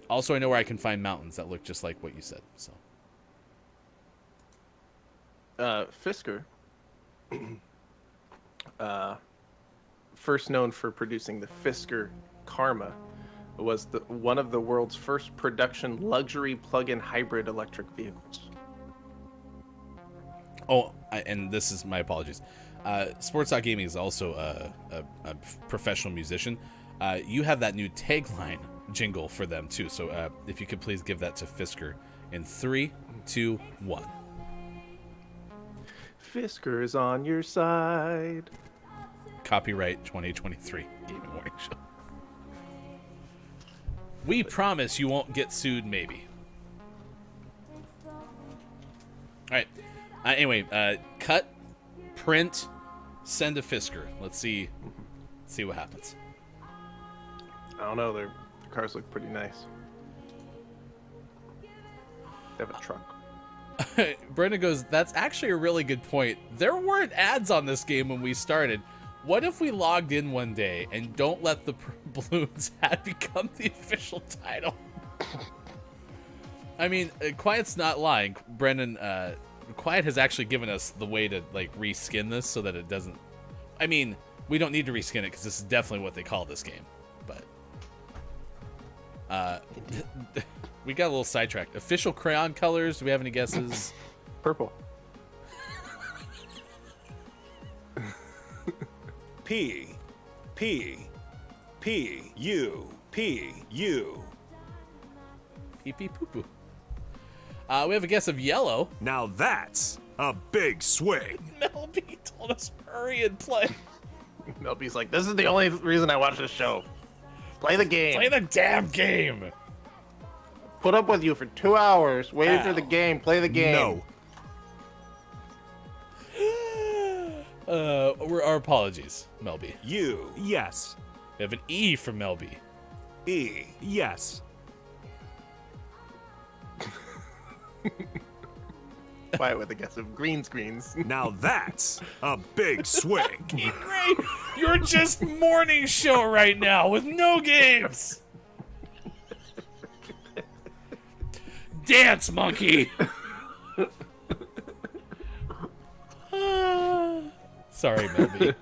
Also, I know where I can find mountains that look just like what you said. So, Fisker, first known for producing the Fisker Karma, was one of the world's first production luxury plug-in hybrid electric vehicles. oh, and this is my apologies. Sports.Gaming is also a professional musician. You have that new tagline jingle for them, too. So if you could please give that to Fisker in 3, 2, 1. Fisker is on your side. Copyright 2023 Gaming Morning Show. We promise you won't get sued, maybe. All right. Anyway, cut, print, send to Fisker. Let's see what happens. I don't know. Their cars look pretty nice. They have a truck. Brenda goes, that's actually a really good point. There weren't ads on this game when we started. What if we logged in one day and don't let the balloons ad become the official title? I mean, Quiet's not lying. Brendan, Quiet has actually given us the way to like reskin this so that it doesn't. I mean, we don't need to reskin it because this is definitely what they call this game. But we got a little sidetracked. Official crayon colors. Do we have any guesses? Purple. P, P, P, U, P, U. Pee pee poo poo. We have a guess of yellow. Now that's a big swing. Mel B told us hurry and play. Mel B's like, this is the only reason I watch this show. Play the game. Play the damn game. Put up with you for 2 hours, waiting for the game. Play the game. No. Our apologies, Mel B. U, yes. We have an E from Mel B. E, yes. Quiet with a guess of green screens. Now that's a big swing. Great. You're just morning show right now with no games. Dance monkey. Sorry, Mel B.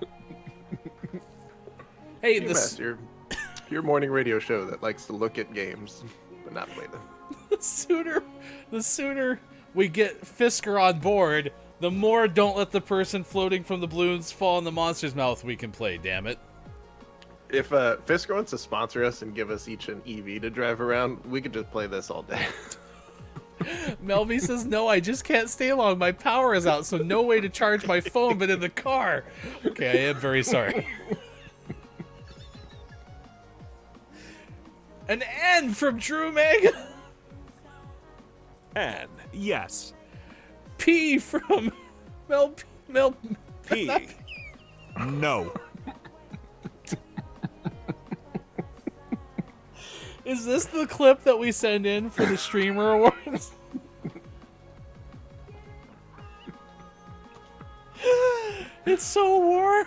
Hey, GMS, your morning radio show that likes to look at games but not play them. The sooner we get Fisker on board, the more don't let the person floating from the balloons fall in the monster's mouth we can play, damn it. If Fisker wants to sponsor us and give us each an EV to drive around, we could just play this all day. Melvie says, no, I just can't stay long. My power is out, so no way to charge my phone but in the car. Okay, I am very sorry. An N from Drew Meg. N, yes. P from Mel P, no. Is this the clip that we send in for the streamer awards? It's so warm.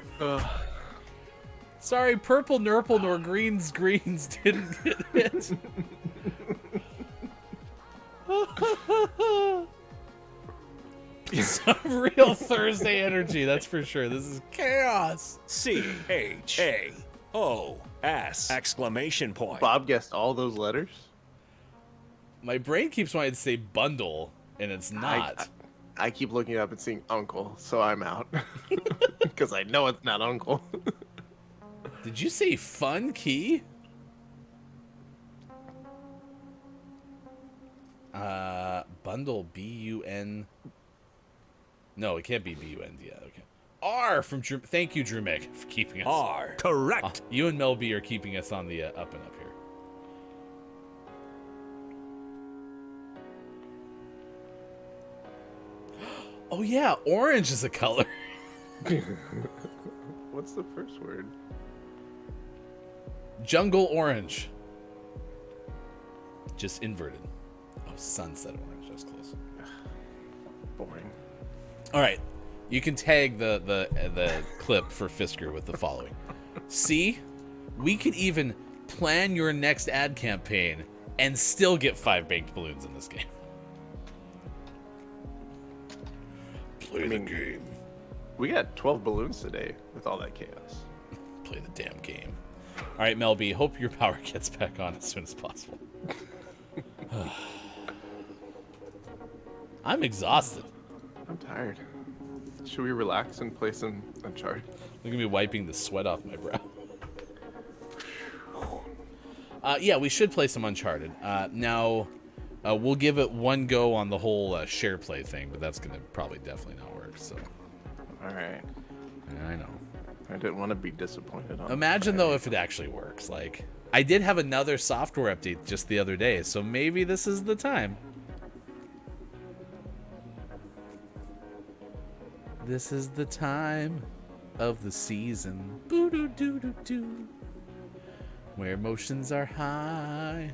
Sorry, purple nurple nor greens didn't get hit. Some real Thursday energy, that's for sure. This is chaos. C-H-A-O-S exclamation point. Bob guessed all those letters? My brain keeps wanting to say bundle, and it's not. I keep looking up and seeing uncle, so I'm out. Because I know it's not uncle. Did you say fun key? Bundle, B-U-N. No, it can't be B-U-N. Yeah, okay. R from Drew. Thank you, Drew Meg, for keeping us. R. Correct. You and Mel B are keeping us on the up and up here. Oh, yeah, orange is a color. What's the first word? Jungle orange. Just inverted. Oh, sunset orange. That's close. Boring. All right. You can tag the clip for Fisker with the following. See? We could even plan your next ad campaign and still get 5 baked balloons in this game. Play the game. We got 12 balloons today with all that chaos. Play the damn game. All right, Mel B, hope your power gets back on as soon as possible. I'm exhausted. I'm tired. Should we relax and play some Uncharted? Look at me wiping the sweat off my brow. Yeah, we should play some Uncharted. Now, we'll give it one go on the whole share play thing, but that's going to probably definitely not work. So, All right. I know. I didn't want to be disappointed. Imagine, though, if it actually works. Like, I did have another software update just the other day, so maybe this is the time. This is the time of the season. Boo-doo-doo-doo-doo. Where emotions are high.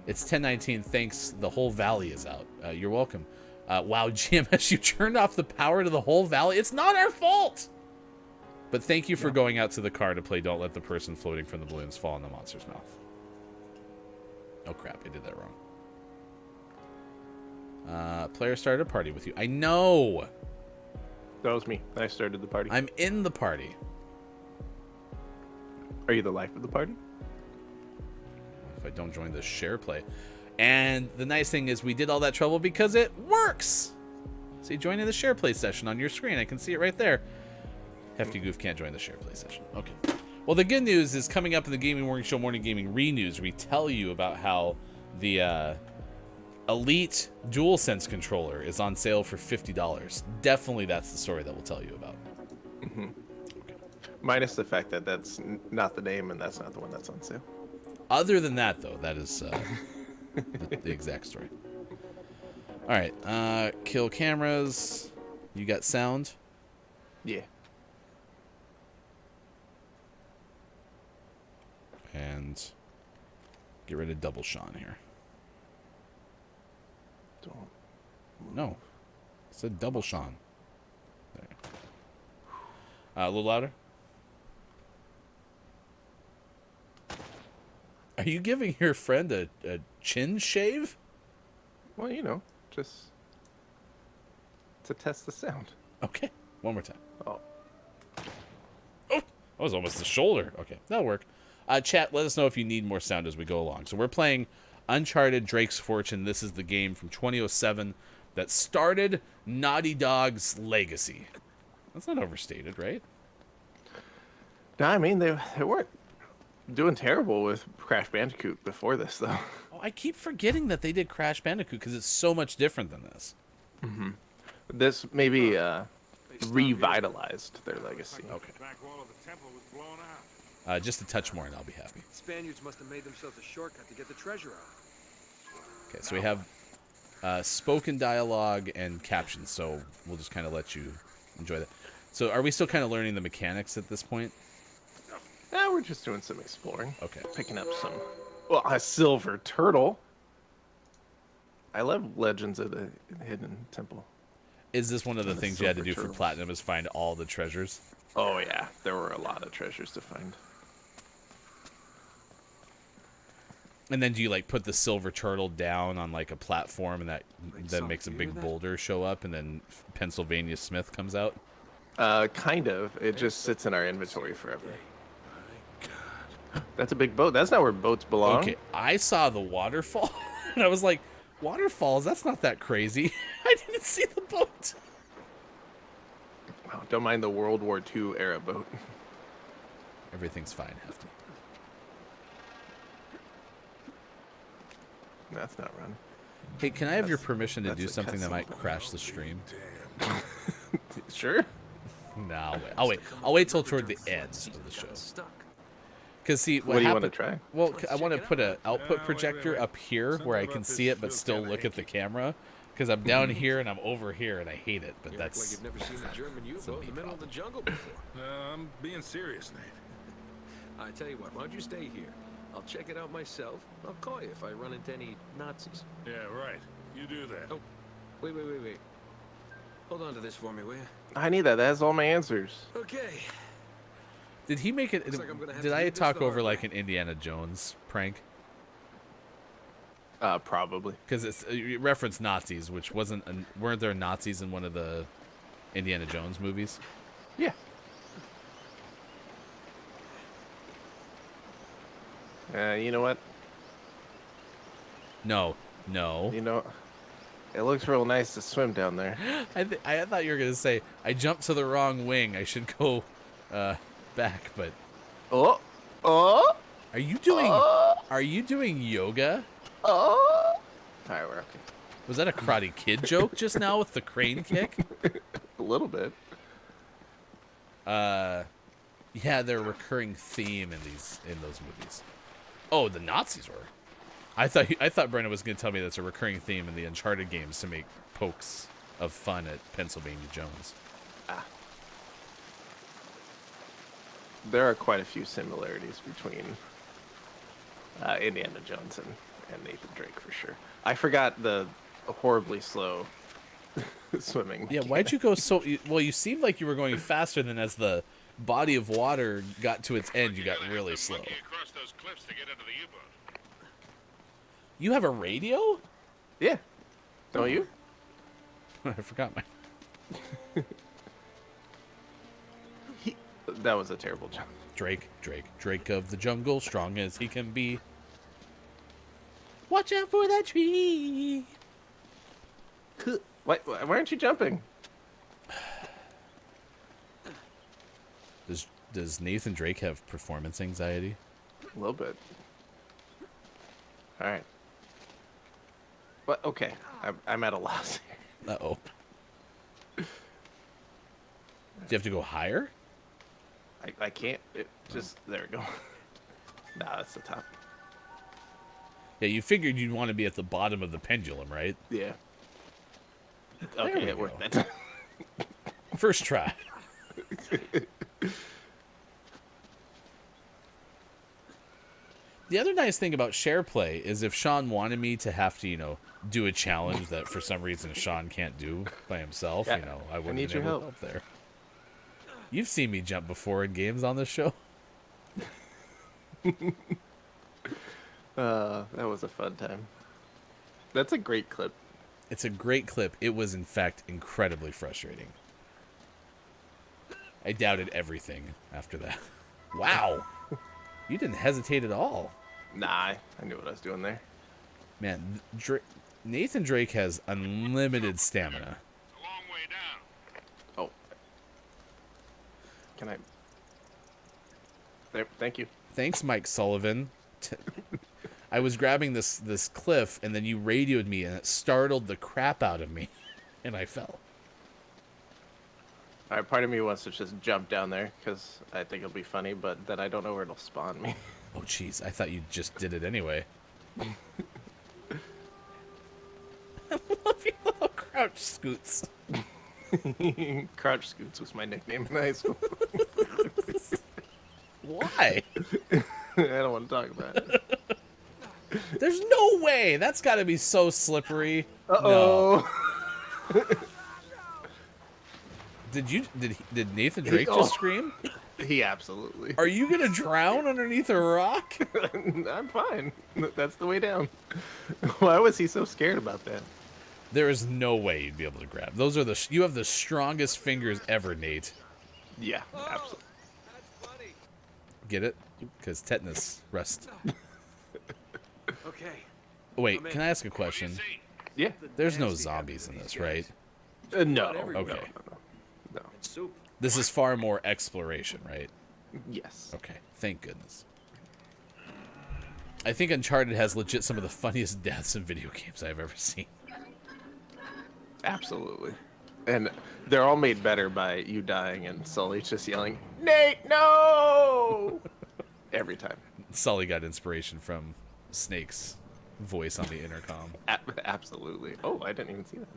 It's 10:19. Thanks. The whole valley is out. You're welcome. Wow, GMS, you turned off the power to the whole valley. It's not our fault. But thank you for going out to the car to play Don't Let the Person Floating from the Balloons Fall in the Monster's Mouth. Oh, crap. I did that wrong. Player started a party with you. I know. That was me. I started the party. I'm in the party. Are you the life of the party? If I don't join the share play. And the nice thing is we did all that trouble because it works. So you join in the share play session on your screen. I can see it right there. Hefty Goof can't join the share play session. Okay. Well, the good news is coming up in the Gaming Morning Show Morning Gaming Re-News, we tell you about how the Elite DualSense controller is on sale for $50. Definitely that's the story that we'll tell you about. Mm-hmm. Okay. Minus the fact that that's not the name and that's not the one that's on sale. Other than that, though, that is the exact story. All right. Kill cameras. You got sound? Yeah. And get rid of Double Sean here. Don't. No. It said Double Sean. There. A little louder. Are you giving your friend a chin shave? Well, you know, just to test the sound. Okay. One more time. Oh. Oh, that was almost the shoulder. Okay, that'll work. Chat, let us know if you need more sound as we go along. So we're playing Uncharted Drake's Fortune. This is the game from 2007 that started Naughty Dog's legacy. That's not overstated, right? No, I mean, they weren't doing terrible with Crash Bandicoot before this, though. Oh, I keep forgetting that they did Crash Bandicoot because it's so much different than this. Mm-hmm. This maybe revitalized their legacy. Okay. Just a touch more and I'll be happy. Spaniards must have made themselves a shortcut to get the treasure out. Okay, so we have spoken dialogue and captions, so we'll just kind of let you enjoy that. So are we still kind of learning the mechanics at this point? Yeah, we're just doing some exploring. Okay. Picking up some... Well, a silver turtle. I love Legends of the Hidden Temple. Is this one of the things you had to do turtles. for Platinum is find all the treasures? Oh, yeah. There were a lot of treasures to find. And then do you, like, put the silver turtle down on, like, a platform and that then makes a big boulder show up and then Pennsylvania Smith comes out? Kind of. It just sits in our inventory forever. That's a big boat. That's not where boats belong. Okay, I saw the waterfall and I was like, waterfalls? That's not that crazy. I didn't see the boat. Oh, don't mind the World War II era boat. Everything's fine, Hefty. That's not running. Hey, can I have your permission to do something that might crash the stream? Sure. No, I'll wait till toward the end of the show. Because see, What do you want to try? Well, I want to put an output projector up here where I can see it but still look at the camera. Because I'm down here and I'm over here and I hate it. But that's like you've never seen a German U-boat in the middle of the jungle before. I'm being serious, Nate. I tell you what, why don't you stay here? I'll check it out myself. I'll call you if I run into any Nazis. Yeah, right. You do that. Oh, wait. Hold on to this for me, will you? I need that. That has all my answers. Okay. Did he make it? Like Did I talk over like an Indiana Jones prank? Probably. Because it referenced Nazis, which weren't there Nazis in one of the Indiana Jones movies? Yeah. You know what? No. You know, it looks real nice to swim down there. I thought you were gonna say I jumped to the wrong wing. I should go back, but Oh. Are you doing yoga? All right, we're okay. Was that a Karate Kid joke just now with the crane kick? A little bit. Yeah, they're a recurring theme in those movies. Oh, the Nazis were. I thought Brennan was going to tell me that's a recurring theme in the Uncharted games to make pokes of fun at Pennsylvania Jones. There are quite a few similarities between Indiana Jones and Nathan Drake for sure. I forgot the horribly slow swimming. Yeah, why'd you go so... Well, you seemed like you were going faster than as the body of water got to its end, you got really slow. You have a radio? Yeah. Don't you? I forgot my... That was a terrible job. Drake of the jungle, strong as he can be. Watch out for that tree. Why aren't you jumping? Does Nathan Drake have performance anxiety? A little bit. All right. But okay, I'm at a loss here. Uh-oh. Do you have to go higher? I can't. There we go. Nah, that's the top. Yeah, you figured you'd want to be at the bottom of the pendulum, right? Yeah. Okay, it worked that time. First try. The other nice thing about SharePlay is if Sean wanted me to have to, do a challenge that for some reason Sean can't do by himself, Yeah, I wouldn't need be able your to help there. You've seen me jump before in games on this show. That was a fun time. That's a great clip. It's a great clip. It was, in fact, incredibly frustrating. I doubted everything after that. Wow. You didn't hesitate at all. Nah, I knew what I was doing there. Man, Nathan Drake has unlimited stamina. Oh. Can I... There, thank you. Thanks, Mike Sullivan. I was grabbing this cliff, and then you radioed me, and it startled the crap out of me, and I fell. All right, part of me wants to just jump down there, because I think it'll be funny, but then I don't know where it'll spawn me. Oh, jeez. I thought you just did it anyway. I love your little crouch scoots. Crouch Scoots was my nickname in high school. Why? I don't want to talk about it. There's no way. That's got to be so slippery. Uh-oh. No. Did Nathan Drake just scream? He absolutely. Are you gonna drown underneath a rock? I'm fine. That's the way down. Why was he so scared about that? There is no way you'd be able to grab. Those are you have the strongest fingers ever, Nate. Yeah, absolutely. Get it? Because tetanus rust. Okay. Wait, can I ask a question? Yeah. There's no zombies in this, right? No. Okay. No. This is far more exploration, right? Yes. Okay, thank goodness. I think Uncharted has legit some of the funniest deaths in video games I've ever seen. Absolutely. And they're all made better by you dying and Sully just yelling, "Nate, no!" every time. Sully got inspiration from Snake's voice on the intercom. Absolutely. Oh, I didn't even see that.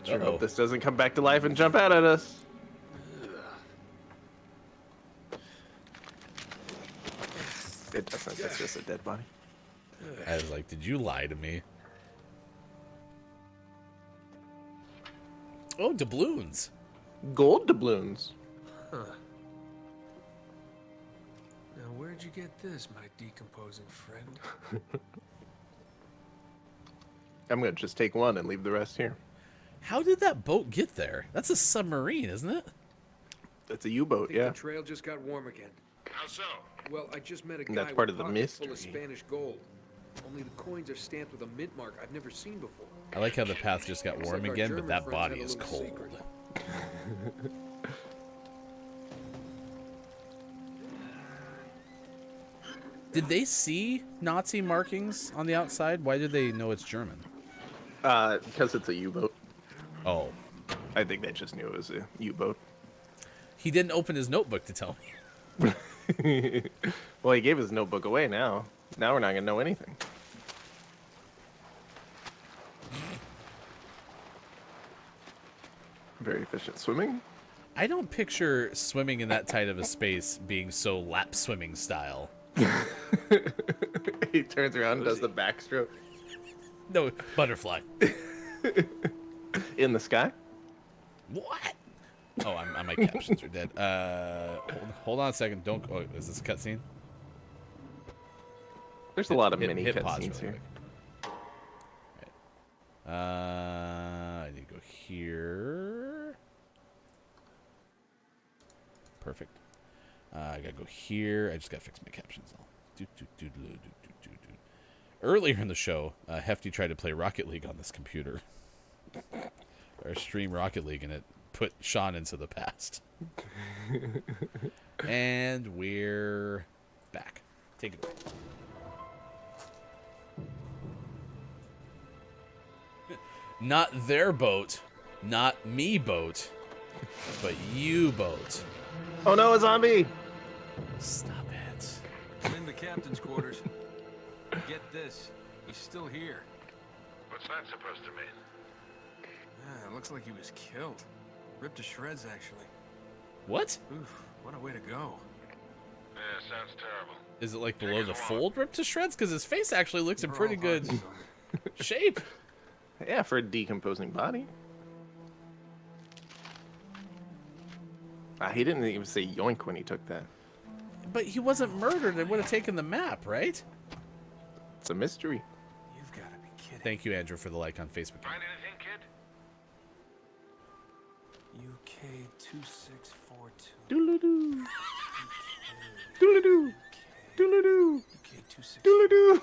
Sure hope this doesn't come back to life and jump out at us. It doesn't. It's just a dead body. I was like, did you lie to me? Oh, doubloons. Gold doubloons. Huh. Now, where'd you get this, my decomposing friend? I'm going to just take one and leave the rest here. How did that boat get there? That's a submarine, isn't it? It's a U-boat, yeah. The trail just got warm again. How so? Well, I just met a guy That's part with of the pockets full of mystery. Spanish gold. Only the coins are stamped with a mint mark I've never seen before. I like how the path just got warm like our again, but German that friends body had a is little cold. secret. Did they see Nazi markings on the outside? Why did they know it's German? Because it's a U-boat. Oh. I think they just knew it was a U-boat. He didn't open his notebook to tell me. Well, he gave his notebook away now. Now we're not going to know anything. Very efficient swimming. I don't picture swimming in that tight of a space being so lap swimming style. He turns around and does the backstroke. No, butterfly. In the sky? What? Oh, my captions are dead. Hold on a second. Don't. Oh, is this a cutscene? There's a lot of mini pause cutscenes really here. Right. I need to go here. Perfect. I gotta go here. I just gotta fix my captions. Earlier in the show, Hefty tried to play Rocket League on this computer. Or stream Rocket League, and it put Sean into the past. And we're back. Take it away. Not their boat, not me boat, but you boat. Oh no, a zombie! Stop it. I'm in the captain's quarters. Get this. He's still here. What's that supposed to mean? It looks like he was killed. Ripped to shreds, actually. What? Oof, what a way to go. Yeah, sounds terrible. Is it like below the fold ripped to shreds? Because his face actually looks in pretty good shape. Yeah, for a decomposing body. He didn't even say yoink when he took that. But he wasn't murdered. They would have taken the map, right? It's a mystery. You've got to be kidding. Thank you, Andrew, for the like on Facebook. Find anything, kid? UK2642. Doodle-doo. Doodle-doo. Doodle-doo. UK2642.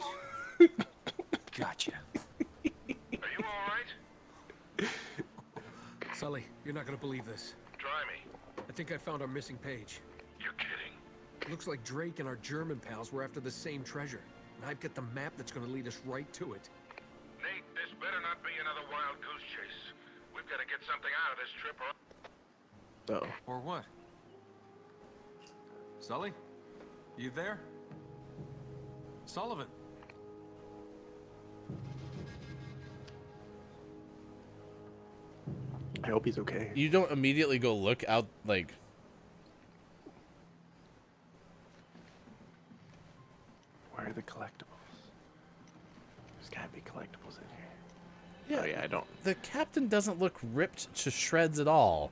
Gotcha. Are you alright? Sully, you're not gonna believe this. Try me. I think I found our missing page. You're kidding. Looks like Drake and our German pals were after the same treasure. And I've got the map that's gonna lead us right to it. Nate, this better not be another wild goose chase. We've got to get something out of this trip or... Uh-oh. Or what? Sully? You there? Sullivan? I hope he's okay. You don't immediately go look out, like... Where are the collectibles? There's gotta be collectibles in here. Yeah. Oh, yeah, I don't. The captain doesn't look ripped to shreds at all.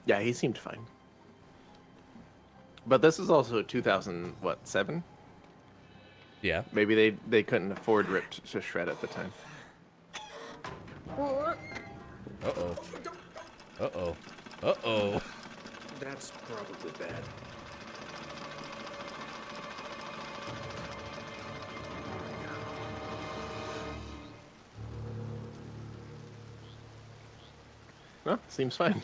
Yeah, he seemed fine. But this is also 2007? Yeah. Maybe they couldn't afford ripped to shred at the time. Uh-oh. Uh-oh. Uh-oh. That's probably bad. No, seems fine.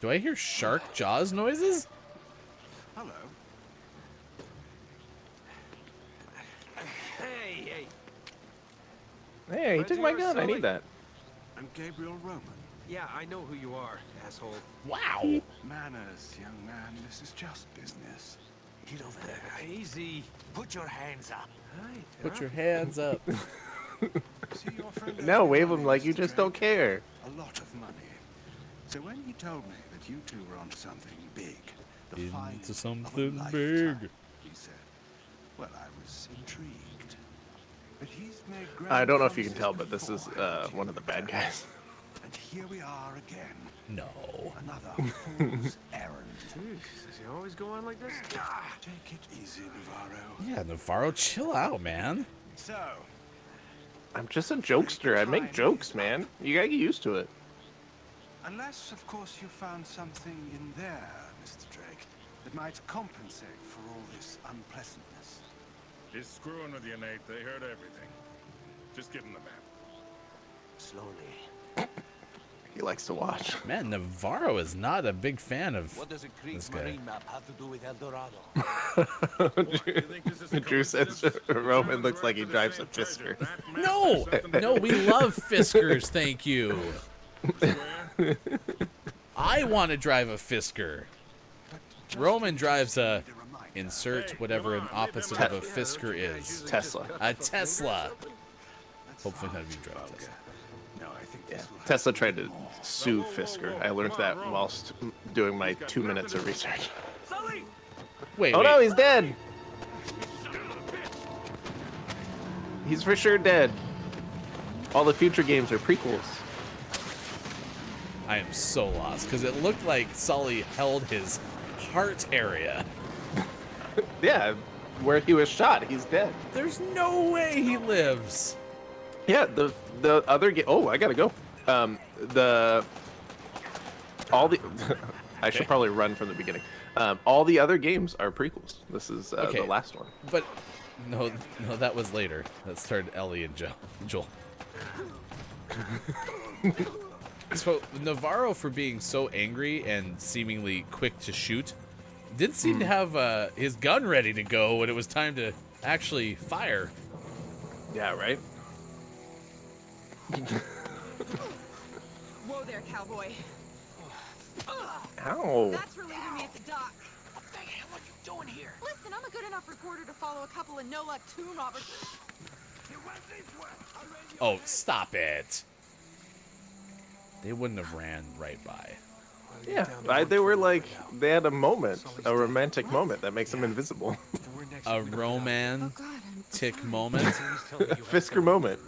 Do I hear shark jaws noises? Hello. Hey! Hey, he took my gun. I need that. I'm Gabriel Roman. Yeah, I know who you are, asshole. Wow. Manners, young man. This is just business. Get over there. Easy. Put your hands up. Hi. Put your hands up. See your friend No, over wave there, him like you Mr. just Drake? don't care. A lot of money. So when he told me that you two were onto something big, the find Into of a something lifetime, big. he said, well, I was intrigued. But he's made I don't know if you can promises tell, but this is before, one of the bad guys. And here we are again. No. Another fool's errand. Jeez, does he always go on like this? Take it easy, Navarro. Yeah, Navarro, chill out, man. So, I'm just a jokester. I make jokes, man. You gotta get used to it. unless, of course, you found something in there, Mr. Drake, that might compensate for all this unpleasantness. He's screwing with you, Nate. They heard everything. Just give him the map. Slowly. he likes to watch. Man, Navarro is not a big fan of What does a Greek this guy. marine map have to do with El Dorado? Drew says Roman looks like he drives a Fisker. No, no, we love Fiskers, thank you. I want to drive a Fisker. Roman drives a insert whatever an opposite of a Fisker is. Tesla. A Tesla. Hopefully none of you drive a Tesla. Yeah. Tesla tried to sue Fisker. I learned that whilst doing my 2 minutes of research. Wait, Oh wait. no, he's dead. He's for sure dead. All the future games are prequels. I am so lost because it looked like Sully held his heart area. Yeah, where he was shot, he's dead. There's no way he lives. Yeah, the other game. Oh, I gotta go. I should probably run from the beginning. All the other games are prequels. This is Okay. the last one. But no, that was later. That started Ellie and Joel. So Navarro, for being so angry and seemingly quick to shoot, didn't seem to have his gun ready to go when it was time to actually fire. Yeah, right. Whoa there, cowboy. Ow. That's relieving me at the dock. What the hell are you doing here? Listen, I'm a good enough reporter to follow a couple of no-luck tomb robbers. Oh, stop it. They wouldn't have ran right by. Yeah, they were like, they had a moment, a romantic moment that makes them invisible. A romantic moment. Fisker moment.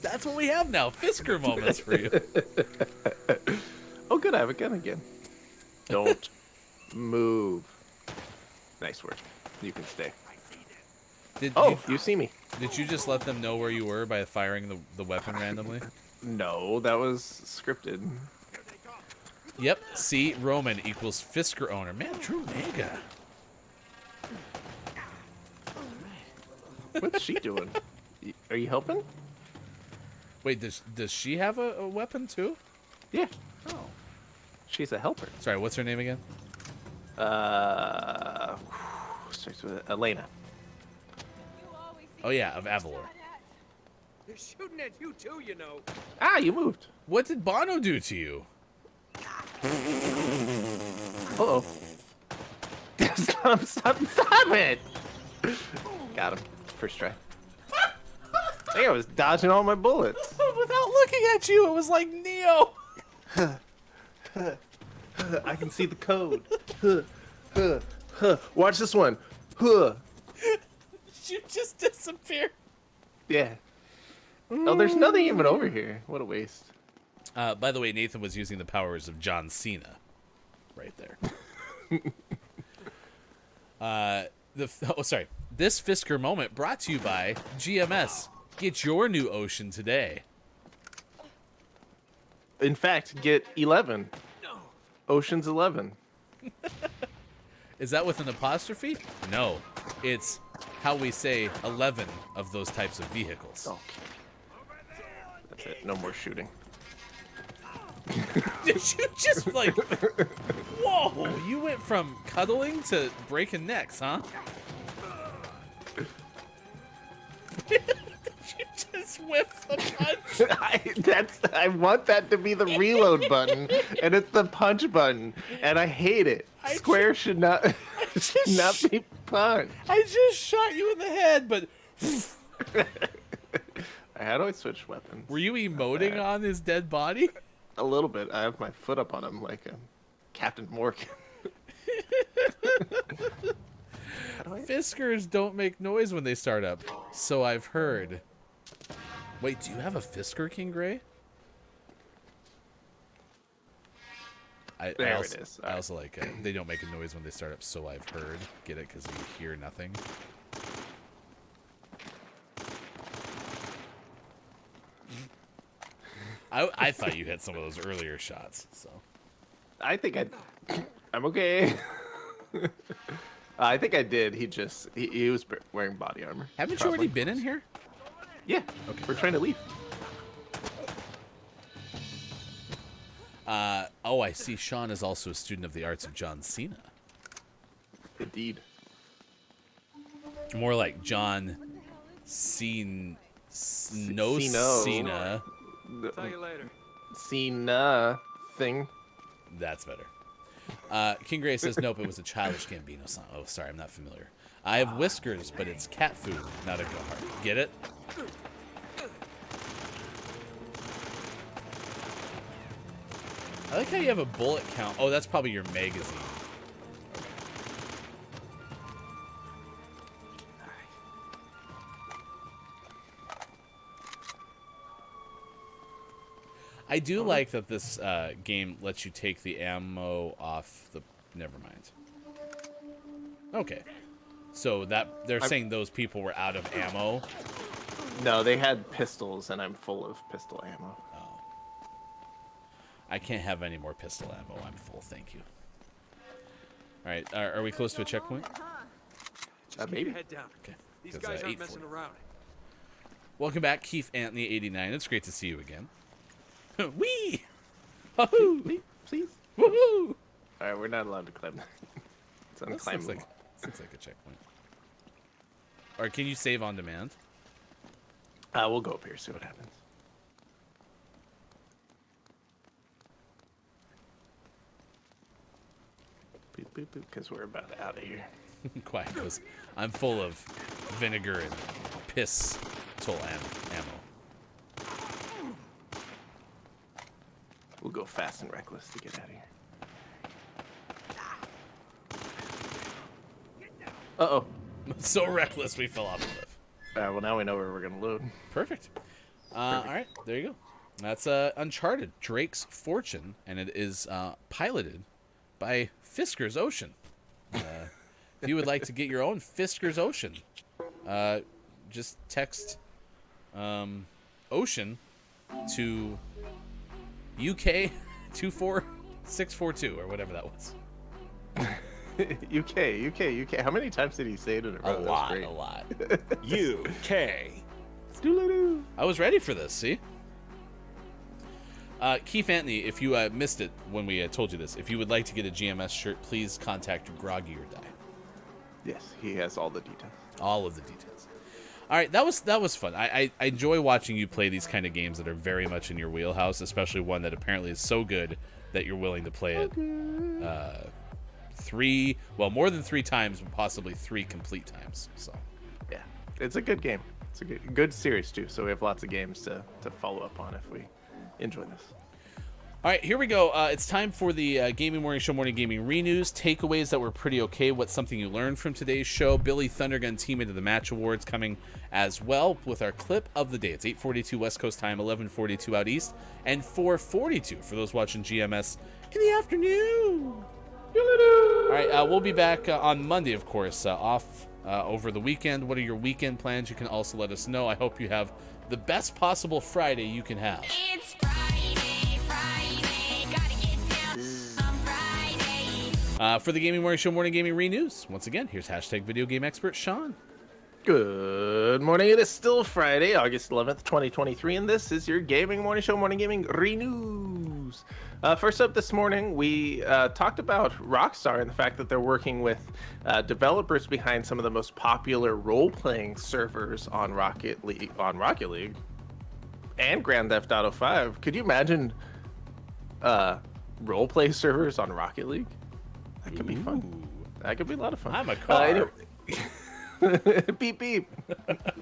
That's what we have now. Fisker moments for you. Oh, good, I have a gun again. Don't move. Nice work. You can stay. You see me. Did you just let them know where you were by firing the weapon randomly? No, that was scripted. Yep. See, Roman equals Fisker owner. Man, Drew Mega. What's she doing? Are you helping? Wait, does she have a weapon too? Yeah. Oh. She's a helper. Sorry, what's her name again? Starts with Elena. Oh yeah, of Avalor. They're shooting at you too, you know. Ah, you moved. What did Bono do to you? Uh-oh. Stop it! Got him. First try. I think I was dodging all my bullets. Without looking at you, it was like Neo. I can see the code. Watch this one. You just disappeared. Yeah. Oh, there's nothing even over here. What a waste. By the way, Nathan was using the powers of John Cena. Right there. Sorry. This Fisker moment brought to you by GMS. Get your new Ocean today. In fact, get 11. Ocean's 11. Is that with an apostrophe? No. It's how we say 11 of those types of vehicles. Oh. That's it. No more shooting. Did you just like... Whoa! You went from cuddling to breaking necks, huh? Did you just whip the punch? I want that to be the reload button, and it's the punch button, and I hate it. Square should not be punched. I just shot you in the head, but... How do I switch weapons? Were you emoting on his dead body? A little bit. I have my foot up on him like Captain Morgan. Fiskers don't make noise when they start up, so I've heard. Wait, do you have a Fisker, King Gray? It is. I also like it. They don't make a noise when they start up, so I've heard. Get it? Because you hear nothing. I thought you had some of those earlier shots, so. I think I'm okay. I think I did. He was wearing body armor. Haven't you already been in here? Yeah. Okay. We're trying to leave. Oh, I see. Sean is also a student of the arts of John Cena. Indeed. More like John Cena. Cena. Tell you later. Cena thing. That's better. King Gray says, nope, it was a Childish Gambino song. Oh, sorry, I'm not familiar. I have whiskers, but it's cat food, not a go hard. Get it? I like how you have a bullet count. Oh, that's probably your magazine. I do like that this game lets you take the ammo off the... Never mind. Okay. So that they're saying those people were out of ammo? No, they had pistols, and I'm full of pistol ammo. Oh. I can't have any more pistol ammo. I'm full, thank you. All right, are we close to a checkpoint? Just keep your head down. Okay. These guys aren't messing around. Welcome back, Keith Anthony 89. It's great to see you again. Wee! Woohoo! Please. Woohoo! All right, we're not allowed to climb. It's unclimbable. Looks like a checkpoint. Or can you save on demand? We'll go up here, see what happens. Boop, boop, boop, because we're about out of here. Quiet, because I'm full of vinegar and piss tool ammo. We'll go fast and reckless to get out of here. Uh-oh. So reckless we fell off the cliff. Well, now we know where we're going to load. Perfect. All right, there you go. That's Uncharted, Drake's Fortune, and it is piloted by Fisker's Ocean. If you would like to get your own Fisker's Ocean, just text Ocean to UK 24642 or whatever that was. UK. How many times did he say it in a row? A lot. UK. I was ready for this, see? Keith Anthony, if you missed it when we told you this, if you would like to get a GMS shirt, please contact Groggy or Die. Yes, he has all the details. All of the details. All right, that was fun. I enjoy watching you play these kind of games that are very much in your wheelhouse, especially one that apparently is so good that you're willing to play it more than 3 times, but possibly 3 complete times. So yeah, it's a good game. It's a good series too. So we have lots of games to follow up on if we enjoy this. All right, here we go. It's time for the Gaming Morning Show Morning Gaming Renews. Takeaways that were pretty okay. What's something you learned from today's show? Billy Thundergun Teammate of the Match Awards coming as well with our clip of the day. It's 8:42 West Coast time, 11:42 out east, and 4:42 for those watching GMS in the afternoon. All right, we'll be back on Monday, of course, off over the weekend. What are your weekend plans? You can also let us know. I hope you have the best possible Friday you can have. It's Friday, gotta get down on Friday. For the Gaming Morning Show Morning Gaming Renews, once again, here's hashtag Video Game Expert Sean. Good morning. It is still Friday, August 11th, 2023, and this is your Gaming Morning Show Morning Gaming Renews. First up this morning, we talked about Rockstar and the fact that they're working with developers behind some of the most popular role-playing servers on Rocket League, and Grand Theft Auto 5. Could you imagine role-play servers on Rocket League? That could be fun. That could be a lot of fun. I'm a car. Anyway. Beep beep.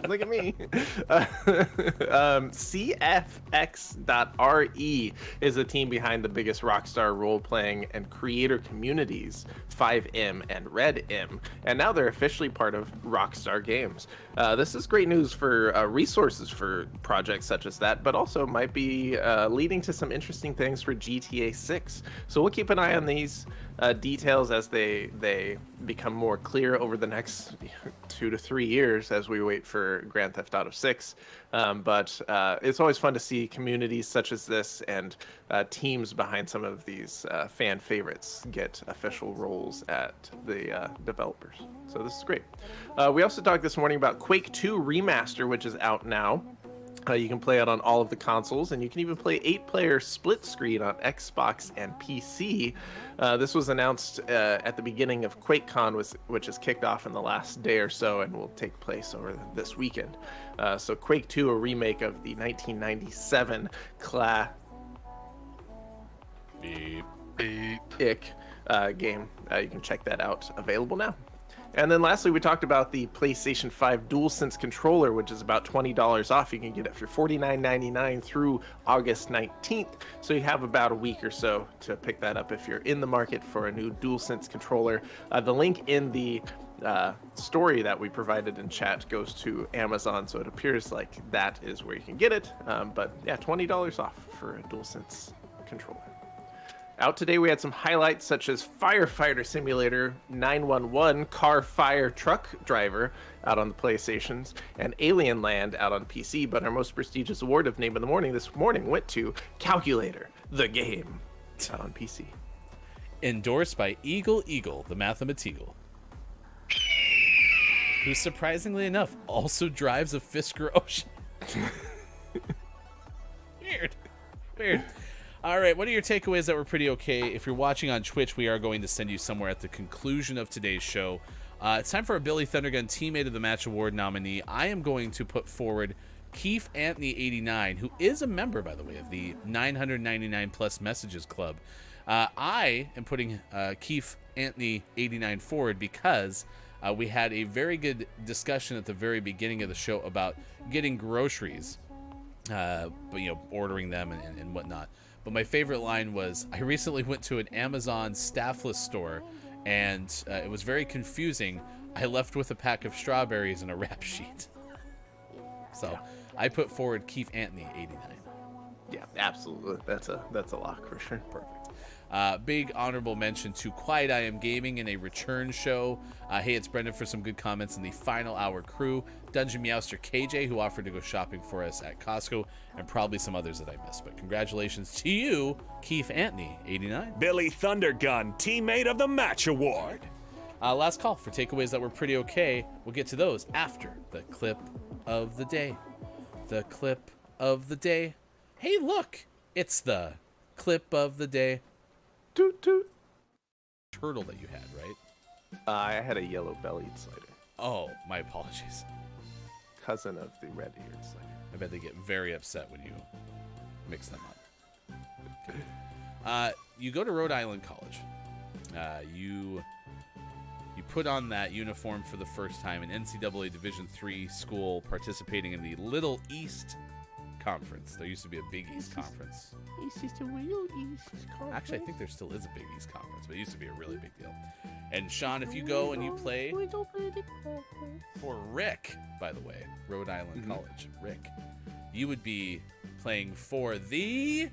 Look at me. CFX.RE is the team behind the biggest Rockstar role-playing and creator communities, 5M and Red M, and now they're officially part of Rockstar Games. This is great news for resources for projects such as that, but also might be leading to some interesting things for GTA 6. So we'll keep an eye on these details as they become more clear over the next 2 to 3 years as we wait for Grand Theft Auto 6. But it's always fun to see communities such as this and teams behind some of these fan favorites get official roles at the developers. So this is great. We also talked this morning about Quake 2 Remaster, which is out now. You can play it on all of the consoles, and you can even play 8-player split screen on Xbox and PC. This was announced at the beginning of QuakeCon, which is kicked off in the last day or so and will take place over this weekend. So Quake 2, a remake of the 1997 game. You can check that out. Available now. And then lastly, we talked about the PlayStation 5 DualSense controller, which is about $20 off. You can get it for $49.99 through August 19th. So you have about a week or so to pick that up if you're in the market for a new DualSense controller. The link in the story that we provided in chat goes to Amazon, so it appears like that is where you can get it. But yeah, $20 off for a DualSense controller. Out today, we had some highlights such as Firefighter Simulator 911, Car Fire Truck Driver out on the PlayStations, and Alien Land out on PC. But our most prestigious award of Name of the Morning this morning went to Calculator, the game, out on PC. Endorsed by Eagle, the Mathematical, who surprisingly enough also drives a Fisker Ocean. Weird. All right, what are your takeaways that were pretty okay? If you're watching on Twitch, we are going to send you somewhere at the conclusion of today's show. It's time for a Billy Thundergun Teammate of the Match Award nominee. I am going to put forward Keith Anthony 89, who is a member, by the way, of the 999 Plus Messages Club. I am putting Keith Anthony 89 forward because we had a very good discussion at the very beginning of the show about getting groceries, but ordering them and whatnot. But my favorite line was, I recently went to an Amazon staffless store, and it was very confusing. I left with a pack of strawberries and a wrap sheet. So I put forward Keith Anthony 89. Yeah, absolutely. That's a lock for sure. Perfect. Big honorable mention to Quiet I Am Gaming in a return show. Hey, it's Brendan for some good comments in the final hour crew. Dungeon Meowster KJ, who offered to go shopping for us at Costco, and probably some others that I missed. But congratulations to you, Keith Anthony, 89. Billy Thundergun, Teammate of the Match Award. Last call for takeaways that were pretty okay. We'll get to those after the clip of the day. The clip of the day. Hey, look, it's the clip of the day. Toot toot. Turtle that you had, right? I had a yellow-bellied slider. Oh, my apologies. Cousin of the red-eared slider. I bet they get very upset when you mix them up. Okay. You go to Rhode Island College. You put on that uniform for the first time, an NCAA Division III school participating in the Little East Conference. There used to be a Big East Conference. Actually, I think there still is a Big East Conference, but it used to be a really big deal. And Sean, if you go and you play for Rick, by the way, Rhode Island College, Rick, you would be playing for the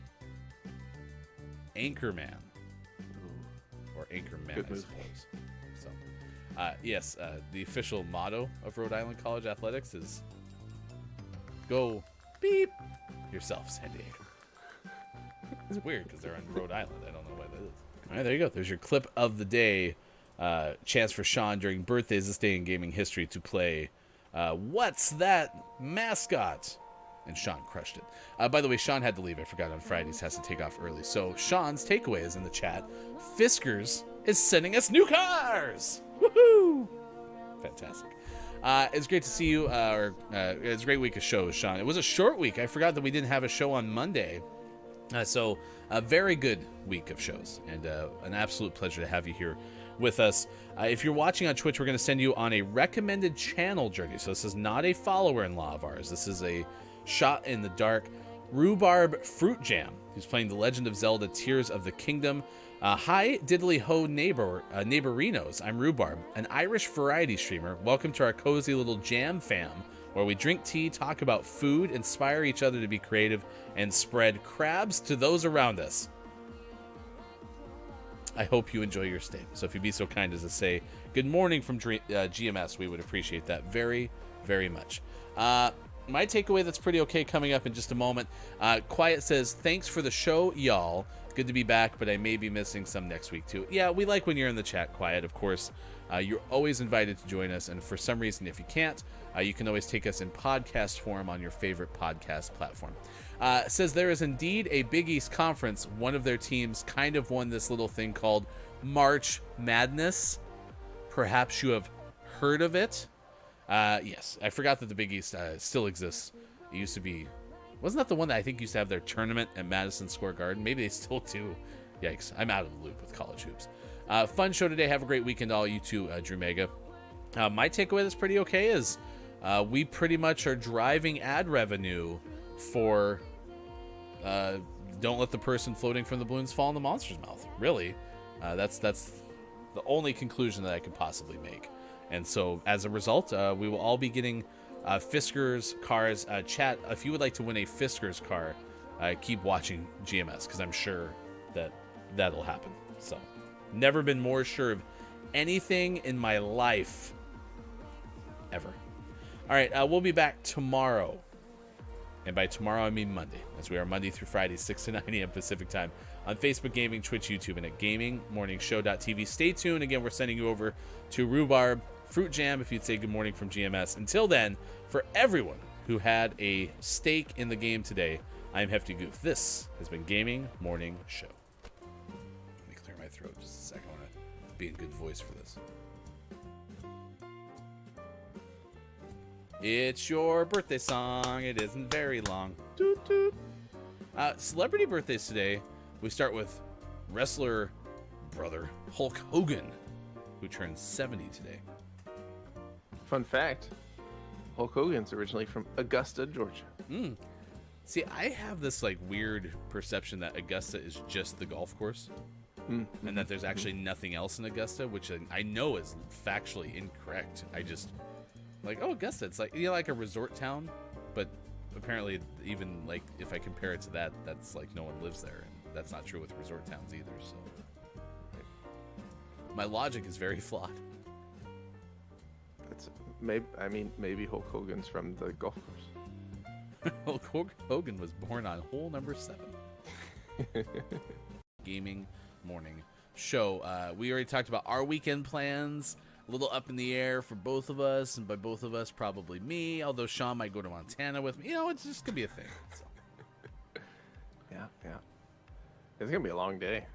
Anchorman. Or Anchorman, I suppose. So, yes, the official motto of Rhode Island College Athletics is go beep yourself, San Diego. It's weird because they're on Rhode Island. I don't know why that is. All right, there you go. There's your clip of the day. Chance for Sean during birthdays this day in gaming history to play What's That Mascot? And Sean crushed it. By the way, Sean had to leave. I forgot on Fridays. Has to take off early. So Sean's takeaway is in the chat. Fiskars is sending us new cars. Woohoo! Fantastic. It's great to see you. It's a great week of shows, Sean. It was a short week. I forgot that we didn't have a show on Monday. So a very good week of shows, and an absolute pleasure to have you here with us. If you're watching on Twitch, we're going to send you on a recommended channel journey. So this is not a follower-in-law of ours. This is a shot in the dark rhubarb fruit jam, who's playing The Legend of Zelda Tears of the Kingdom. Hi, diddly ho neighborinos. I'm Rhubarb, an Irish variety streamer. Welcome to our cozy little jam fam, where we drink tea, talk about food, inspire each other to be creative, and spread crabs to those around us. I hope you enjoy your stay. So if you'd be so kind as to say good morning from GMS, we would appreciate that very, very much. My takeaway that's pretty okay coming up in just a moment. Quiet says, thanks for the show, y'all. Good to be back, but I may be missing some next week too. Yeah, we like when you're in the chat quiet, of course. You're always invited to join us, and for some reason, if you can't, you can always take us in podcast form on your favorite podcast platform. Says there is indeed a Big East Conference. One of their teams kind of won this little thing called March Madness. Perhaps you have heard of it. Yes, I forgot that the Big East still exists. It used to be... Wasn't that the one that I think used to have their tournament at Madison Square Garden? Maybe they still do. Yikes, I'm out of the loop with college hoops. Fun show today. Have a great weekend, all you too, Drew Mega. My takeaway that's pretty okay is we pretty much are driving ad revenue for don't let the person floating from the balloons fall in the monster's mouth. Really, that's the only conclusion that I could possibly make. And so as a result, we will all be getting Fisker's cars. Chat, if you would like to win a Fisker's car, keep watching GMS, because I'm sure that that'll happen. So never been more sure of anything in my life ever. All right, we'll be back tomorrow. And by tomorrow, I mean Monday, as we are Monday through Friday, 6 to 9 a.m. Pacific time on Facebook Gaming, Twitch, YouTube, and at GamingMorningShow.tv. Stay tuned. Again, we're sending you over to Rhubarb Fruit Jam if you'd say good morning from GMS. Until then, for everyone who had a stake in the game today, I'm Hefty Goof. This has been Gaming Morning Show. Let me clear my throat just a second. I want to be in good voice for this. It's your birthday song. It isn't very long. Toot, toot. Celebrity birthdays today. We start with wrestler brother Hulk Hogan, who turns 70 today. Fun fact, Hulk Hogan's originally from Augusta, Georgia. See, I have this like weird perception that Augusta is just the golf course, and that there's actually nothing else in Augusta, which I know is factually incorrect. I just like, oh, Augusta, it's like, you know, like a resort town, but apparently even like if I compare it to that, that's like no one lives there, and that's not true with resort towns either. So my logic is very flawed. That's maybe Hulk Hogan's from the golf course. Hulk Hogan was born on hole number 7. Gaming Morning Show. We already talked about our weekend plans. A little up in the air for both of us, and by both of us, probably me. Although Sean might go to Montana with me. You know, it's just gonna be a thing. So. Yeah. It's gonna be a long day.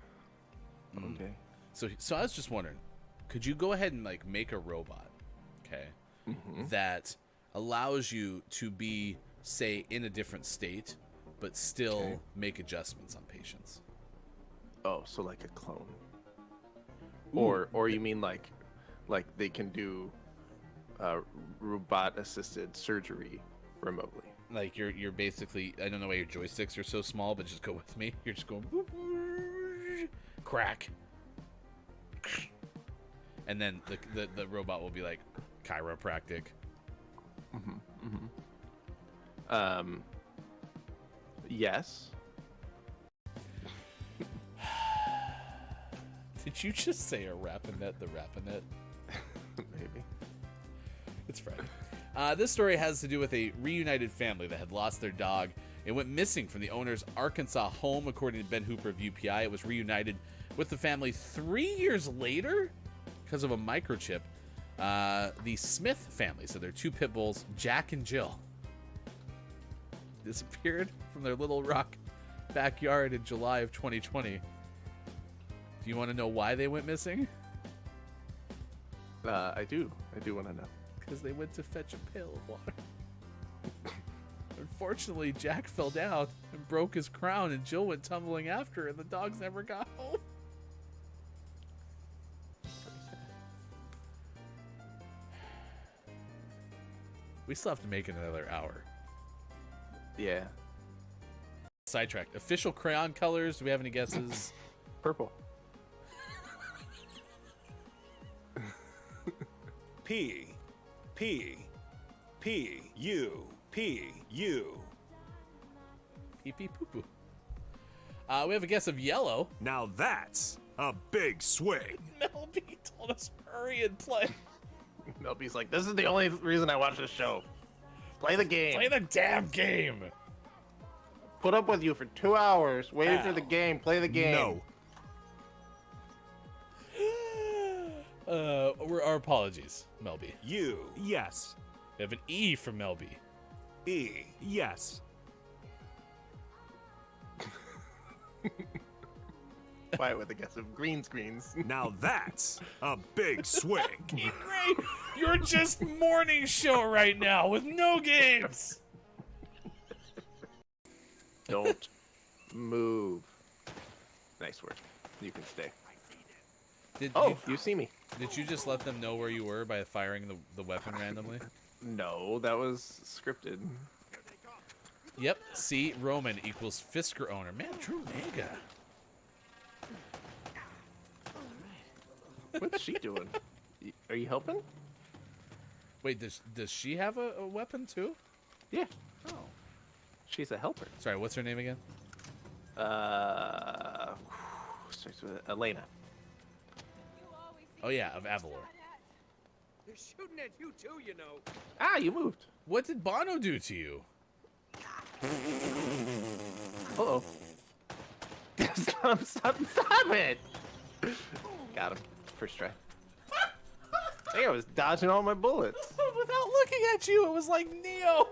Long day. So I was just wondering, could you go ahead and like make a robot, okay, that allows you to be, say, in a different state, but still make adjustments on patients? Oh, so like a clone. Or you mean like they can do robot-assisted surgery remotely? Like you're basically, I don't know why your joysticks are so small, but just go with me. You're just going boop, crack, and then the robot will be like chiropractic. Yes. Did you just say a Rappanet the Rappanet? Maybe. It's Friday. This story has to do with a reunited family that had lost their dog. It went missing from the owner's Arkansas home, according to Ben Hooper of UPI. It was reunited with the family 3 years later because of a microchip. The Smith family, so their 2 pit bulls, Jack and Jill, disappeared from their Little Rock backyard in July of 2020. Do you want to know why they went missing? I do want to know. Because they went to fetch a pail of water. Unfortunately, Jack fell down and broke his crown, and Jill went tumbling after, and the dogs never got home. We still have to make it another hour. Yeah. Sidetracked. Official crayon colors. Do we have any guesses? Purple. P U. Pee pee poo poo. We have a guess of yellow. Now that's a big swing. Mel B told us hurry and play. Mel B's like, this is the only reason I watch this show. Play the game. Play the damn game. Put up with you for 2 hours. Waited for the game. Play the game. No. Our apologies, Melby. You. Yes. We have an E from Melby. E. Yes. Quiet with a guess of green screens. Now that's a big swing. Great. You're just morning show right now with no games. Don't move. Nice work. You can stay. You see me. Did you just let them know where you were by firing the weapon randomly? No, that was scripted. Yep. See, Roman equals Fisker owner. Man, Drew Mega. What's she doing? Are you helping? Wait, does she have a weapon too? Yeah. Oh. She's a helper. Sorry, what's her name again? Starts with Elena. Oh yeah, of Avalor. They're shooting at you too, you know. Ah, you moved. What did Bono do to you? Uh-oh. Stop it! Got him. First try. I think I was dodging all my bullets. Without looking at you, it was like Neo.